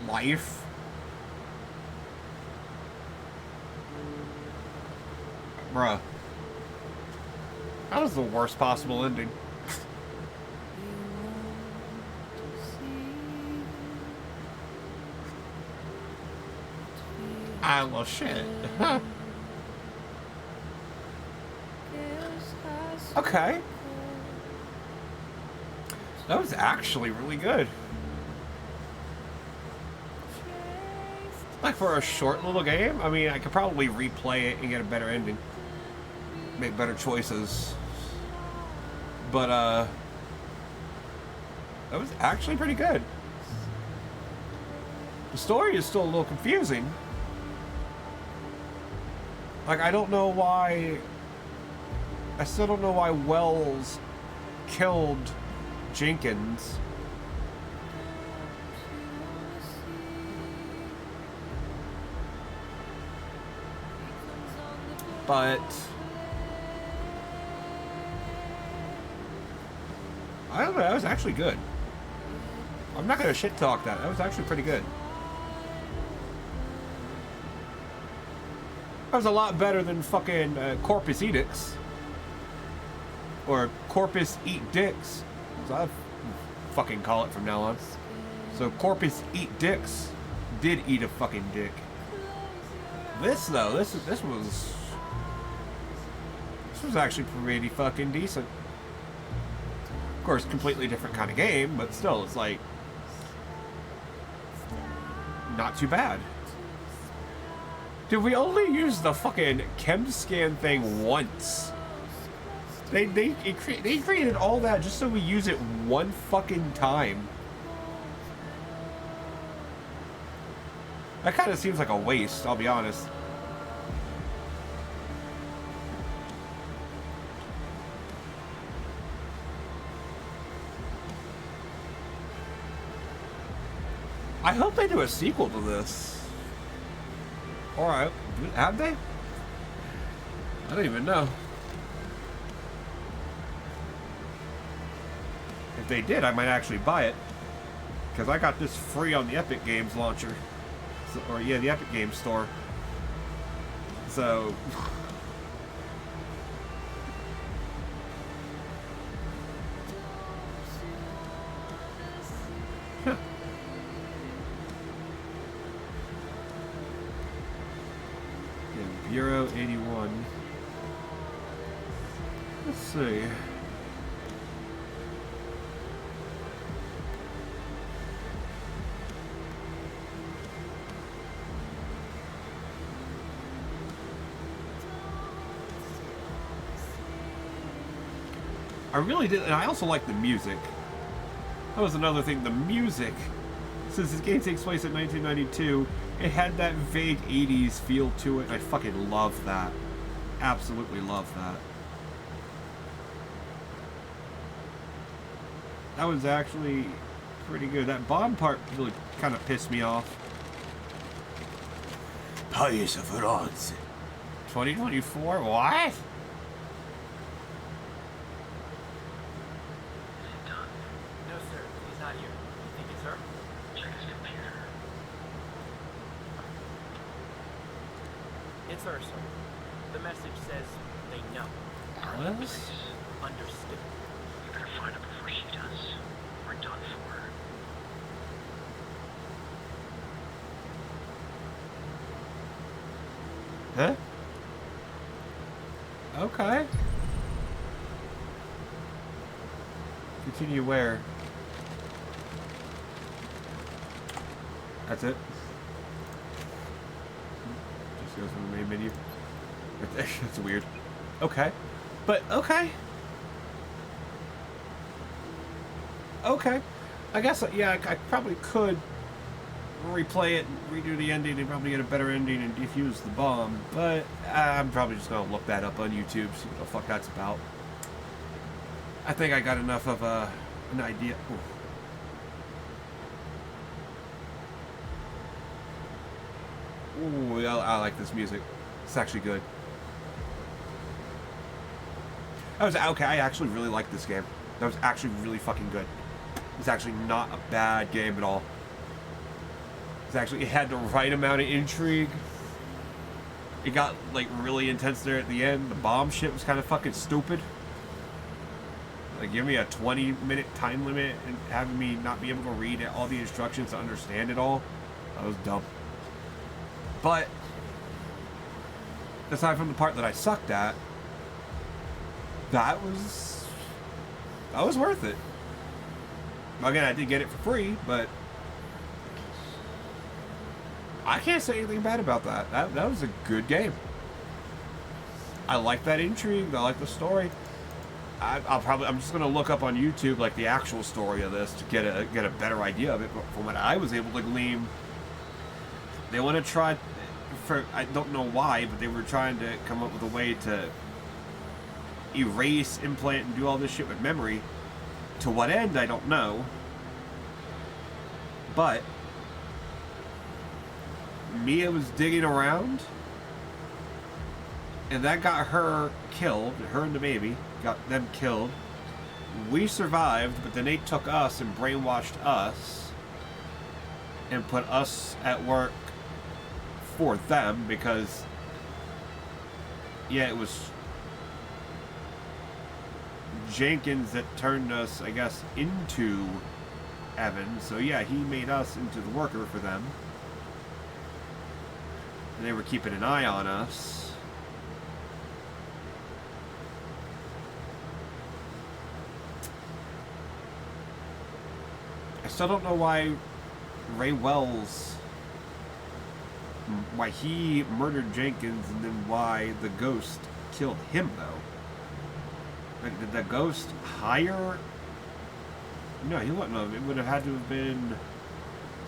Life. Bruh. That was the worst possible ending. Ah, well, shit. Okay. That was actually really good. Like, for a short little game, I mean, I could probably replay it and get a better ending. Make better choices. But, that was actually pretty good. The story is still a little confusing. Like, I don't know why... I still don't know why Wells killed Jenkins. But... I don't know, that was actually good. I'm not gonna shit talk that. That was actually pretty good. That was a lot better than fucking Corpus Edicts. Or Corpus Eat Dicks. So I fucking call it from now on. So Corpus Eat Dicks did eat a fucking dick. This though, this was actually pretty fucking decent. Of course, completely different kind of game, but still, it's like not too bad. Did we only use the fucking chem scan thing once? They created all that just so we use it one fucking time. That kind of seems like a waste, I'll be honest. I hope they do a sequel to this. Alright, have they? I don't even know. If they did, I might actually buy it. Because I got this free on the Epic Games launcher. So, or yeah, the Epic Games store. So... Bureau 81. Let's see. I really did, and I also like the music. That was another thing, the music. Since this game takes place in 1992, it had that vague 80s feel to it, and I fucking love that. Absolutely love that. That was actually pretty good. That bomb part really kind of pissed me off. Paese France. 2024? What? No, sir. He's not here. You think it's her? Check his computer. It's her, sir. The message says they know. Alice? Understood. You better find her before she does. We're done for. Huh? Okay. Continue where? That's it. Just goes from the main menu. That's weird. Okay. But, okay. Okay. I guess, yeah, I probably could replay it and redo the ending and probably get a better ending and defuse the bomb. But I'm probably just gonna look that up on YouTube, see what the fuck that's about. I think I got enough of an idea. Ooh, I like this music. It's actually good. Okay, I actually really like this game. That was actually really fucking good. It's actually not a bad game at all. It had the right amount of intrigue. It got like really intense there at the end. The bomb shit was kind of fucking stupid. Like, give me a 20-minute time limit and having me not be able to read all the instructions to understand it all. That was dumb. But aside from the part that I sucked at, that was worth it. Again, I did get it for free, but I can't say anything bad about that. That was a good game. I like that intrigue. I like the story. I'm just gonna look up on YouTube like the actual story of this to get a better idea of it. But from what I was able to glean, they want to try. I don't know why, but they were trying to come up with a way to erase, implant, and do all this shit with memory. To what end, I don't know. But Mia was digging around, and that got her killed. Her and the baby got them killed. We survived, but then they took us and brainwashed us and put us at work for them because, yeah, it was Jenkins that turned us, I guess, into Evan. So yeah, he made us into the worker for them. And they were keeping an eye on us. I still don't know why Ray Wells, why he murdered Jenkins and then why the ghost killed him, though. Like, did the ghost hire? No, he wouldn't have. It would have had to have been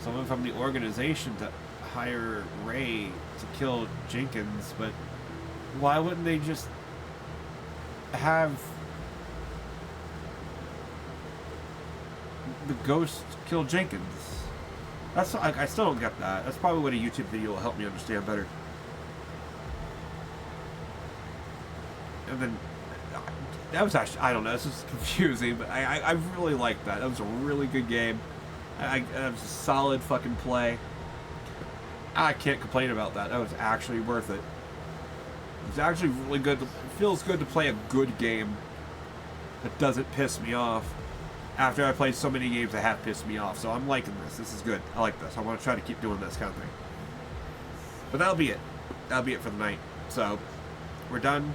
someone from the organization to hire Ray to kill Jenkins, but why wouldn't they just have the ghost kill Jenkins? That's I still don't get that. That's probably what a YouTube video will help me understand better. And then that was actually, I don't know, this is confusing, but I really liked that. That was a really good game. That was a solid fucking play. I can't complain about that. That was actually worth it. It was actually really good. It feels good to play a good game that doesn't piss me off after I played so many games that have pissed me off. So I'm liking this. This is good. I like this. I want to try to keep doing this kind of thing. But that'll be it. That'll be it for the night. So we're done.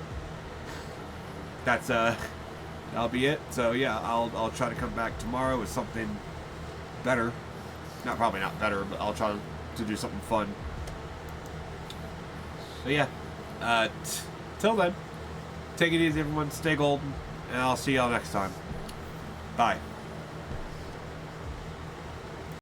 That's that'll be it. So yeah, I'll try to come back tomorrow with something better. Probably not better, but I'll try to do something fun. So yeah, till then, take it easy, everyone. Stay golden, and I'll see y'all next time. Bye.